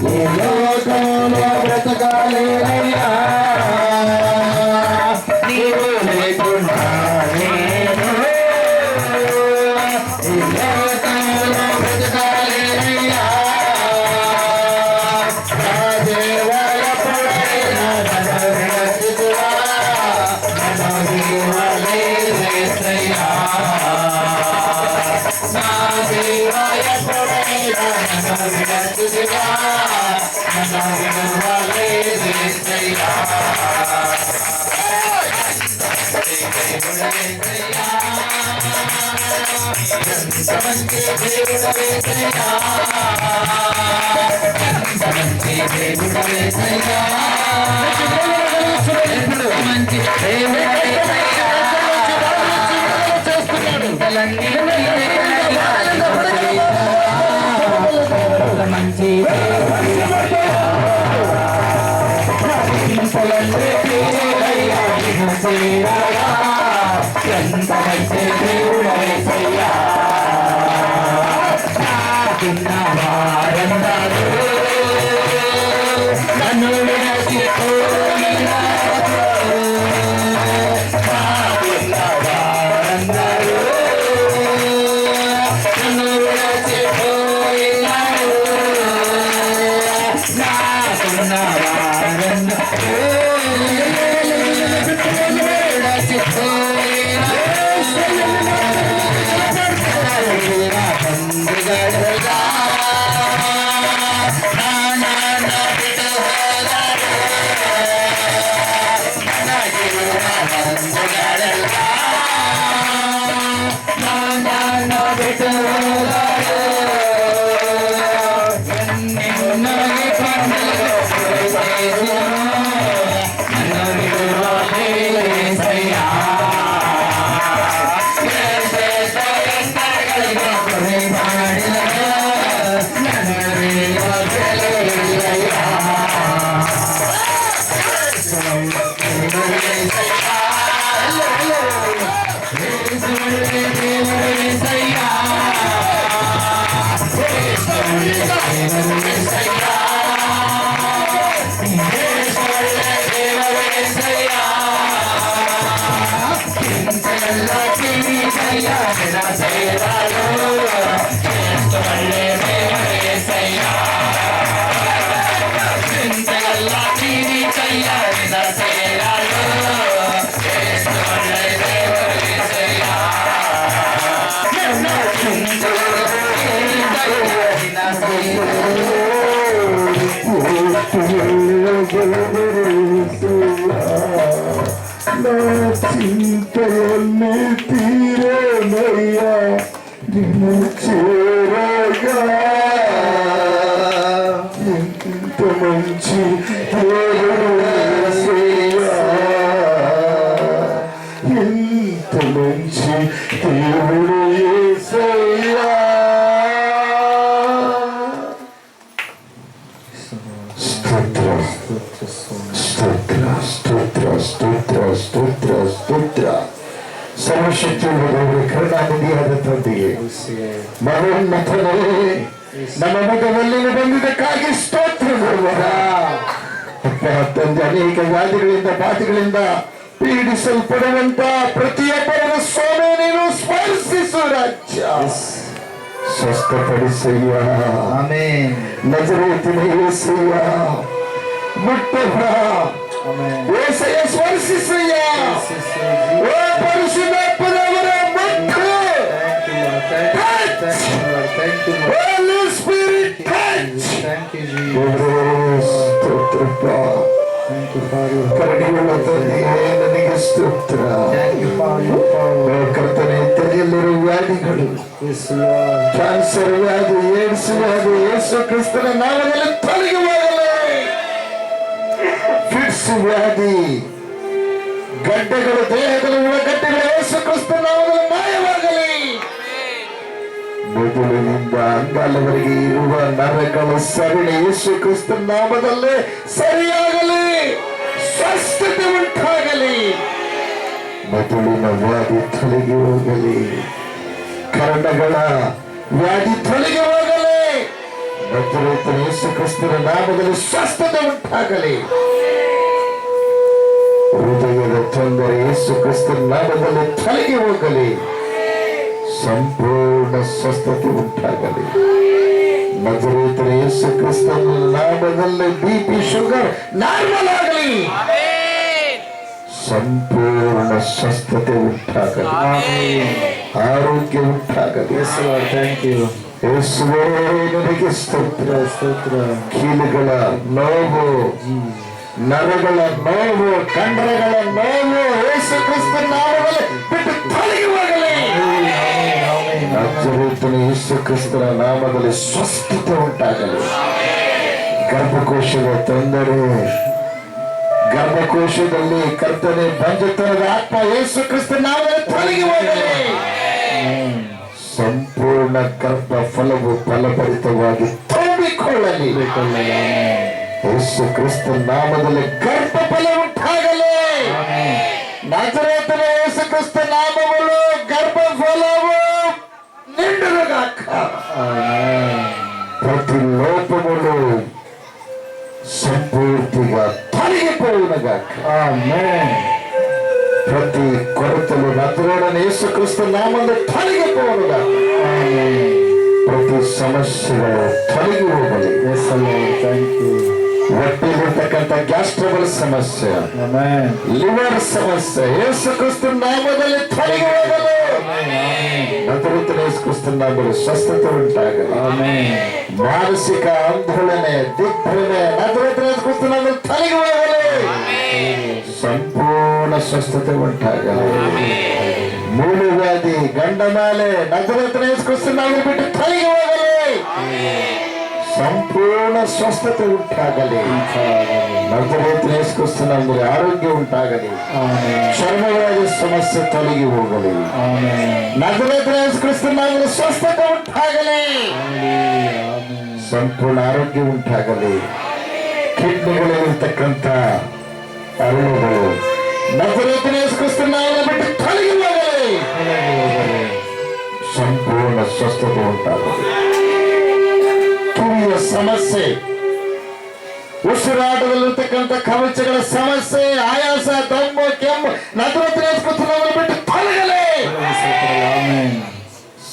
ఈ లోకంలో బ్రతకాలేనయ్యా, నీవు లేకుండా నేను ఈ లోకంలో బ్రతకాలేనయ్యా. నా దేవా ఎప్పుడైనా నన్ను విడిచితివా, నన్ను విడువలేదయ్యా. నా దేవా ఎప్పుడైనా నన్ను విడిచితివా, నన్ను విడువలేదయ్యా. ఎంత మంచి దేవుడు యేసయ్యా, ఎంత మంచి దేవుడు యేసయ్యా, ఎంత మంచి దేవుడు యేసయ్యా, చింతలన్నీ తీరేనయ్యా నిన్ను చేరగా. ఎంత మంచి దేవుడు యేసయ్యా, చింతలన్నీ తీరేనయ్యా నిన్ను చేరగా. ఎంత మంచి దేవుడు యేసయ్యా, నాకున్న వారందరూ నన్ను విడిచిపోయినను. నాకున్న వారందరూ నన్ను విడిచిపోయినను. నాకున్న వారందరూ విడిచిపోయినను. చింతలన్నీ తీరేనయ్యా నిన్ను చేరగా ఎంత మంచి దేవుడు యేసయ్యా, ఎంత మంచి దేవుడు యేసయ్యా. స్తోత్ర స్తోత్ర స్తోత్ర స్తోత్ర ಸ್ತೋತ್ರ ಸ್ತೋತ್ರ. ಸರ್ವಶಕ್ತಿಯುಳ್ಳ ದೇವರೇ, ಕರುಣಾನಿಧಿಯಾದ ತಂದೆಯೇ, ಮಹೋನ್ನತನೇ, ನಮ್ಮ ಮಗದಲ್ಲಿ ಬಂದಿದ್ದಕ್ಕಾಗಿ ಸ್ತೋತ್ರ ಮಾಡುವ ಅಪ್ಪ. ತಂದೆ, ಅನೇಕ ವ್ಯಾಧಿಗಳಿಂದ ಬಾಧೆಗಳಿಂದ ಪೀಡಿಸಲ್ಪಡುವಂತ ಪ್ರತಿಯೊಬ್ಬರ ಸ್ವಾಮಿ ನೀನು ಸ್ಪರ್ಶಿಸು ರಾಜ್ಯ, ಸ್ವಸ್ಥಪಡಿಸಯ್ಯ. ಆಮೆನ್. ನಜರೇತಿನ ಯೇಸಯ್ಯ, ಮುಟ್ಟಪ್ಪ ಏಸಯ್ಯ, ಸ್ಪರ್ಶಿಸಯ್ಯ. ಓ ಪರಿಶುದ್ಧಾತ್ಮದವರ ಮುಟ್ಟು. Holy Spirit, touch. ಸ್ತೋತ್ರಪ್ಪ. ಕರುಣೆಯುಳ್ಳ ತಂದೆಯೇ, ನನಗೆ ಸ್ತೋತ್ರ. ಕರ್ತನೆ, ತಲೆಯಲ್ಲಿರುವ ವ್ಯಾಧಿಗಳು, ಕ್ಯಾನ್ಸರ್ ವ್ಯಾಧಿ, ಏಡ್ಸ್ ವ್ಯಾಧಿ, ಯೇಸು ಕ್ರಿಸ್ತನ ನಾಮದಲ್ಲಿ ತೊಲಗಿ ಹೋಗಲಿ. ಫಿಟ್ಸ್ ವ್ಯಾಧಿ, ಗಡ್ಡೆಗಳು, ದೇಹಗಳು, ಗಡ್ಡೆಗಳು ಯೇಸು ಕ್ರಿಸ್ತನ ನಾಮದಲ್ಲಿ ಮಾಯವಾಗಲಿ. ಮೊದಲಿನಿಂದ ಅಂಗಾಲವರೆಗೆ ಇರುವ ನರಗಳ ಸರಣಿ ಯೇಸು ಕ್ರಿಸ್ತನ ನಾಮದಲ್ಲೇ ಸರಿಯಾಗಲಿ, ಸ್ವಸ್ಥತೆ ಉಂಟಾಗಲಿ. ಮೊದಲಿನ ವ್ಯಾಧಿ ತೊಲಗಿ ಹೋಗಲಿ, ಕರ್ಣಗಳ ವ್ಯಾಧಿ ತೊಲಗಿ ಹೋಗಲಿ. ನಜರೇತಿನ ಯೇಸು ಕ್ರಿಸ್ತನ ನಾಮದಲ್ಲಿ ಸ್ವಸ್ಥತೆ ಉಂಟಾಗಲಿ. ಹೃದಯದ ತೊಂದರೆ ಯೇಸು ಕ್ರಿಸ್ತನ ನಾಮದಲ್ಲಿ ತೊಲಗಿ ಹೋಗಲಿ. ಸಂಪೂರ್ಣ ಸ್ವಸ್ಥತೆ ಉಂಟಾಗಲಿ. ನಜರೇತಿನ ಯೇಸು ಕ್ರಿಸ್ತನ ನಾಮದಲ್ಲಿ ಬಿಪಿ, ಶುಗರ್ ನಾರ್ಮಲ್ ಆಗಲಿ. ಸಂಪೂರ್ಣ ಸ್ವಸ್ಥತೆ ಉಂಟಾಗಲಿ, ಆರೋಗ್ಯ ಉಂಟಾಗಲಿ. ಯೇಸುವೇ, ನಿನಗೆ ಸ್ತೋತ್ರ. ಕೀಲುಗಳ ನೋವು, ನರಗಳ ನೋವು, ಕಂಡರಗಳ ನೋವು ಯೇಸು ಕ್ರಿಸ್ತನ ನಾಮದಲ್ಲಿ ಬಿಟ್ಟು ತೊಲಗಿ ಹೋಗಲಿ. ನಜರೇತಿನ ಯೇಸು ಕ್ರಿಸ್ತನ ನಾಮದಲ್ಲಿ ಸ್ವಸ್ಥತೆ ಉಂಟಾಗಲಿ. ಗರ್ಭಕೋಶದ ತೊಂದರೆ, ಗರ್ಭಕೋಶದಲ್ಲಿ ಕರ್ತನೆ ಬಂಜತನದ ಆತ್ಮ ಯೇಸು ಕ್ರಿಸ್ತನ ನಾಮದಲ್ಲಿ ತೊಲಗಿ ಹೋಗಲಿ. ಸಂಪೂರ್ಣ ಗರ್ಭ ಫಲವು ಫಲಭರಿತವಾಗಿ ತುಂಬಿಕೊಳ್ಳಲಿ. ಯೇಸು ಕ್ರಿಸ್ತನ ನಾಮದಲ್ಲಿ ಗರ್ಭ ಫಲ ಉಂಟಾಗಲಿ. ನಜರೇತಿನ ಯೇಸು ಕ್ರಿಸ್ತನ ನಾಮಗಳು ಗರ್ಭ ಫಲವು ನಿಂಡುಗಾಕ. ಪ್ರತಿ ಲೋಪಗಳು ಸಂಪೂರ್ತಿగా ತೊಲಗಿపోవునుగాక. ಪ್ರತಿ ಕೊರತಲು ನಜರೇತಿನ ಯೇಸು ಕ್ರಿಸ್ತನ ನಾಮದಲ್ಲಿ ತೊಲಗಿపోవునుగాక. ಪ್ರತಿ ಸಮಸ್ಯೆಗಳು ತೊಲಗಿ ಹೋಗಲಿ. ಹೊಟ್ಟೆಲಿರ್ತಕ್ಕಂಥ ಗ್ಯಾಸ್ಟ್ರಬಲ್ ಸಮಸ್ಯೆ, ಲಿವರ್ ಸಮಸ್ಯೆ ಯೇಸು ಕ್ರಿಸ್ತನ ನಾಮದಲ್ಲಿ ತೊಲಗಿ ಹೋಗಲಿ. ನಜರೇತಿನ ಯೇಸು ಕ್ರಿಸ್ತನ ನಾಮದಲ್ಲಿ ಸ್ವಸ್ಥತೆ ಉಂಟಾಗಲಿ. ಮಾನಸಿಕ ಆಂದೋಲನೆ, ದಿಗ್ಭ್ರಮೆ ನಜರೇತಿನ ಯೇಸು ಕ್ರಿಸ್ತನ ನಾಮದಲ್ಲಿ ತೊಲಗಿ ಹೋಗಲಿ. ಸಂಪೂರ್ಣ ಸ್ವಸ್ಥತೆ ಉಂಟಾಗಲಿ. ಮೂಳೆ ವ್ಯಾಧಿ, ಗಂಡ ಮೇಲೆ ನಜರೇತಿನ ಯೇಸು ಕ್ರಿಸ್ತನ ನಾಮದಲ್ಲಿ ಬಿಟ್ಟು ತೊಲಗಿ ಹೋಗಲಿ. ಸಂಪೂರ್ಣ ಸ್ವಸ್ಥತೆ ಉಂಟಾಗಲಿ. ನಜರೇತಿನ ಯೇಸು ಕ್ರಿಸ್ತನಲ್ಲಿ ಆರೋಗ್ಯ ಉಂಟಾಗಲಿ. ಚರ್ಮಗಳ ಸಮಸ್ಯೆ ತೊಲಗಿ ಹೋಗಲಿ. ನಜರೇತಿನ ಯೇಸು ಕ್ರಿಸ್ತನಲ್ಲಿ ಸ್ವಸ್ಥತೆ ಉಂಟಾಗಲಿ. ಸಂಪೂರ್ಣ ಆರೋಗ್ಯ ಉಂಟಾಗಲಿ. ಕಿಡ್ನಿಗಳಲ್ಲಿರ್ತಕ್ಕಂಥ ಅರುಳುಗಳು ನಜರೇತಿನ ಯೇಸು ಕ್ರಿಸ್ತನಲ್ಲಿ ಬಿಟ್ಟು ತೊಲಗಿ ಹೋಗಲಿ. ಸಂಪೂರ್ಣ ಸ್ವಸ್ಥತೆ ಉಂಟಾಗಲಿ. ಕಿವಿಯ ಸಮಸ್ಯೆ, ಉಸಿರಾಟದಲ್ಲಿರ್ತಕ್ಕಂಥ ಕವಚಗಳ ಸಮಸ್ಯೆ, ಆಯಾಸ, ದಮ್ಮು, ಕೆಮ್ಮು ನಜರೇತಿನ ಯೇಸು ಕ್ರಿಸ್ತನಲ್ಲಿ ಬಿಟ್ಟು ತೊಲಗಲಿ.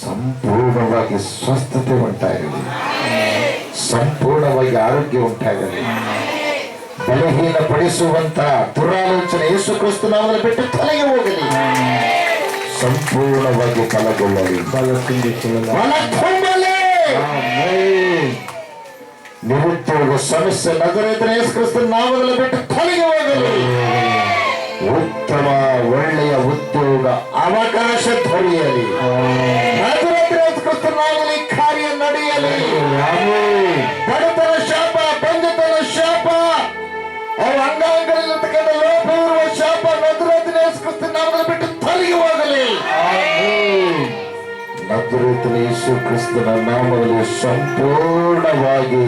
ಸಂಪೂರ್ಣವಾಗಿ ಸ್ವಸ್ಥತೆ ಉಂಟಾಗಲಿ. ಸಂಪೂರ್ಣವಾಗಿ ಆರೋಗ್ಯ ಉಂಟಾಗಲಿ. ಬಲಹೀನ ಪಡಿಸುವಂತ ದುರಾಲೋಚನೆ ಯೇಸು ಕ್ರಿಸ್ತನಲ್ಲಿ ಬಿಟ್ಟು ತೊಲಗಿ ಹೋಗಲಿ. ಸಂಪೂರ್ಣವಾಗಿ ಫಲಗೊಳ್ಳಲಿ. ಫಲ ತುಂಬಲಿ. ನಿರುದ್ಯೋಗ ಸಮಸ್ಯೆ ನಜರೇತಿನ ಯೇಸು ಕ್ರಿಸ್ತನ ನಾಮದಲ್ಲಿ ಬಿಟ್ಟು ತೊಲಗಿ ಹೋಗಲಿ. ಉತ್ತಮ ಒಳ್ಳೆಯ ಉದ್ಯೋಗ ಅವಕಾಶ ದೊರೆಯಲಿ. ನಜರೇತಿನ ಯೇಸು ಕ್ರಿಸ್ತನ ನಾಮದಲ್ಲಿ ಕಾರ್ಯ ನಡೆಯಲಿ. ಬಡತನ ಶಾಪ, ಬಂಜತನ ಶಾಪ, ಅವರ ಅಂಗಾಂಗದಲ್ಲಿರ್ತಕ್ಕಂಥ ಲೋಪವಿರುವ ಶಾಪ ನಜರೇತಿನ ಯೇಸು ಕ್ರಿಸ್ತನ ನಾಮದಲ್ಲಿ ಬಿಟ್ಟು ತೊಲಗಿ ಹೋಗಲಿ. ನಜರೇತಿನ ಯೇಸು ಕ್ರಿಸ್ತನ ನಾಮದಲ್ಲಿ ಸಂಪೂರ್ಣವಾಗಿ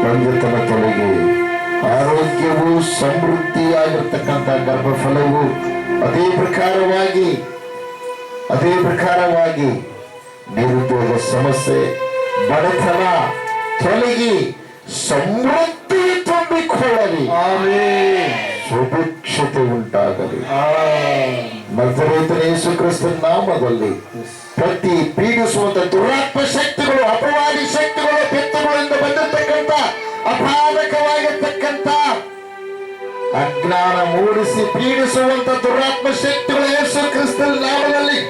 ಬಂಜತನ ತೊಲಗಿ, ಆರೋಗ್ಯವು ಸಮೃದ್ಧಿಯಾಗಿರ್ತಕ್ಕಂಥ ಗರ್ಭಫಲವು ಅದೇ ಪ್ರಕಾರವಾಗಿ ನಿರುದ್ಯೋಗ ಸಮಸ್ಯೆ, ಬಡತನ ತೊಲಗಿ, ಸಮೃದ್ಧಿ ತುಂಬಿಕೊಳ್ಳಲಿ. ಸುಭಿಕ್ಷತೆ ಉಂಟಾಗಲಿ. ನಜರೇತಿನ ಯೇಸು ಕ್ರಿಸ್ತನ ನಾಮದಲ್ಲಿ ಪ್ರತಿ ಪೀಡಿಸುವಂತ ದುರಾತ್ಮ ಶಕ್ತಿಗಳು, ಅಪವಾದಿ ಶಕ್ತಿಗಳು, ಬೆತ್ತಗಳಿಂದ ಬಂದಿರತಕ್ಕಂಥ ಅಪಾದಕವಾಗಿರ್ತಕ್ಕಂಥ ಅಜ್ಞಾನ ಮೂಡಿಸಿ ಪೀಡಿಸುವಂತ ದುರಾತ್ಮ ಶಕ್ತಿಗಳು ಯೇಸು ಕ್ರಿಸ್ತನ ನಾಮದಲ್ಲಿ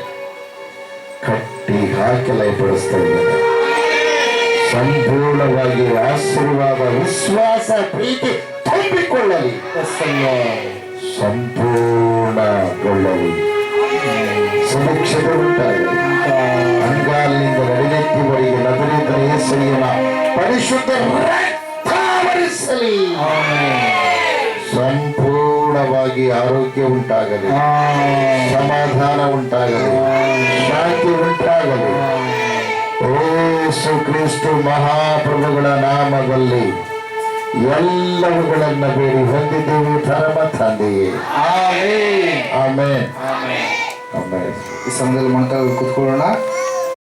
ಕಟ್ಟಿ ಹಾಕಿ ಲಯಪಡಿಸ್ತಾ ಇದ್ದಾರೆ. ಸಂಪೂರ್ಣವಾಗಿ ಆಶೀರ್ವಾದ, ವಿಶ್ವಾಸ, ಪ್ರೀತಿ ತುಂಬಿಕೊಳ್ಳಲಿ. ಸಂಪೂರ್ಣಗೊಳ್ಳಲಿ. ಸುಭಿಕ್ಷತೆ ಉಂಟಾಗಲಿ. ಅಂಗಾಲಿನಿಂದ ನಡಿನೆತ್ತಿವರೆಗೆ ನಜರೇತಿನ ಯೇಸುವಿನ ಪರಿಶುದ್ಧ ರಕ್ತವರಿಸಲಿ. ಸಂಪೂರ್ಣವಾಗಿ ಆರೋಗ್ಯ ಉಂಟಾಗಲಿ. ಸಮಾಧಾನ ಉಂಟಾಗಲಿ. ಶಾಂತಿ ಉಂಟಾಗಲಿ. ಯೇಸು ಕ್ರಿಸ್ತು ಮಹಾಪ್ರಭುಗಳ ನಾಮದಲ್ಲಿ ಎಲ್ಲವುಗಳನ್ನ ಬೇಡಿ ಹೊಂದಿದ್ದೇವೆ ಪರಮ ತಂದೆಯೇ. ಆಮೆನ್. ಆಮೆನ್. ಈ ಸಮಯದಲ್ಲಿ ಮೊಣಕಾಲು ಕೂತ್ಕೊಳ್ಳೋಣ.